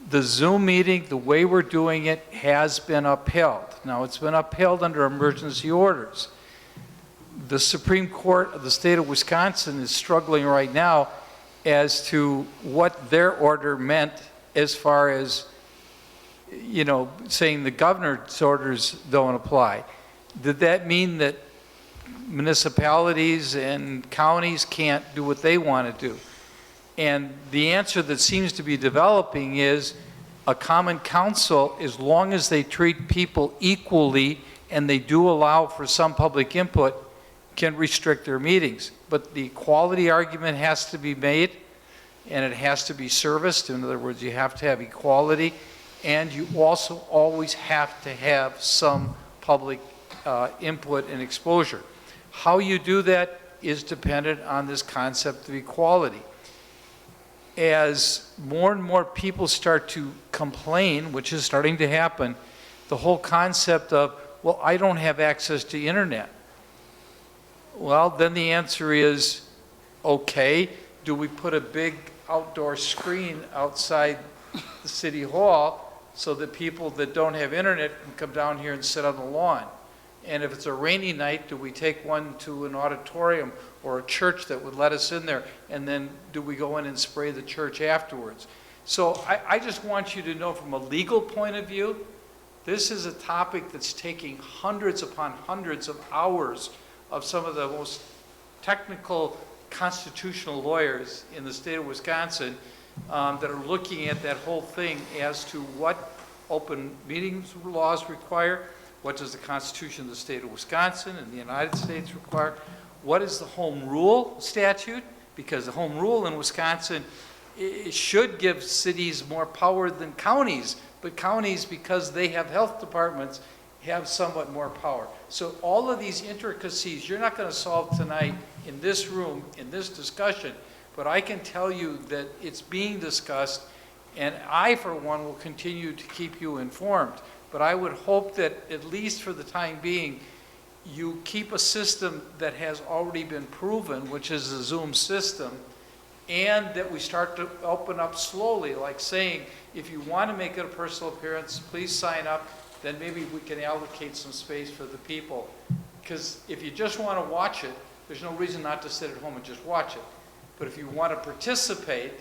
The Zoom meeting, the way we're doing it, has been upheld. Now, it's been upheld under emergency orders. The Supreme Court of the state of Wisconsin is struggling right now as to what their order meant as far as, saying the governor's orders don't apply. Did that mean that municipalities and counties can't do what they want to do? And the answer that seems to be developing is a common council, as long as they treat people equally and they do allow for some public input, can restrict their meetings. But the equality argument has to be made, and it has to be serviced. In other words, you have to have equality, and you also always have to have some public input and exposure. How you do that is dependent on this concept of equality. As more and more people start to complain, which is starting to happen, the whole concept of, well, I don't have access to internet. Well, then the answer is, okay, do we put a big outdoor screen outside the city hall so that people that don't have internet can come down here and sit on the lawn? And if it's a rainy night, do we take one to an auditorium or a church that would let us in there? And then do we go in and spray the church afterwards? So I just want you to know, from a legal point of view, this is a topic that's taking hundreds upon hundreds of hours of some of the most technical constitutional lawyers in the state of Wisconsin that are looking at that whole thing as to what open meetings laws require. What does the Constitution of the state of Wisconsin and the United States require? What is the home rule statute? Because the home rule in Wisconsin, it should give cities more power than counties, but counties, because they have health departments, have somewhat more power. So all of these intricacies, you're not going to solve tonight in this room, in this discussion, but I can tell you that it's being discussed, and I, for one, will continue to keep you informed. But I would hope that, at least for the time being, you keep a system that has already been proven, which is the Zoom system, and that we start to open up slowly, like saying, if you want to make it a personal appearance, please sign up, then maybe we can allocate some space for the people. Because if you just want to watch it, there's no reason not to sit at home and just watch it. But if you want to participate,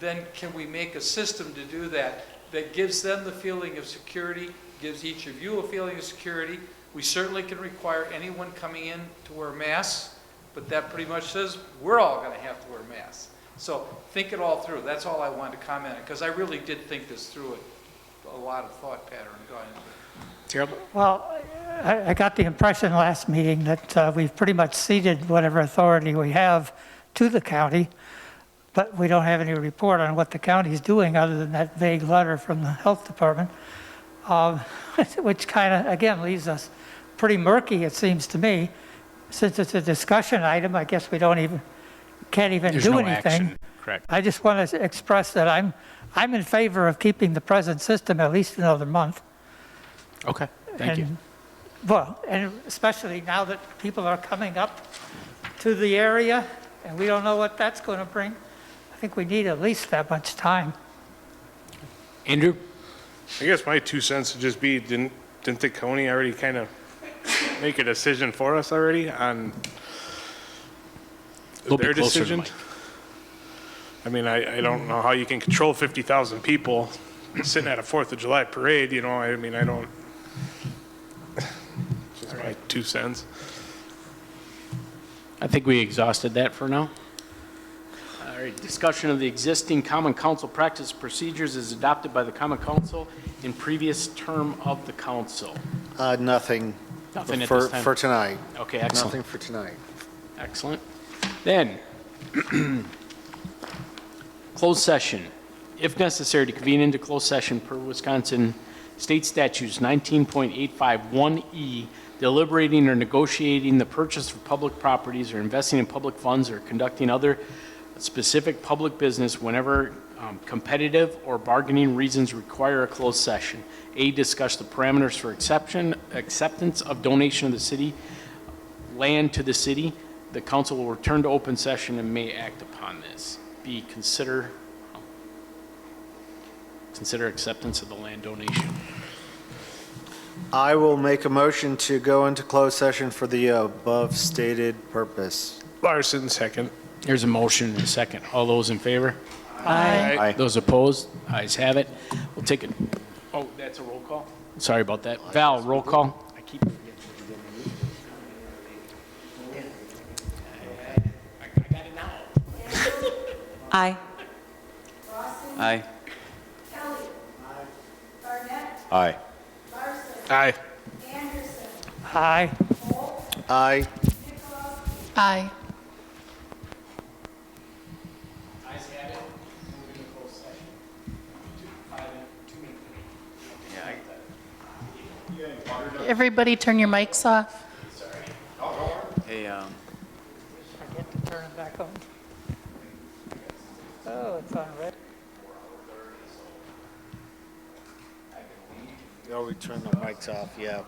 then can we make a system to do that, that gives them the feeling of security, gives each of you a feeling of security? We certainly can require anyone coming in to wear masks, but that pretty much says we're all going to have to wear masks. So think it all through. That's all I wanted to comment on, because I really did think this through, a lot of thought pattern going into it. Terrible. Well, I got the impression last meeting that we've pretty much ceded whatever authority we have to the county, but we don't have any report on what the county's doing other than that vague letter from the health department, which kind of, again, leaves us pretty murky, it seems to me. Since it's a discussion item, I guess we can't even There's do no anything. action. Correct. I just want to express that I'm in favor of keeping the present system at least another month. Okay, thank you. Well, and especially now that people are coming up to the area and we don't know what that's going to bring, I think we need at least that much time. Andrew? I guess my 2 cents would just be, didn't the county already kind of make a decision for us already on Little their bit closer to the decision? mic. I mean, I don't know how you can control 50,000 people sitting at a 4th of July parade, you know, I mean, I don't, just my 2 cents. I think we exhausted that for now. All right, discussion of the existing common council practice procedures is adopted by the common council in previous term of the council. Nothing. Nothing at for, this time? For tonight. Okay, excellent. Nothing for tonight. Excellent. Then, closed session. If necessary, to convene into closed session per Wisconsin State Statutes 19.851E, deliberating or negotiating the purchase of public properties or investing in public funds or conducting other specific public business whenever competitive or bargaining reasons require a closed session. A, discuss the parameters for acceptance of donation of the city land to the city. The council will return to open session and may act upon this. B, consider acceptance of the land donation. I will make a motion to go into closed session for the above stated purpose. Larson, second. There's a motion and a second. All those in favor? Aye. Aye. Those opposed? Ayes have it. We'll take it. Oh, that's a roll call? Sorry about that. Val, roll call. I keep forgetting. I got it now. Aye. Rossing. Aye. Kelly. Barnett. Aye. Larson. Aye. Anderson. Aye. Holt. Aye. Nichols. Aye. Ayes have it. Move into closed session. 2 minutes. Everybody turn your mics off. Hey, Forget to turn it back on. Oh, it's on red. Oh, we turned the mics off, yeah.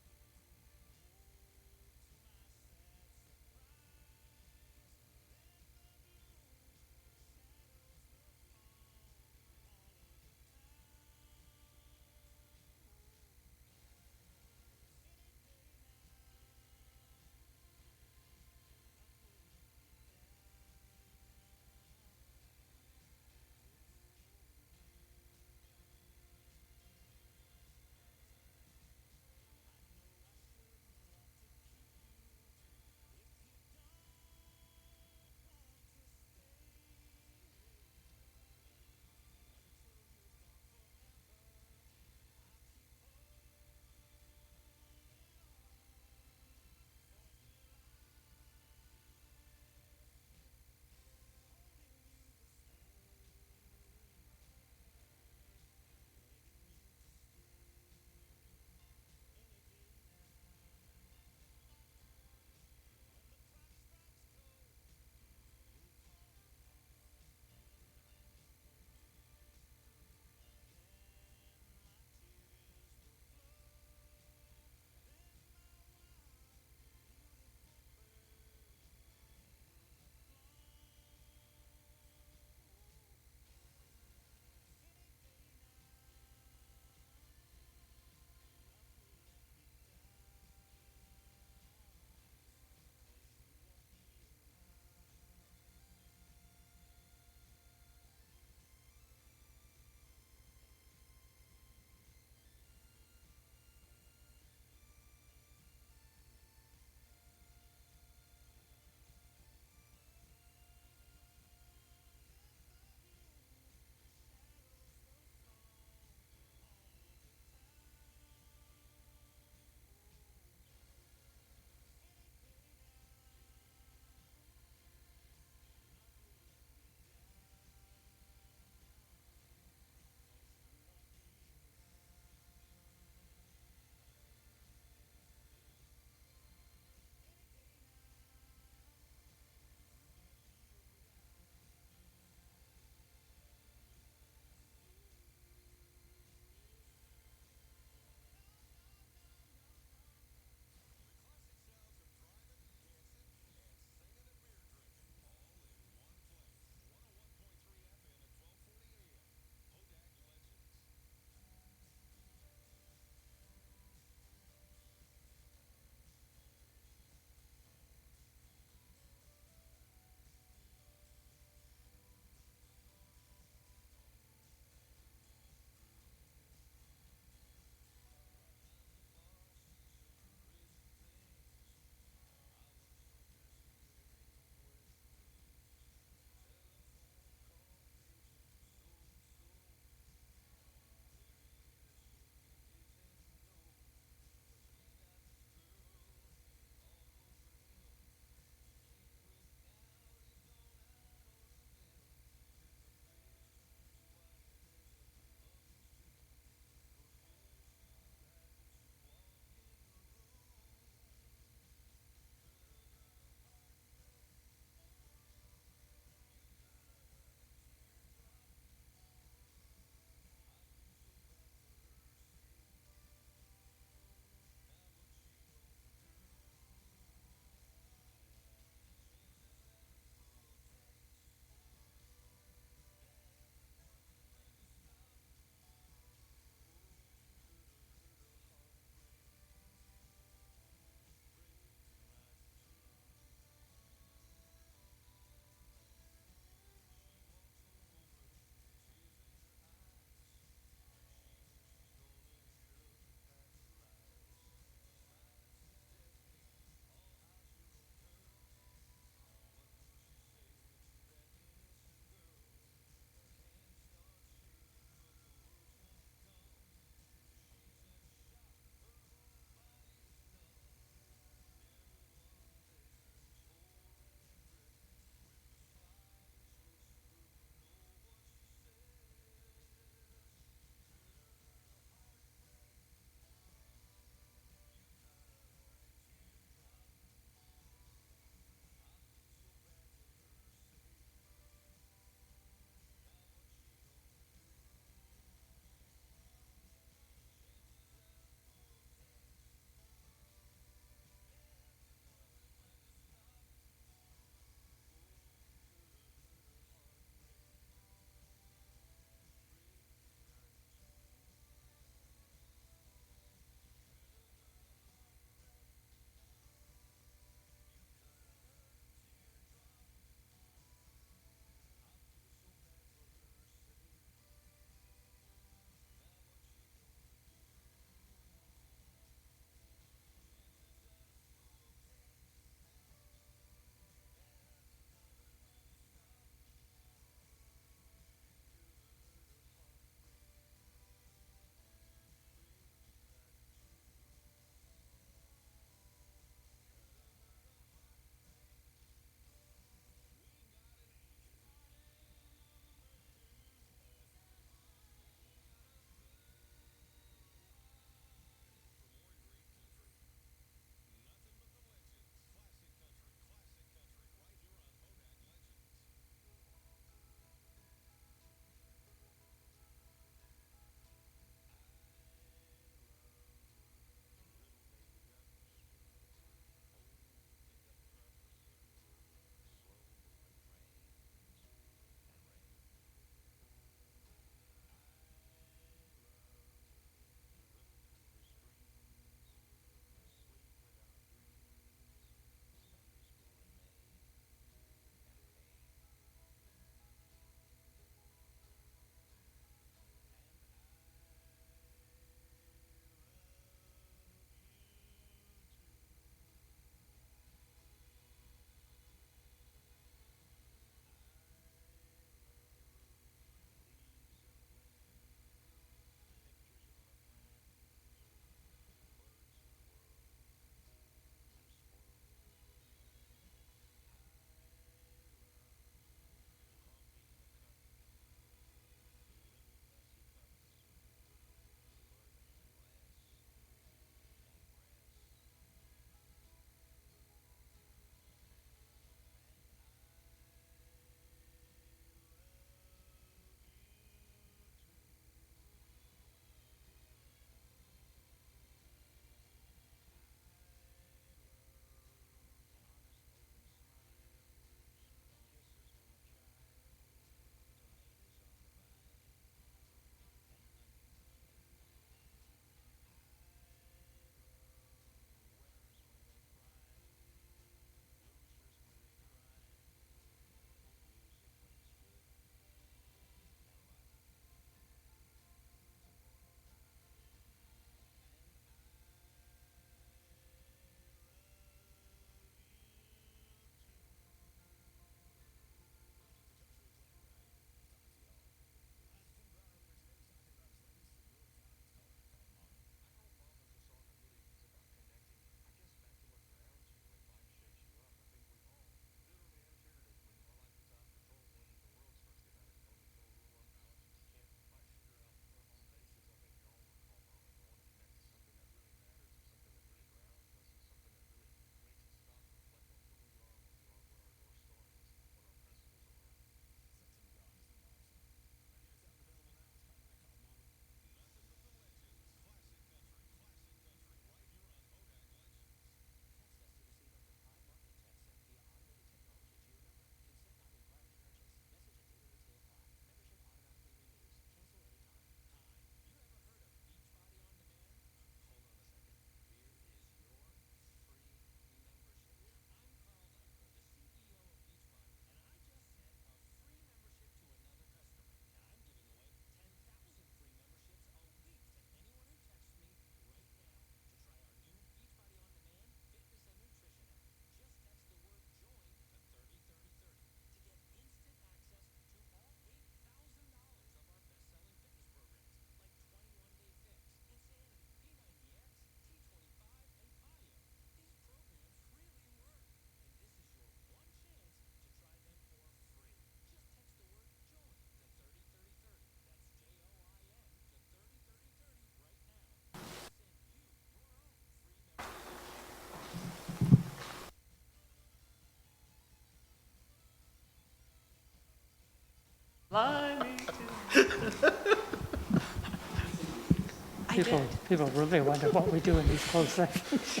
People really wonder what we do in these closed sessions.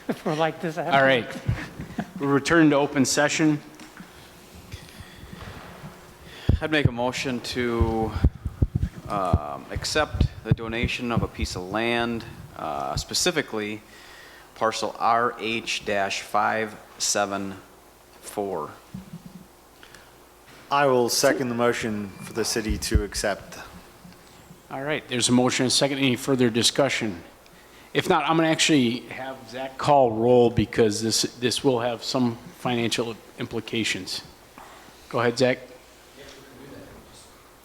If we're like this. All right. We'll return to open session. I'd make a motion to accept the donation of a piece of land, specifically parcel RH-574. I will second the motion for the city to accept. All right, there's a motion and a second. Any further discussion? If not, I'm going to actually have Zach call roll because this will have some financial implications. Go ahead, Zach.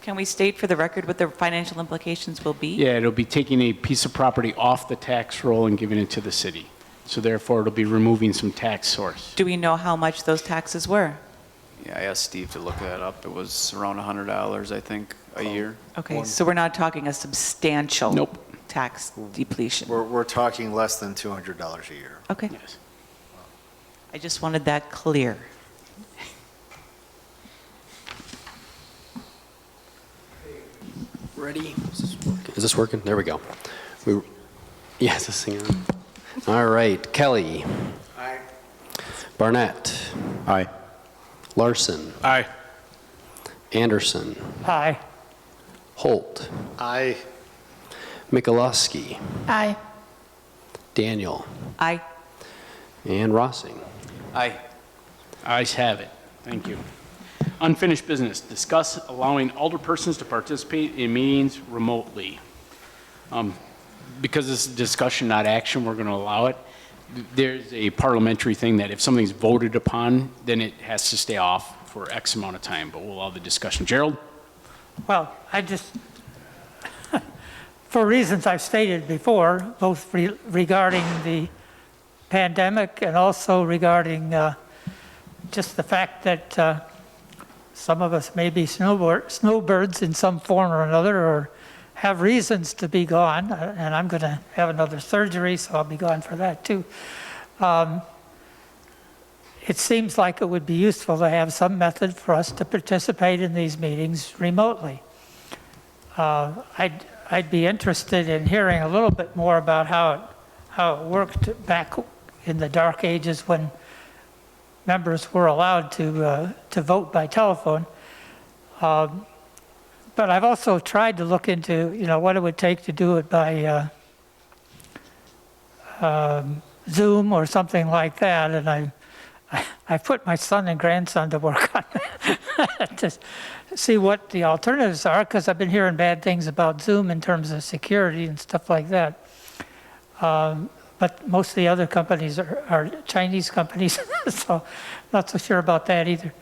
Can we state for the record what the financial implications will be? Yeah, it'll be taking a piece of property off the tax roll and giving it to the city. So therefore, it'll be removing some tax source. Do we know how much those taxes were? Yeah, I asked Steve to look that up. It was around $100, I think, a year. Okay, so we're not talking a substantial Nope. tax depletion. We're talking less than $200 a year. Okay, Yes. I just wanted that clear. Ready? Is this working? There we go. Yes, this thing on. All right, Kelly. Aye. Barnett. Aye. Larson. Aye. Anderson. Aye. Holt. Aye. Mikulášský. Aye. Daniel. Aye. And Rossing. Aye. Ayes have it. Thank you. Unfinished business. Discuss allowing alderpersons to participate in meetings remotely. Because this is discussion, not action, we're going to allow it. There's a parliamentary thing that if something's voted upon, then it has to stay off for X amount of time, but we'll allow the discussion. Gerald? Well, I just, for reasons I've stated before, both regarding the pandemic and also regarding just the fact that some of us may be snowbirds in some form or another, or have reasons to be gone, and I'm going to have another surgery, so I'll be gone for that too. It seems like it would be useful to have some method for us to participate in these meetings remotely. I'd be interested in hearing a little bit more about how it worked back in the dark ages when members were allowed to vote by telephone. But I've also tried to look into, what it would take to do it by Zoom or something like that, and I put my son and grandson to work on that to see what the alternatives are, because I've been hearing bad things about Zoom in terms of security and stuff like that. But most of the other companies are Chinese companies, so not so sure about that either.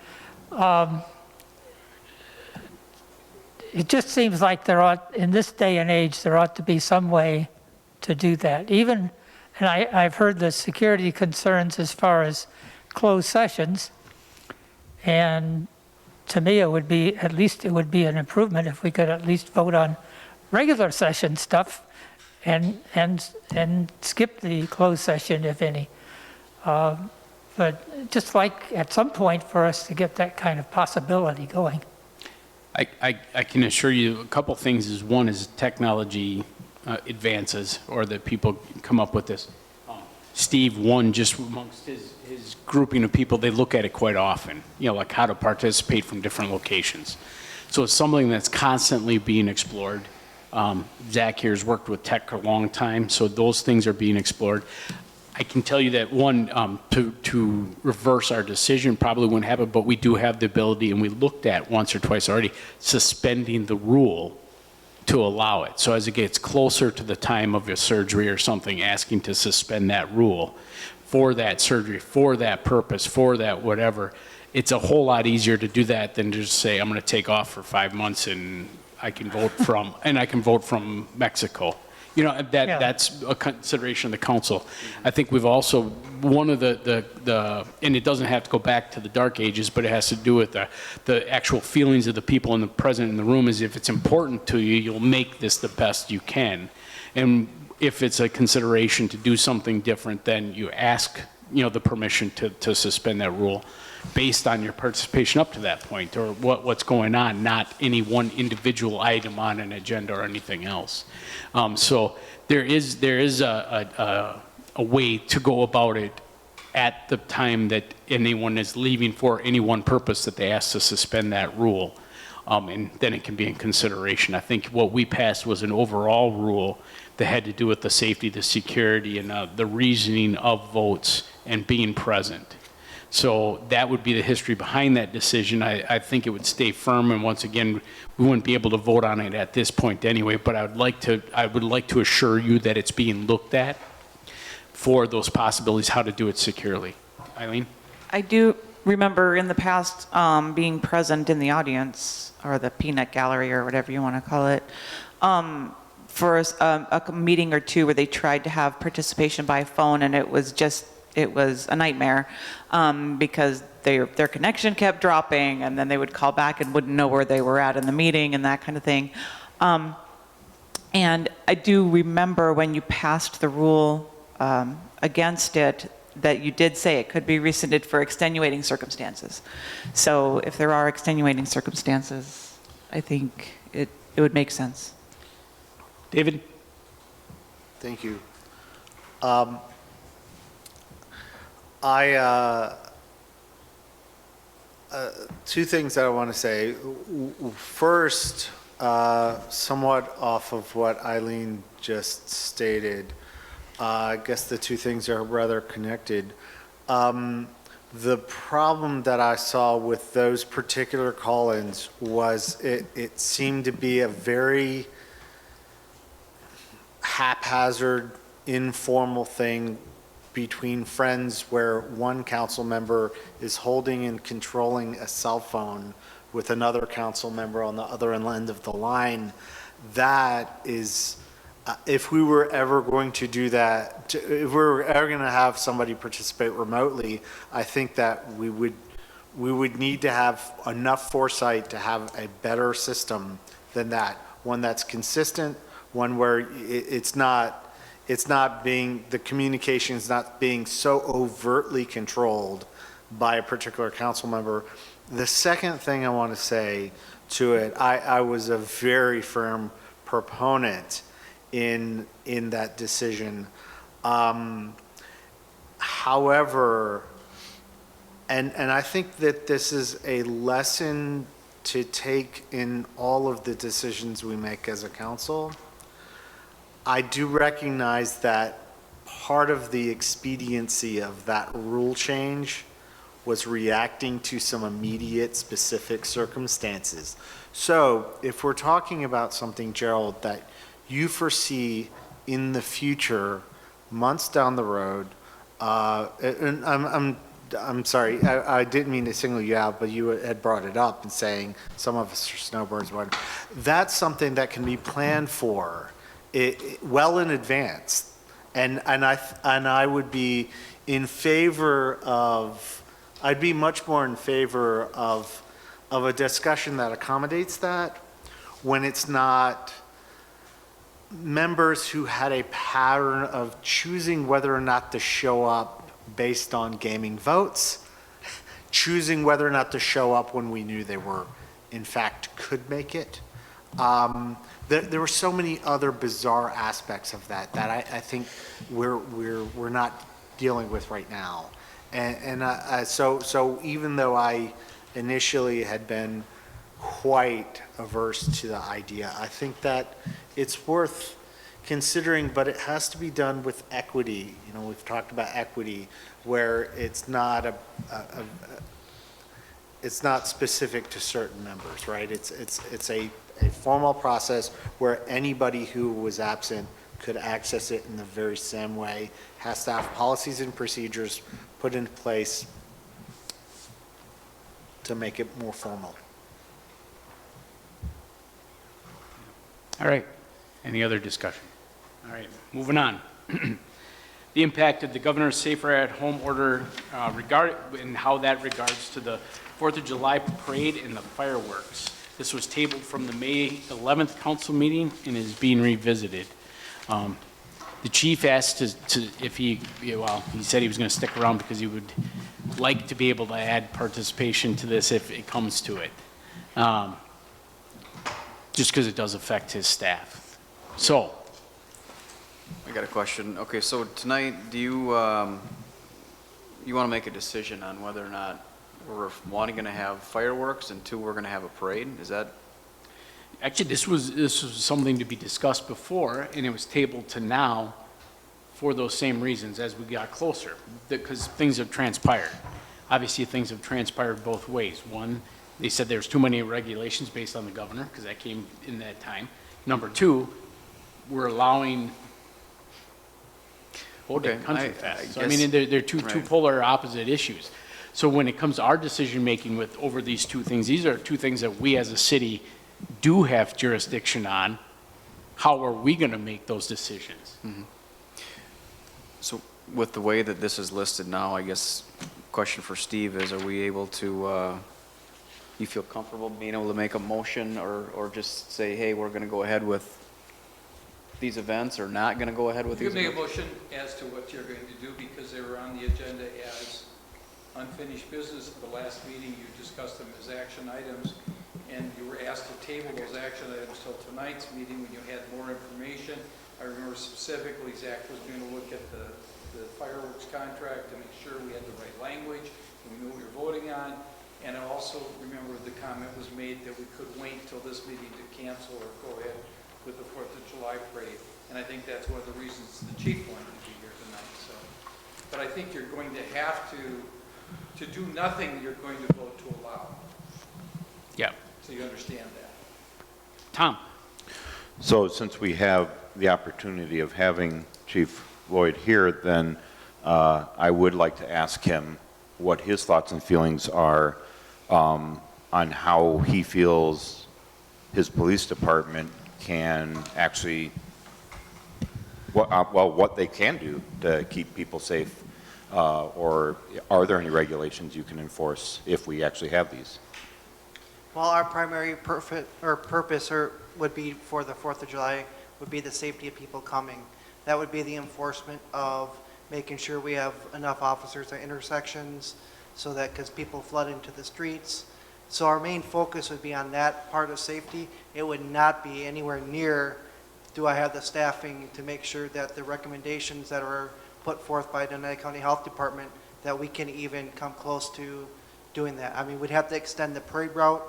It just seems like in this day and age, there ought to be some way to do that. And I've heard the security concerns as far as closed sessions, and to me, it would be an improvement if we could at least vote on regular session stuff and skip the closed session, if any. But just like at some point for us to get that kind of possibility going. I can assure you a couple things is one is technology advances or that people come up with this. Steve, one, just amongst his grouping of people, they look at it quite often, like how to participate from different locations. So it's something that's constantly being explored. Zach here has worked with tech a long time, so those things are being explored. I can tell you that one, to reverse our decision probably wouldn't happen, but we do have the ability, and we looked at once or twice already, suspending the rule to allow it. So as it gets closer to the time of a surgery or something, asking to suspend that rule for that surgery, for that purpose, for that whatever, it's a whole lot easier to do that than just say, I'm going to take off for 5 months and I can vote from Mexico. That's a consideration of the council. I think we've also, one of the and it doesn't have to go back to the dark ages, but it has to do with the actual feelings of the people and the present in the room is if it's important to you, you'll make this the best you can. And if it's a consideration to do something different, then you ask, the permission to suspend that rule. based on your participation up to that point, or what's going on, not any one individual item on an agenda or anything else. So there is a way to go about it at the time that anyone is leaving for any one purpose that they ask to suspend that rule. And then it can be in consideration. I think what we passed was an overall rule that had to do with the safety, the security, and the reasoning of votes and being present. So that would be the history behind that decision. I think it would stay firm, and once again, we wouldn't be able to vote on it at this point anyway, but I would like to assure you that it's being looked at for those possibilities, how to do it securely. Eileen? I do remember in the past being present in the audience, or the peanut gallery, or whatever you want to call it, for a meeting or two where they tried to have participation by phone, and it was a nightmare because their connection kept dropping, and then they would call back and wouldn't know where they were at in the meeting and that kind of thing. And I do remember when you passed the rule against it, that you did say it could be rescinded for extenuating circumstances. So if there are extenuating circumstances, I think it would make sense. David? Thank you. Two things that I want to say. First, somewhat off of what Eileen just stated, I guess the two things are rather connected. The problem that I saw with those particular call-ins was it seemed to be a very haphazard, informal thing between friends where one council member is holding and controlling a cell phone with another council member on the other end of the line. That is, if we were ever going to do that, if we were ever going to have somebody participate remotely, I think that we would need to have enough foresight to have a better system than that. One that's consistent, one where it's not being, the communication is not being so overtly controlled by a particular council member. The second thing I want to say to it, I was a very firm proponent in that decision. However, and I think that this is a lesson to take in all of the decisions we make as a council. I do recognize that part of the expediency of that rule change was reacting to some immediate specific circumstances. So if we're talking about something, Gerald, that you foresee in the future, months down the road, and I'm sorry, I didn't mean to single you out, but you had brought it up and saying some of us are snowbirds. That's something that can be planned for well in advance, and I would be in favor of. I'd be much more in favor of a discussion that accommodates that, when it's not members who had a pattern of choosing whether or not to show up based on gaming votes, choosing whether or not to show up when we knew they were, in fact, could make it. There were so many other bizarre aspects of that I think we're not dealing with right now. So even though I initially had been quite averse to the idea, I think that it's worth considering, but it has to be done with equity. You know, we've talked about equity, where it's not it's not specific to certain members, right? It's a formal process where anybody who was absent could access it in the very same way. Has to have policies and procedures put into place to make it more formal. All right. Any other discussion? All right, moving on. The impact of the governor's safer at home order and how that regards to the 4th of July parade and the fireworks. This was tabled from the May 11th council meeting and is being revisited. The chief asked if he said he was going to stick around because he would like to be able to add participation to this if it comes to it. Just because it does affect his staff. So, I got a question. Okay, so tonight, do you, you want to make a decision on whether or not we're, one, going to have fireworks, and two, we're going to have a parade? Is that? actually, this was something to be discussed before, and it was tabled to now for those same reasons as we got closer, because things have transpired. Obviously, things have transpired both ways. One, they said there's too many regulations based on the governor, because that came in that time. Number two, we're allowing Okay, country I fest. So, guess- I mean, they're two right. polar opposite issues. So when it comes to our decision-making with, over these two things, these are two things that we as a city do have jurisdiction on. How are we gonna make those decisions? So with the way that this is listed now, I guess, question for Steve is, are we able to, you feel comfortable being able to make a motion or just say, hey, we're going to go ahead with these events or not going to go ahead with You these can make a events? motion as to what you're going to do because they were on the agenda as unfinished business at the last meeting. You discussed them as action items, and you were asked to table those action items till tonight's meeting when you had more information. I remember specifically Zach was going to look at the fireworks contract to make sure we had the right language and we knew what we were voting on. And I also remember the comment was made that we could wait till this meeting to cancel or go ahead with the 4th of July parade. And I think that's one of the reasons the chief wanted to be here tonight. So, but I think you're going to have to do nothing, you're going to vote to allow. Yeah. So you understand that. Tom? So since we have the opportunity of having Chief Lloyd here, then I would like to ask him what his thoughts and feelings are on how he feels his police department can actually, what they can do to keep people safe, or are there any regulations you can enforce if we actually have these? Well, our primary purpose would be for the 4th of July would be the safety of people coming. That would be the enforcement of making sure we have enough officers at intersections so that, because people flood into the streets. So our main focus would be on that part of safety. It would not be anywhere near, do I have the staffing to make sure that the recommendations that are put forth by the United County Health Department, that we can even come close to doing that. I mean, we'd have to extend the parade route.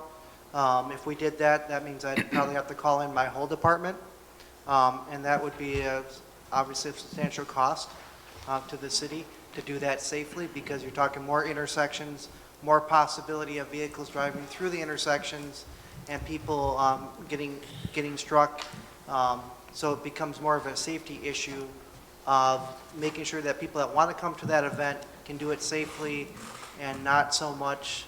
If we did that, that means I'd probably have to call in my whole department. And that would be obviously a substantial cost to the city to do that safely, because you're talking more intersections, more possibility of vehicles driving through the intersections and people getting struck. So it becomes more of a safety issue of making sure that people that want to come to that event can do it safely, and not so much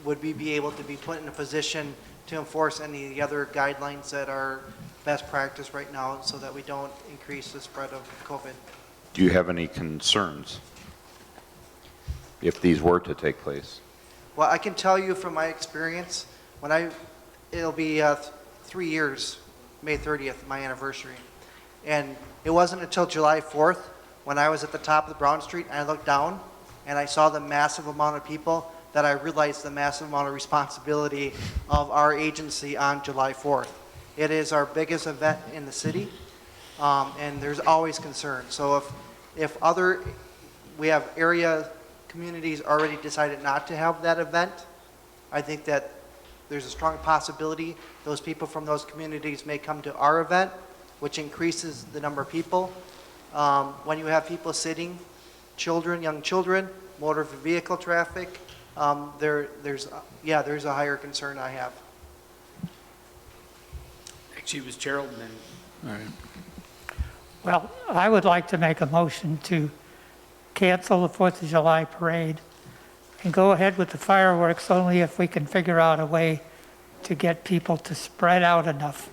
would we be able to be put in a position to enforce any of the other guidelines that are best practice right now, so that we don't increase the spread of COVID. Do you have any concerns if these were to take place? Well, I can tell you from my experience, it'll be 3 years, May 30th, my anniversary. And it wasn't until July 4th, when I was at the top of Brown Street, and I looked down, and I saw the massive amount of people, that I realized the massive amount of responsibility of our agency on July 4th. It is our biggest event in the city, and there's always concern. So if we have area communities already decided not to have that event, I think that there's a strong possibility those people from those communities may come to our event, which increases the number of people. When you have people sitting, children, young children, motor vehicle traffic, there's a higher concern I have. Actually, it was Gerald and then. All right. Well, I would like to make a motion to cancel the 4th of July parade and go ahead with the fireworks only if we can figure out a way to get people to spread out enough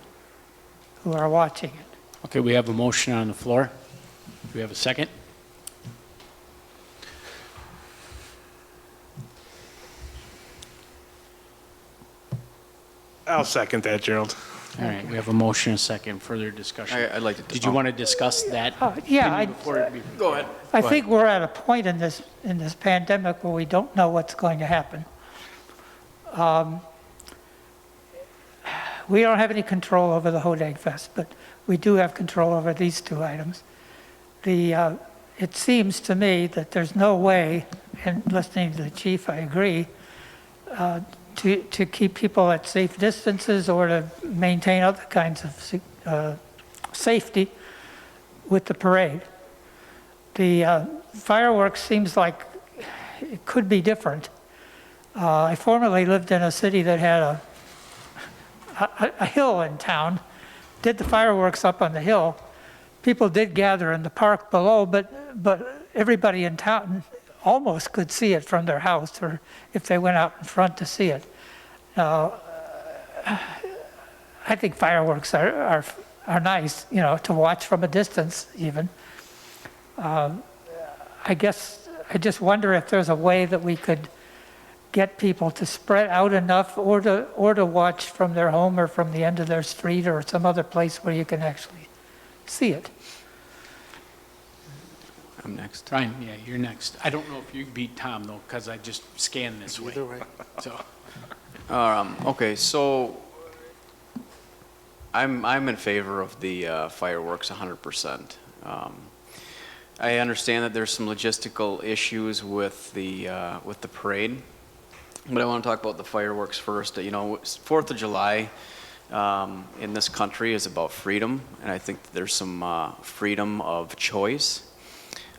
who are watching it. Okay, we have a motion on the floor. Do we have a second? I'll second that, Gerald. All right, we have a motion and a second. Further discussion. I'd like to. Did you want to discuss that? Yeah, Go ahead. I think we're at a point in this pandemic where we don't know what's going to happen. We don't have any control over the Hodag Fest, but we do have control over these two items. It seems to me that there's no way, and listening to the chief, I agree, to keep people at safe distances or to maintain other kinds of safety with the parade. The fireworks seems like it could be different. I formerly lived in a city that had a hill in town, did the fireworks up on the hill. People did gather in the park below, but everybody in town almost could see it from their house, or if they went out in front to see it. Now, I think fireworks are nice, you know, to watch from a distance even. I guess I just wonder if there's a way that we could get people to spread out enough, or to watch from their home or from the end of their street or some other place where you can actually see it. I'm next. Brian, yeah, you're next. I don't know if you beat Tom though, because I just scanned this way. Either way. So, Okay, so I'm in favor of the fireworks 100%. I understand that there's some logistical issues with the parade, but I want to talk about the fireworks first. You know, 4th of July in this country is about freedom, and I think there's some freedom of choice.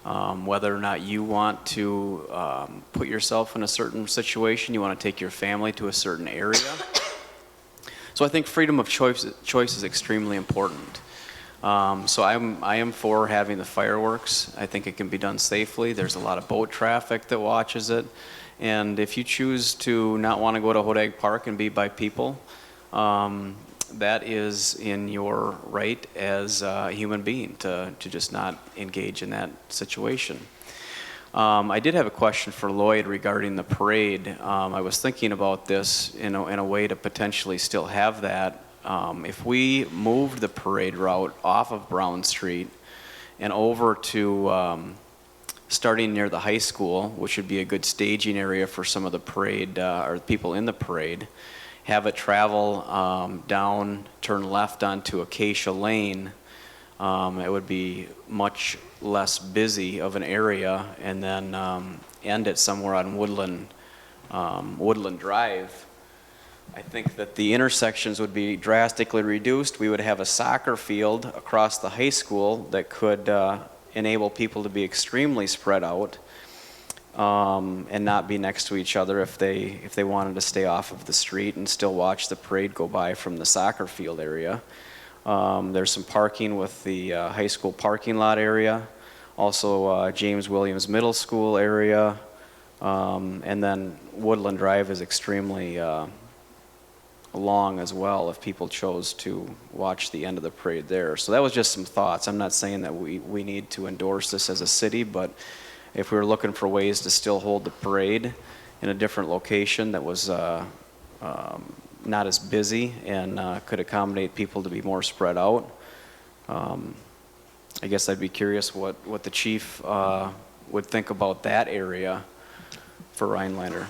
Whether or not you want to put yourself in a certain situation, you want to take your family to a certain area. So I think freedom of choice is extremely important. So I am for having the fireworks. I think it can be done safely. There's a lot of boat traffic that watches it. And if you choose to not want to go to Hodag Park and be by people, that is in your right as a human being to just not engage in that situation. I did have a question for Lloyd regarding the parade. I was thinking about this in a way to potentially still have that. If we moved the parade route off of Brown Street and over to starting near the high school, which would be a good staging area for some of the parade or people in the parade, have it travel down, turn left onto Acacia Lane, it would be much less busy of an area, and then end it somewhere on Woodland Drive. I think that the intersections would be drastically reduced. We would have a soccer field across the high school that could enable people to be extremely spread out and not be next to each other if they wanted to stay off of the street and still watch the parade go by from the soccer field area. There's some parking with the high school parking lot area, also James Williams Middle School area, and then Woodland Drive is extremely long as well if people chose to watch the end of the parade there. So that was just some thoughts. I'm not saying that we need to endorse this as a city, but if we were looking for ways to still hold the parade in a different location that was not as busy and could accommodate people to be more spread out, I guess I'd be curious what the chief would think about that area for Rhinelander.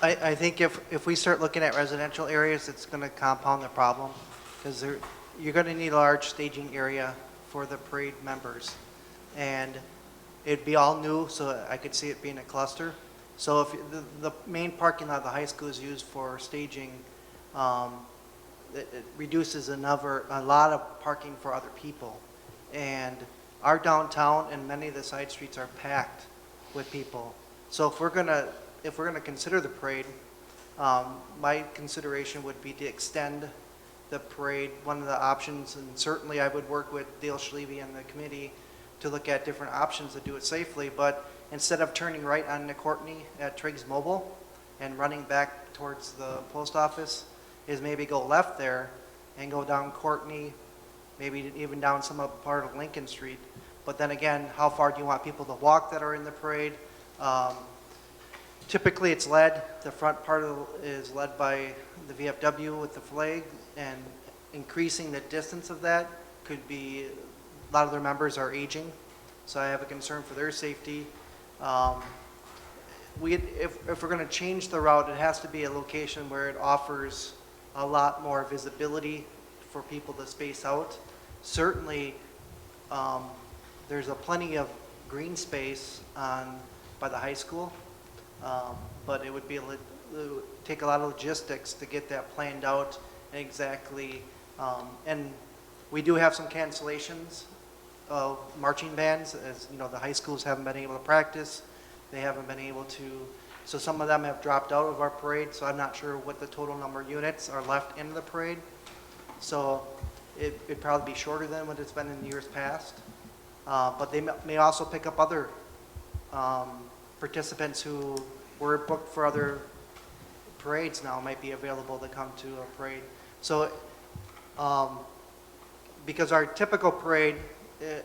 I think if we start looking at residential areas, it's going to compound the problem, because you're going to need a large staging area for the parade members. And it'd be all new, so I could see it being a cluster. So if the main parking lot of the high school is used for staging, it reduces a lot of parking for other people. And our downtown and many of the side streets are packed with people. So if we're going to consider the parade, my consideration would be to extend the parade, one of the options, and certainly I would work with Dale Schleve and the committee to look at different options to do it safely, but instead of turning right on Courtney at Triggs Mobile and running back towards the post office, is maybe go left there and go down Courtney, maybe even down some part of Lincoln Street. But then again, how far do you want people to walk that are in the parade? Typically, it's led, the front part is led by the VFW with the flag, and increasing the distance of that could be, a lot of their members are aging, so I have a concern for their safety. If we're going to change the route, it has to be a location where it offers a lot more visibility for people to space out. Certainly, there's plenty of green space by the high school, but it would take a lot of logistics to get that planned out exactly. And we do have some cancellations of marching bands, as you know, the high schools haven't been able to practice. They haven't been able to, so some of them have dropped out of our parade, so I'm not sure what the total number of units are left in the parade. So it'd probably be shorter than what it's been in years past. But they may also pick up other participants who were booked for other parades now might be available to come to a parade. So because our typical parade,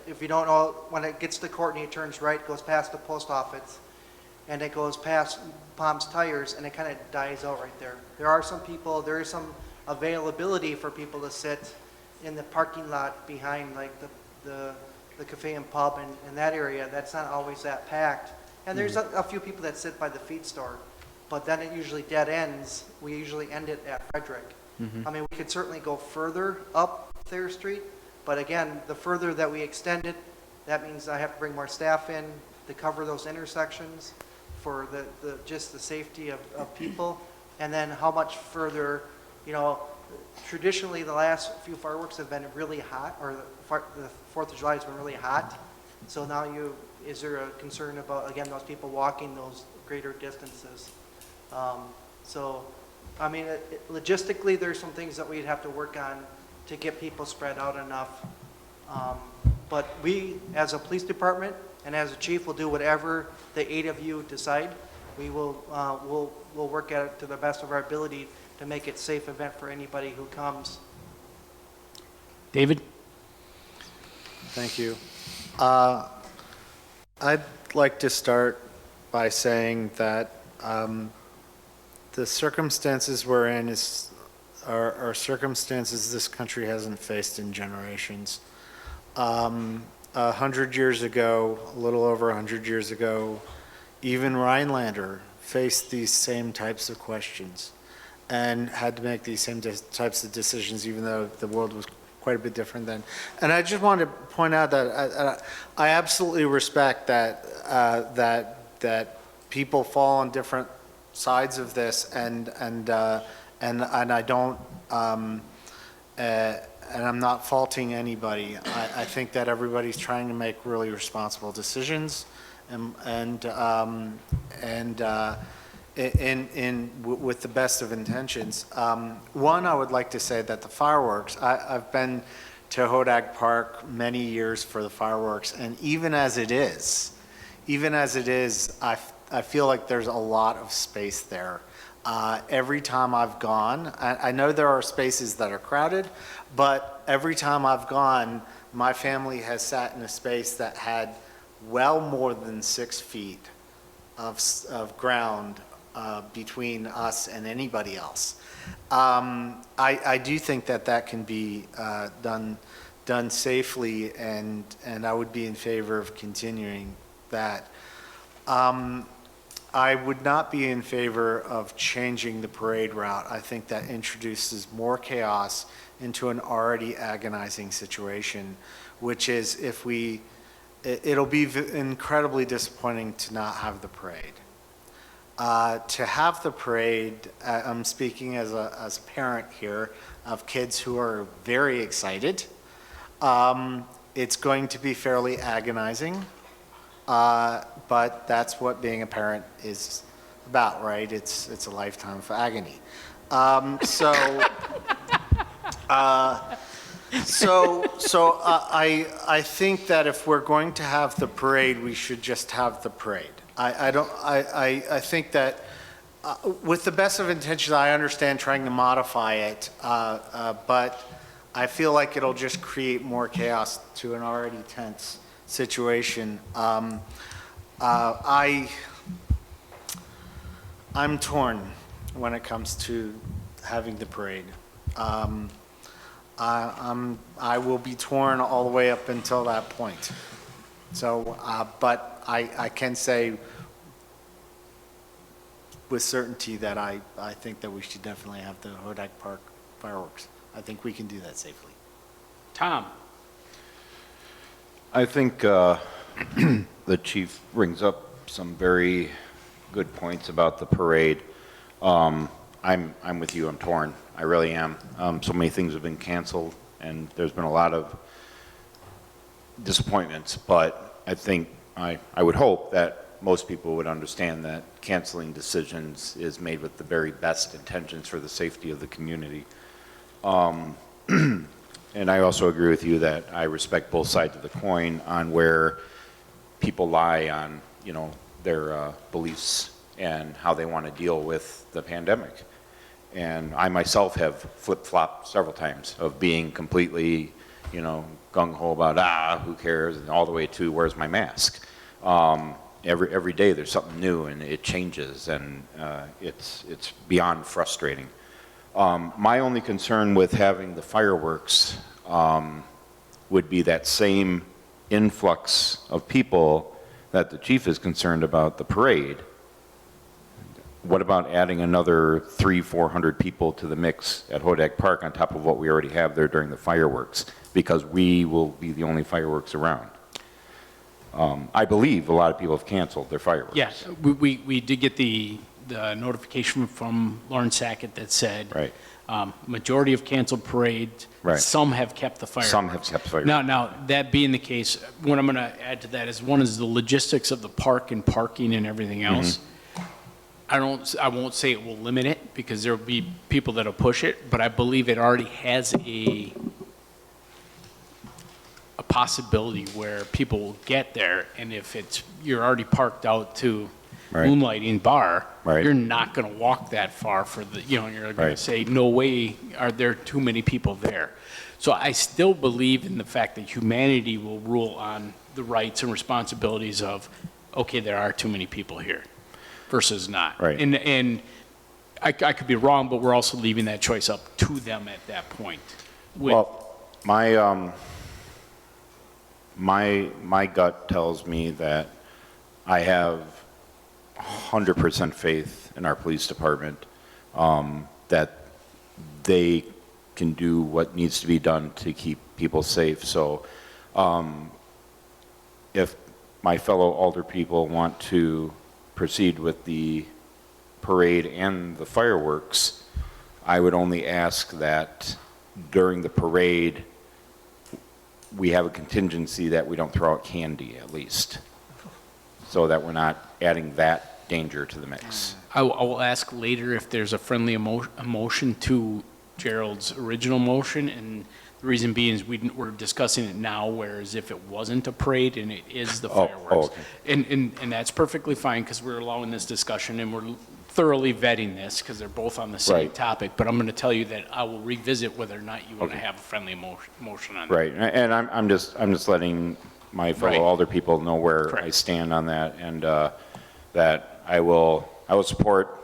if you don't know, when it gets to Courtney, it turns right, goes past the post office, and it goes past Palms Tires, and it kind of dies out right there. There is some availability for people to sit in the parking lot behind like the cafe and pub and that area. That's not always that packed. And there's a few people that sit by the feed store, but then it usually dead ends. We usually end it at Frederick. I mean, we could certainly go further up Thayer Street, but again, the further that we extend it, that means I have to bring more staff in to cover those intersections for just the safety of people. And then how much further, you know, traditionally the last few fireworks have been really hot, or the 4th of July has been really hot. So now is there a concern about, again, those people walking those greater distances? So, I mean, logistically, there's some things that we'd have to work on to get people spread out enough. But we, as a police department and as a chief, will do whatever the 8 of you decide. We will we'll work at it to the best of our ability to make it a safe event for anybody who comes. David? Thank you. I'd like to start by saying that the circumstances we're in are circumstances this country hasn't faced in generations. 100 years ago, a little over 100 years ago, even Rhinelander faced these same types of questions and had to make these same types of decisions, even though the world was quite a bit different then. And I just wanted to point out that I absolutely respect that that people fall on different sides of this, and I don't and I'm not faulting anybody. I think that everybody's trying to make really responsible decisions, with the best of intentions. One, I would like to say that the fireworks, I've been to Hodag Park many years for the fireworks, and even as it is, I feel like there's a lot of space there. Every time I've gone, I know there are spaces that are crowded, but every time I've gone, my family has sat in a space that had well more than 6 feet of ground between us and anybody else. I do think that can be done safely, and I would be in favor of continuing that. I would not be in favor of changing the parade route. I think that introduces more chaos into an already agonizing situation, which is it'll be incredibly disappointing to not have the parade. To have the parade, I'm speaking as a parent here of kids who are very excited. It's going to be fairly agonizing. But that's what being a parent is about, right? It's a lifetime of agony. I think that if we're going to have the parade, we should just have the parade. I think that with the best of intentions, I understand trying to modify it, but I feel like it'll just create more chaos to an already tense situation. I'm torn when it comes to having the parade. I will be torn all the way up until that point. So, but I can say with certainty that I think that we should definitely have the Hodak Park fireworks. I think we can do that safely. Tom? I think the chief brings up some very good points about the parade. I'm with you, I'm torn. I really am. So many things have been canceled, and there's been a lot of disappointments, but I think, I would hope that most people would understand that canceling decisions is made with the very best intentions for the safety of the community. And I also agree with you that I respect both sides of the coin on where people lie on, their beliefs and how they want to deal with the pandemic. And I myself have flip-flopped several times of being completely, gung-ho about, who cares, and all the way to, where's my mask? Every day there's something new and it changes, and it's beyond frustrating. My only concern with having the fireworks would be that same influx of people that the chief is concerned about the parade. What about adding another 300-400 people to the mix at Hodak Park on top of what we already have there during the fireworks? Because we will be the only fireworks around. I believe a lot of people have canceled their fireworks. Yes, we did get the notification from Lauren Sackett that said, right. Majority of canceled parades. Right. Some have kept the fireworks. Some have kept fireworks. Now, that being the case, what I'm going to add to that is, one is the logistics of the park and parking and everything else. I won't say it will limit it, because there will be people that'll push it, but I believe it already has a possibility where people will get there, and if you're already parked out to Right. Moonlighting Bar, Right. you're not going to walk that far for the, you're going Right. to say, no way are there too many people there. So I still believe in the fact that humanity will rule on the rights and responsibilities of, okay, there are too many people here versus not. Right. And I could be wrong, but we're also leaving that choice up to them at that point. Well, my gut tells me that I have 100% faith in our police department, that they can do what needs to be done to keep people safe. So if my fellow alder people want to proceed with the parade and the fireworks, I would only ask that during the parade we have a contingency that we don't throw out candy, at least, so that we're not adding that danger to the mix. I will ask later if there's a friendly motion to Gerald's original motion, and the reason being is we're discussing it now, whereas if it wasn't a parade and it is the fireworks. Okay. And that's perfectly fine, because we're allowing this discussion and we're thoroughly vetting this, because they're both on the same Right. topic, but I'm going to tell you that I will revisit whether or not you want to have a friendly motion on that. Right, and I'm just letting my fellow Right. alder people know where Correct. I stand on that, and that I will support,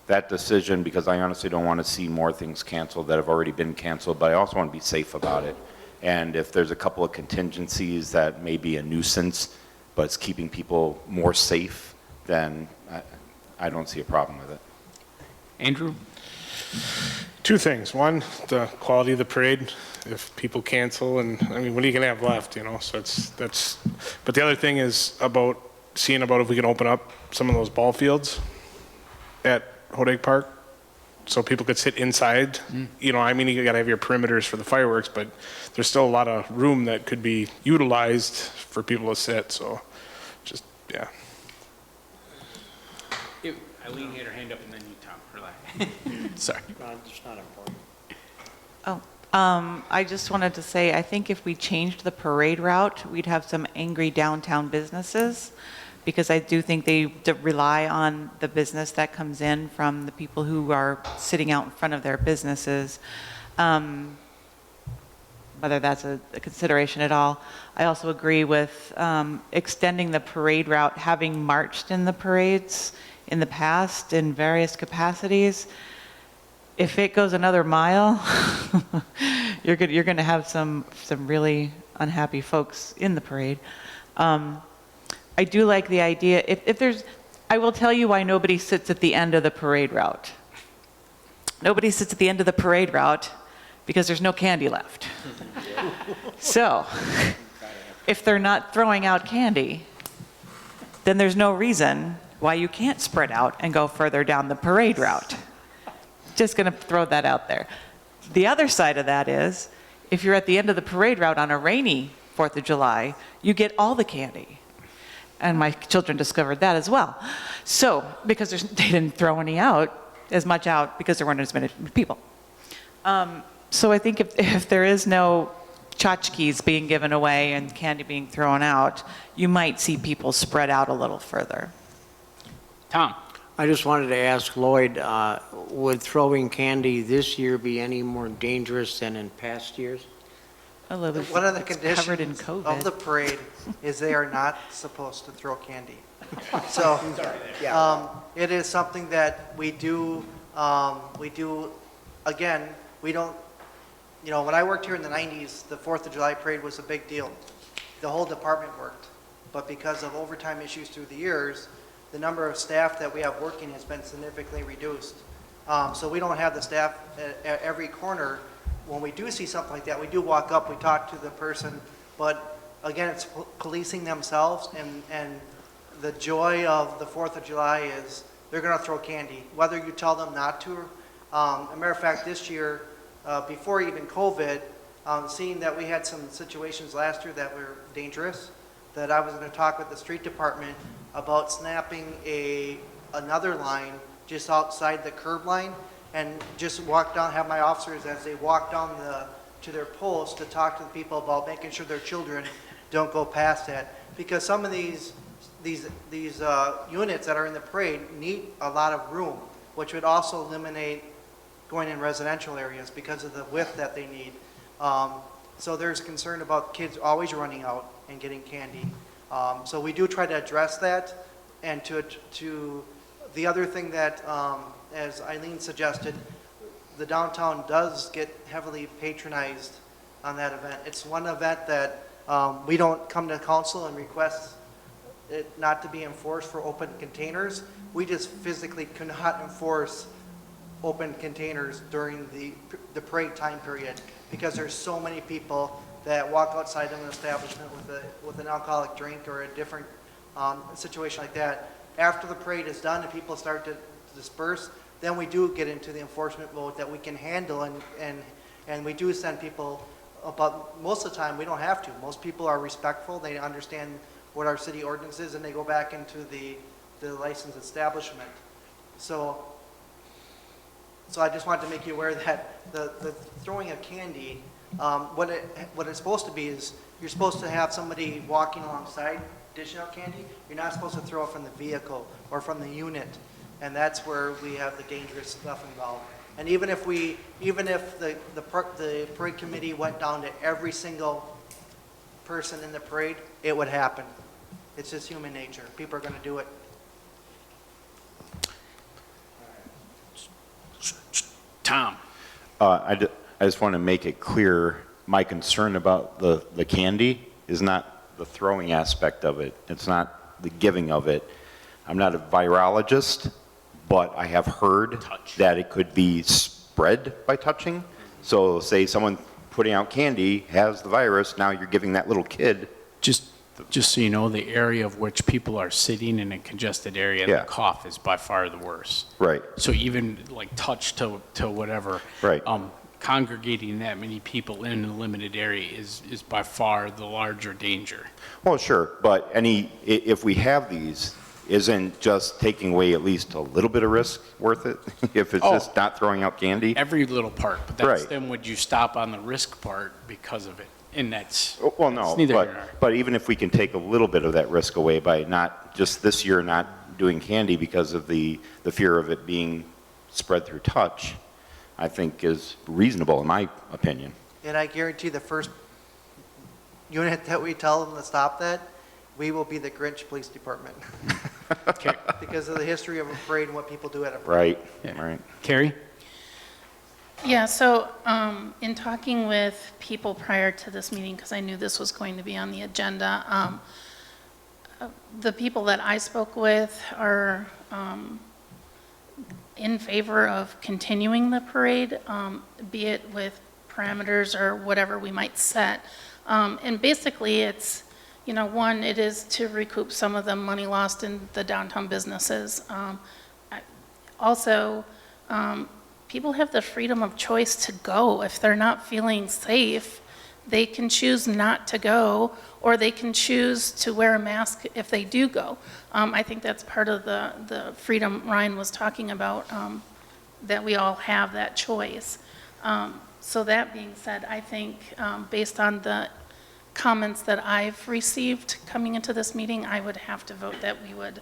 that decision, because I honestly don't want to see more things canceled that have already been canceled, but I also want to be safe about it. And if there's a couple of contingencies that may be a nuisance, but it's keeping people more safe, then I don't see a problem with it. Andrew? Two things. One, the quality of the parade. If people cancel, and what are you going to have left, So that's. But the other thing is seeing if we can open up some of those ball fields at Hodak Park, so people could sit inside. You got to have your perimeters for the fireworks, but there's still a lot of room that could be utilized for people to sit. So, yeah. Eileen had her hand up, and then you, Tom. Relax. Sorry. It's not important. I just wanted to say, I think if we changed the parade route, we'd have some angry downtown businesses, because I do think they rely on the business that comes in from the people who are sitting out in front of their businesses, whether that's a consideration at all. I also agree with extending the parade route, having marched in the parades in the past in various capacities. If it goes another mile, you're going to have some really unhappy folks in the parade. I do like the idea, I will tell you why nobody sits at the end of the parade route. Nobody sits at the end of the parade route because there's no candy left. So, if they're not throwing out candy, then there's no reason why you can't spread out and go further down the parade route. Just going to throw that out there. The other side of that is, if you're at the end of the parade route on a rainy 4th of July, you get all the candy. And my children discovered that as well. So, because they didn't throw as much out because there weren't as many people. So I think if there is no tchotchkes being given away and candy being thrown out, you might see people spread out a little further. Tom? I just wanted to ask Lloyd, would throwing candy this year be any more dangerous than in past years? One of the Covered in conditions COVID. of the parade is they are not supposed to throw candy. So, it is something that we do, again, we don't, when I worked here in the 90s, the 4th of July parade was a big deal. The whole department worked. But because of overtime issues through the years, the number of staff that we have working has been significantly reduced. So we don't have the staff at every corner. When we do see something like that, we do walk up, we talk to the person, but again, it's policing themselves, and the joy of the 4th of July is they're going to throw candy, whether you tell them not to. As a matter of fact, this year, before even COVID, seeing that we had some situations last year that were dangerous, that I was going to talk with the street department about snapping another line just outside the curb line, and just walk down, have my officers as they walk down to their post to talk to the people about making sure their children don't go past that. Because some of these units that are in the parade need a lot of room, which would also eliminate going in residential areas because of the width that they need. So there's concern about kids always running out and getting candy. So we do try to address that, and to the other thing that, as Eileen suggested, the downtown does get heavily patronized on that event. It's one event that we don't come to council and request it not to be enforced for open containers. We just physically cannot enforce open containers during the parade time period because there's so many people that walk outside of an establishment with an alcoholic drink or a different situation like that. After the parade is done and people start to disperse, then we do get into the enforcement mode that we can handle, and we do send people, but most of the time we don't have to. Most people are respectful, they understand what our city ordinance is, and they go back into the licensed establishment. So I just wanted to make you aware that the throwing of candy, what it's supposed to be is you're supposed to have somebody walking alongside dishing out candy. You're not supposed to throw it from the vehicle or from the unit, and that's where we have the dangerous stuff involved. And even if the parade committee went down to every single person in the parade, it would happen. It's just human nature. People are going to do it. Tom? I just want to make it clear, my concern about the candy is not the throwing aspect of it. It's not the giving of it. I'm not a virologist, but I have heard that it could be spread by touching. So say someone putting out candy has the virus, now you're giving that little kid. Just so you know, the area of which people are sitting in a congested area, Yeah. the cough is by far the worst. Right. So even like touch to whatever. Right. Congregating that many people in a limited area is by far the larger danger. Well, sure, but if we have these, isn't just taking away at least a little bit of risk worth it? If it's just not throwing out candy? Every little part, but that's Right. then would you stop on the risk part because of it? And that's, Well, no, it's neither here nor there. but even if we can take a little bit of that risk away by not, just this year, not doing candy because of the fear of it being spread through touch, I think is reasonable in my opinion. And I guarantee the first unit that we tell them to stop that, we will be the Grinch Police Department. because of the history of a parade and what people do at a parade. Right, right. Carrie? Yeah, so in talking with people prior to this meeting, because I knew this was going to be on the agenda, the people that I spoke with are in favor of continuing the parade, be it with parameters or whatever we might set. And basically, it's, you know, one, it is to recoup some of the money lost in the downtown businesses. Also, people have the freedom of choice to go. If they're not feeling safe, they can choose not to go, or they can choose to wear a mask if they do go. I think that's part of the freedom Ryan was talking about, that we all have that choice. So that being said, I think based on the comments that I've received coming into this meeting, I would have to vote that we would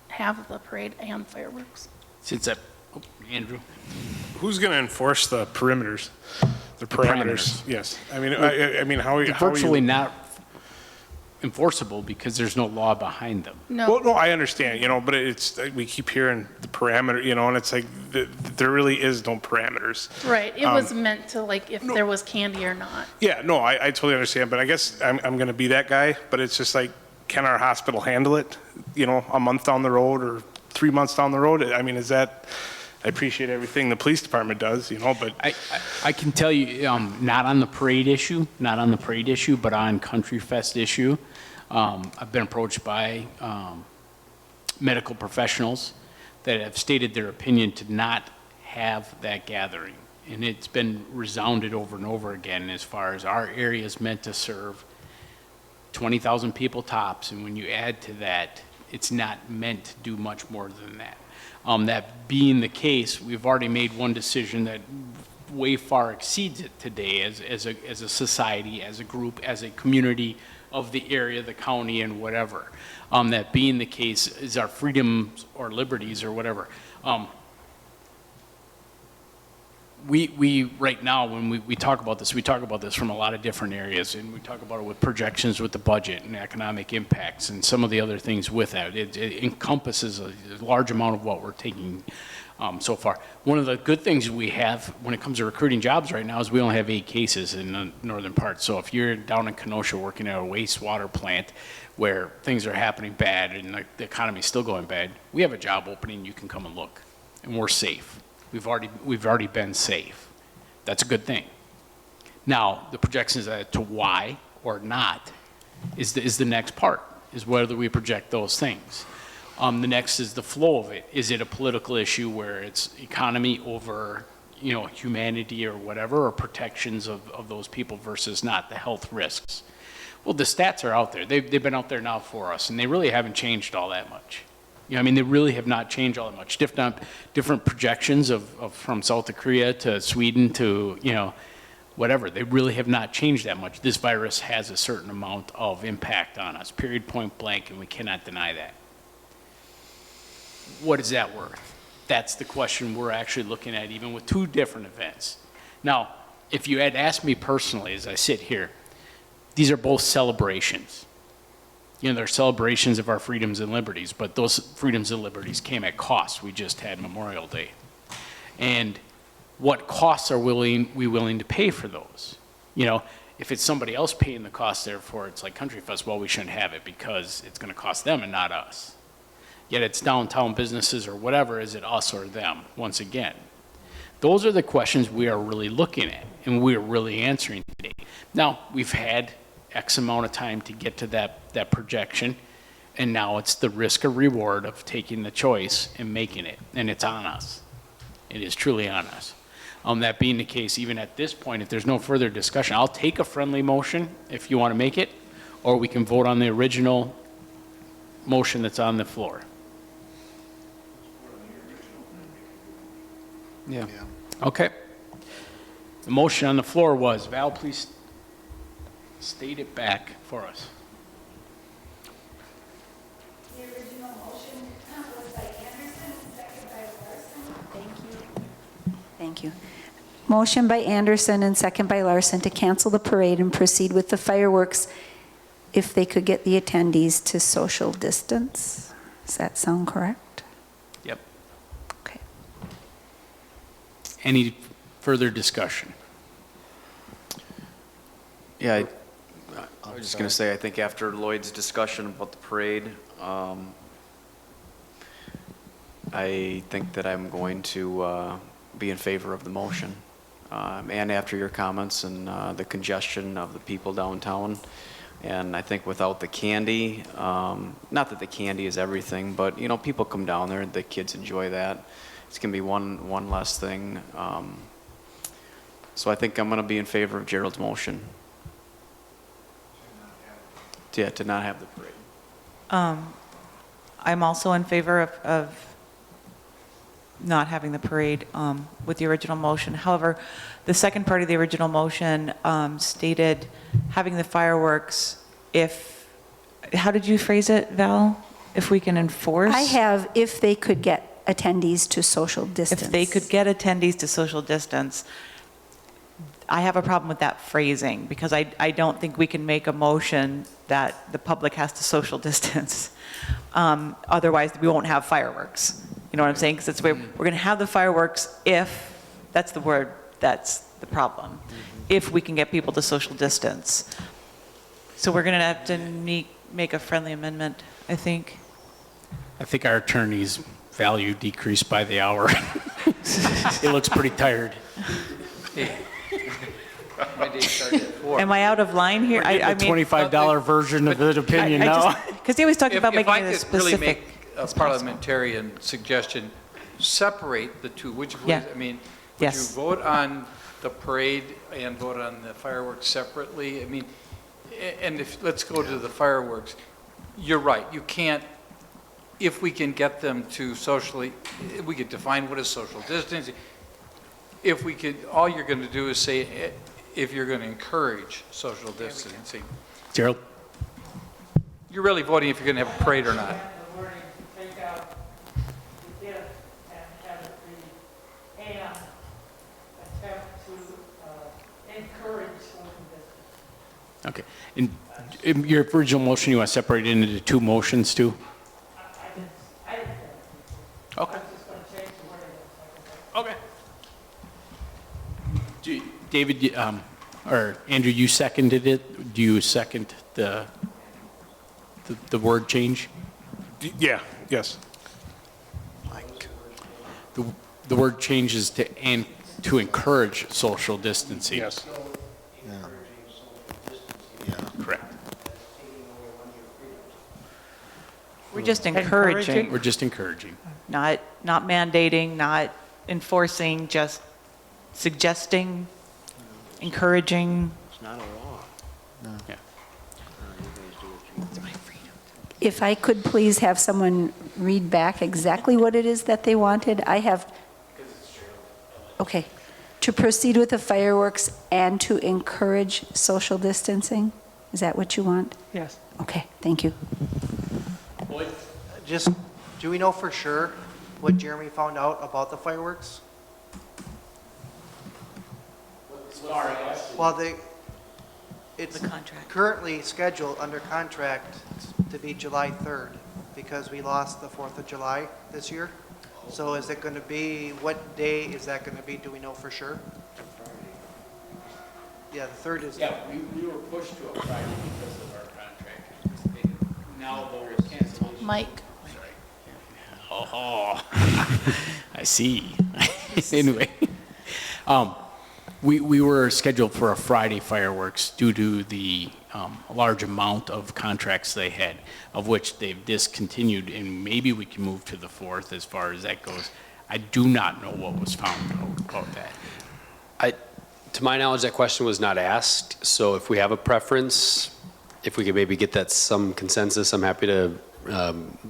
have the parade and fireworks. Since that, Andrew? Who's going to enforce the perimeters? The parameters? Yes. I mean, how are you? Virtually not enforceable because there's no law behind them. No. Well, no, I understand, you know, but it's, we keep hearing the parameter, you know, and it's like, there really is no parameters. Right, it was meant to, like, if there was candy or not. Yeah, no, I totally understand, but I guess I'm going to be that guy, but it's just like, can our hospital handle it, you know, a month down the road or 3 months down the road? I mean, is that, I appreciate everything the police department does, you know, but. I can tell you, not on the parade issue, but on Country Fest issue, I've been approached by medical professionals that have stated their opinion to not have that gathering. And it's been resounded over and over again as far as our area is meant to serve 20,000 people tops, and when you add to that, it's not meant to do much more than that. That being the case, we've already made one decision that way far exceeds it today as a society, as a group, as a community of the area, the county, and whatever. That being the case is our freedoms or liberties or whatever. We right now, when we talk about this, we talk about this from a lot of different areas, and we talk about it with projections with the budget and economic impacts and some of the other things with that. It encompasses a large amount of what we're taking so far. One of the good things we have when it comes to recruiting jobs right now is we only have 8 cases in the northern part. So if you're down in Kenosha working at a wastewater plant where things are happening bad and the economy is still going bad, we have a job opening, you can come and look, and we're safe. We've already been safe. That's a good thing. Now, the projections as to why or not is the next part, is whether we project those things. The next is the flow of it. Is it a political issue where it's economy over, you know, humanity or whatever, or protections of those people versus not, the health risks? Well, the stats are out there. They've been out there now for us, and they really haven't changed all that much. You know, I mean, they really have not changed all that much. Different projections of from South Korea to Sweden to, you know, whatever. They really have not changed that much. This virus has a certain amount of impact on us, period, point blank, and we cannot deny that. What is that worth? That's the question we're actually looking at, even with 2 different events. Now, if you had asked me personally as I sit here, these are both celebrations. You know, they're celebrations of our freedoms and liberties, but those freedoms and liberties came at cost. We just had Memorial Day. And what costs are we willing to pay for those? You know, if it's somebody else paying the cost, therefore it's like Country Fest, well, we shouldn't have it because it's going to cost them and not us. Yet it's downtown businesses or whatever, is it us or them, once again? Those are the questions we are really looking at and we are really answering today. Now, we've had X amount of time to get to that projection, and now it's the risk or reward of taking the choice and making it, and it's on us. It is truly on us. That being the case, even at this point, if there's no further discussion, I'll take a friendly motion if you want to make it, or we can vote on the original motion that's on the floor. Yeah. Okay. The motion on the floor was, Val, please state it back for us. The original motion was by Anderson, second by Larson. Thank you. Motion by Anderson and second by Larson to cancel the parade and proceed with the fireworks if they could get the attendees to social distance. Does that sound correct? Yep. Okay. Any further discussion? Yeah, I was just going to say, I think after Lloyd's discussion about the parade, I think that I'm going to be in favor of the motion. And after your comments and the congestion of the people downtown, and I think without the candy, not that the candy is everything, but, you know, people come down there, the kids enjoy that. It's going to be one less thing. So I think I'm going to be in favor of Gerald's motion. Yeah, to not have the parade. I'm also in favor of not having the parade with the original motion. However, the second part of the original motion stated having the fireworks if, how did you phrase it, Val? If we can enforce? I have, if they could get attendees to social distance. If they could get attendees to social distance. I have a problem with that phrasing because I don't think we can make a motion that the public has to social distance. Otherwise, we won't have fireworks. You know what I'm saying? Because that's where we're going to have the fireworks if, that's the word, that's the problem, if we can get people to social distance. So we're going to have to make a friendly amendment, I think. I think our attorney's value decreased by the hour. He looks pretty tired. My day started at 4. Am I out of line here? We're getting the $25 version of the opinion now. Because they always talked about making it a If I could really specific. make a parliamentarian suggestion, separate the two, would you please? Yeah. I mean, would you Yes. vote on the parade and vote on the fireworks separately? I mean, and if, let's go to the fireworks. You're right, you can't, if we can get them to socially, we could define what is social distancing. If we could, all you're going to do is say, if you're going to encourage social distancing. Gerald? You're really voting if you're going to have a parade or not. The wording, take out the if and have it be and attempt to encourage social distance. Okay. In your original motion, you want to separate it into two motions too? I didn't. Okay. I'm just going to change the wording of the second. Okay. David, or Andrew, you seconded it. Do you second the word change? Yeah, yes. The word changes to encourage social distancing. Yes. Correct. We're just encouraging, We're just encouraging. not mandating, not enforcing, just suggesting, encouraging. It's not a law. Yeah. If I could please have someone read back exactly what it is that they wanted. I have, okay, to proceed with the fireworks and to encourage social distancing? Is that what you want? Yes. Okay, thank you. Just, do we know for sure what Jeremy found out about the fireworks? Well, it's The contract. currently scheduled under contract to be July 3rd because we lost the 4th of July this year. So is it going to be, what day is that going to be? Do we know for sure? Yeah, the 3rd is. Yeah, we were pushed to a Friday because of our contract. Now there's cancellation. Mike? Oh, I see. Anyway, we were scheduled for a Friday fireworks due to the large amount of contracts they had, of which they've discontinued, and maybe we can move to the 4th as far as that goes. I do not know what was found about that. To my knowledge, that question was not asked, so if we have a preference, if we could maybe get that some consensus, I'm happy to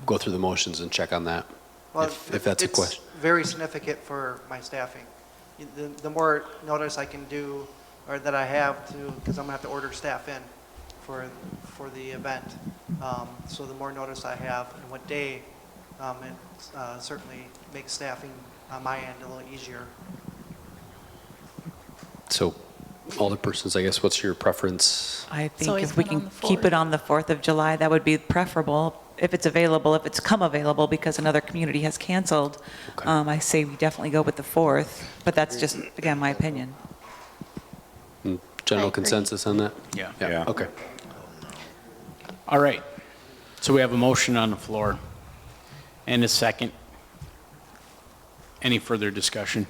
go through the motions and check on that, Well, if that's a question. It's very significant for my staffing. The more notice I can do, or that I have to, because I'm gonna have to order staff in for the event. So the more notice I have and what day, it certainly makes staffing on my end a little easier. So Alderpersons, I guess, what's your preference? I It's think always if we been on can the keep 4th. it on the 4th of July, that would be preferable. If it's available, if it's come available because another community has canceled, Okay. I say we definitely go with the 4th, but that's just, again, my opinion. General I agree. consensus on that? Yeah. Yeah. Okay. All right. So we have a motion on the floor and a second. Any further discussion?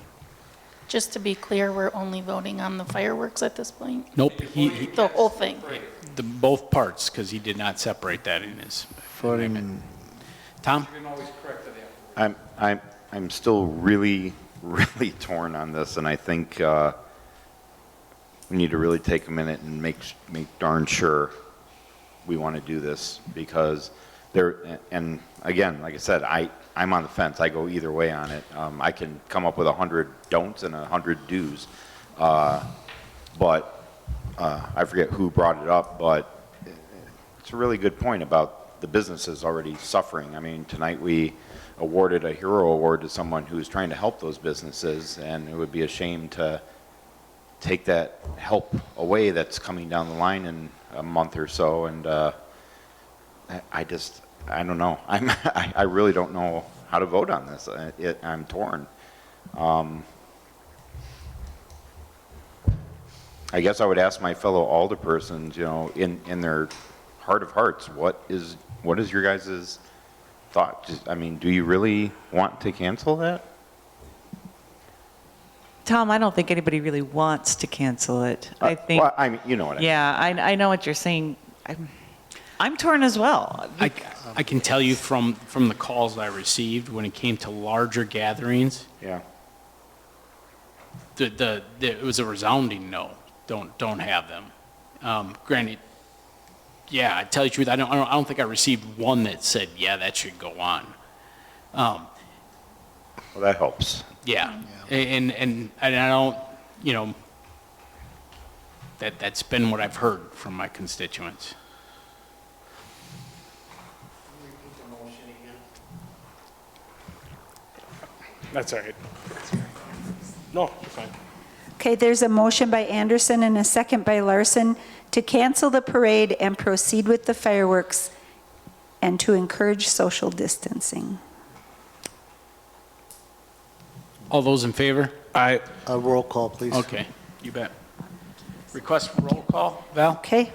Just to be clear, we're only voting on the fireworks at this point? Nope, The whole thing? both parts, because he did not separate that in his amendment. Tom? I'm still really, really torn on this, and I think we need to really take a minute and make darn sure we want to do this, because and again, like I said, I'm on the fence. I go either way on it. I can come up with 100 don'ts and 100 do's, but I forget who brought it up, but it's a really good point about the businesses already suffering. I mean, tonight we awarded a hero award to someone who's trying to help those businesses, and it would be a shame to take that help away that's coming down the line in a month or so. And I don't know. I really don't know how to vote on this. I'm torn. I guess I would ask my fellow alderpersons, you know, in their heart of hearts, what is your guys' thought? I mean, do you really want to cancel that? Tom, I don't think anybody really wants to cancel it. I think, Well, I mean, you know what I mean. yeah, I know what you're saying. I'm torn as well. I can tell you from the calls I received, when it came to larger gatherings, Yeah. it was a resounding no. Don't have them. Granted, yeah, I tell you the truth, I don't think I received one that said, yeah, that should go on. Well, that helps. Yeah, and I don't, you know, that's been what I've heard from my constituents. Repeat the motion again. That's all right. No, you're fine. Okay, there's a motion by Anderson and a second by Larson to cancel the parade and proceed with the fireworks and to encourage social distancing. All those in favor? I A roll call, please. Okay, you bet. Request for roll call, Val? Okay,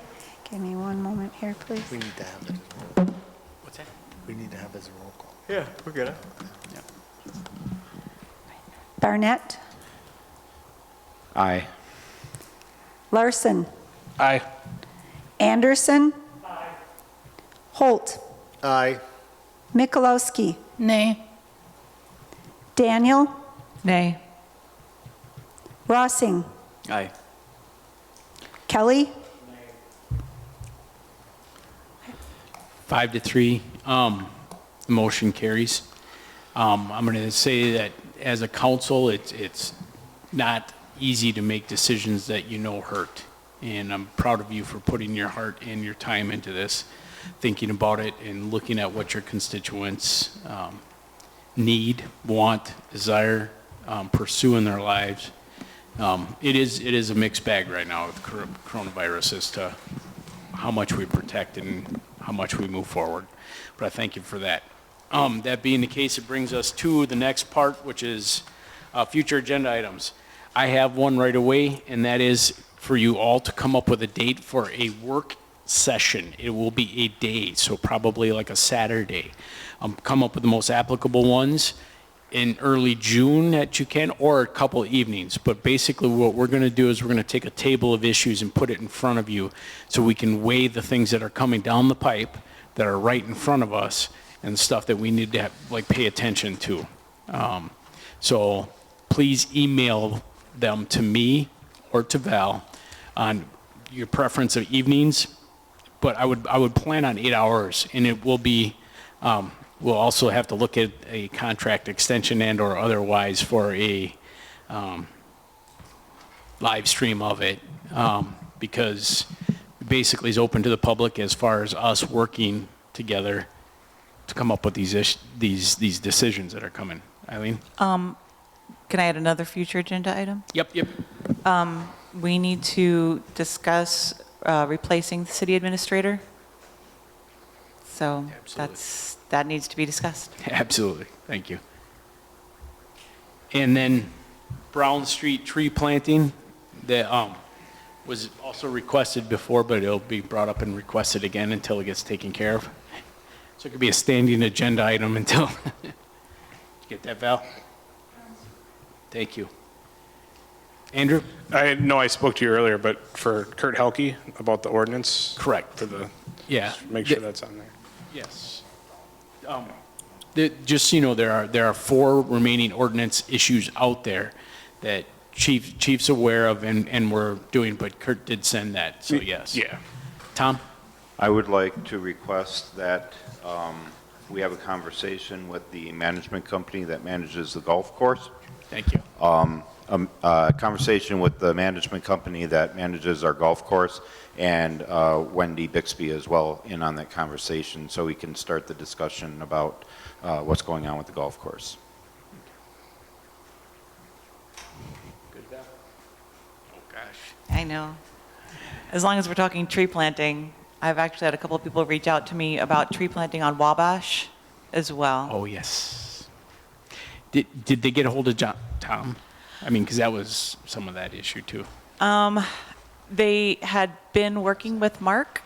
give me one moment here, please. We need to have it as a roll call. What's that? We need to have it as a roll call. Yeah, we're good. Barnett, Aye. Larson, Aye. Anderson. Holt, Aye. Mikulowski, Nay. Daniel, Nay. Rossing, Aye. Kelly, 5-3, the motion carries. I'm going to say that as a council, it's not easy to make decisions that you know hurt. And I'm proud of you for putting your heart and your time into this, thinking about it and looking at what your constituents need, want, desire, pursue in their lives. It is a mixed bag right now with coronavirus as to how much we protect and how much we move forward. But I thank you for that. That being the case, it brings us to the next part, which is future agenda items. I have one right away, and that is for you all to come up with a date for a work session. It will be a day, so probably like a Saturday. Come up with the most applicable ones in early June that you can, or a couple evenings. But basically what we're going to do is we're going to take a table of issues and put it in front of you so we can weigh the things that are coming down the pipe that are right in front of us and stuff that we need to pay attention to. So please email them to me or to Val on your preference of evenings, but I would plan on 8 hours, and it will be, we'll also have to look at a contract extension and or otherwise for a live stream of it, because basically it's open to the public as far as us working together to come up with these decisions that are coming. Eileen? Can I add another future agenda item? Yep. we need to discuss replacing the city administrator. So that needs to be discussed. Absolutely, thank you. And then Brown Street tree planting, that was also requested before, but it'll be brought up and requested again until it gets taken care of. So it could be a standing agenda item until, get that, Val? Thank you. Andrew? I know I spoke to you earlier, but for Kurt Helke about the ordinance? Correct. For the, Yeah. make sure that's on there. Yes. Just so you know, there are 4 remaining ordinance issues out there that Chief's aware of and we're doing, but Kurt did send that, so yes. Yeah. Tom? I would like to request that we have a conversation with the management company that manages the golf course. Thank you. A conversation with the management company that manages our golf course, and Wendy Bixby as well in on that conversation, so we can start the discussion about what's going on with the golf course. Good, Val? Oh, gosh. I know. As long as we're talking tree planting, I've actually had a couple of people reach out to me about tree planting on Wabash as well. Oh, yes. Did they get a hold of Tom? I mean, because that was some of that issue, too. They had been working with Mark,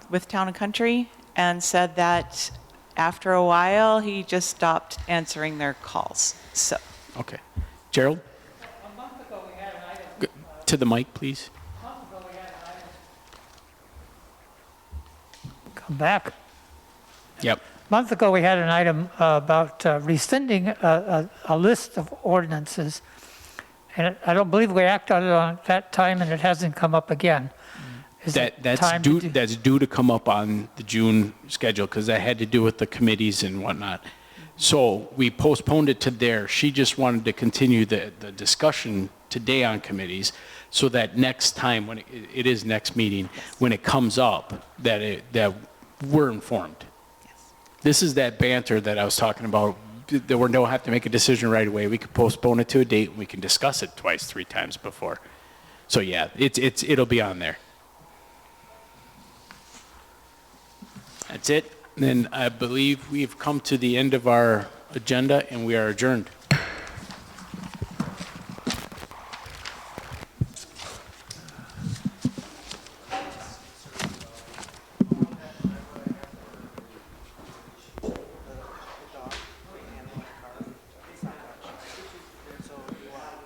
with Town and Country, and said that after a while, he just stopped answering their calls, so. Okay. Gerald? A month ago, we had an item. To the mic, please. Come back. Yep. A month ago, we had an item about rescinding a list of ordinances, and I don't believe we acted on it at that time, and it hasn't come up again. Is it That's time to that's due to come up on the June schedule, because that had to do with the committees and whatnot. So we postponed it to there. She just wanted to continue the discussion today on committees, so that next time, when it is next meeting, when it comes up, that we're informed. This is that banter that I was talking about, that we don't have to make a decision right away. We could postpone it to a date, and we can discuss it twice, 3 times before. So yeah, it'll be on there. That's it. Then I believe we've come to the end of our agenda, and we are adjourned.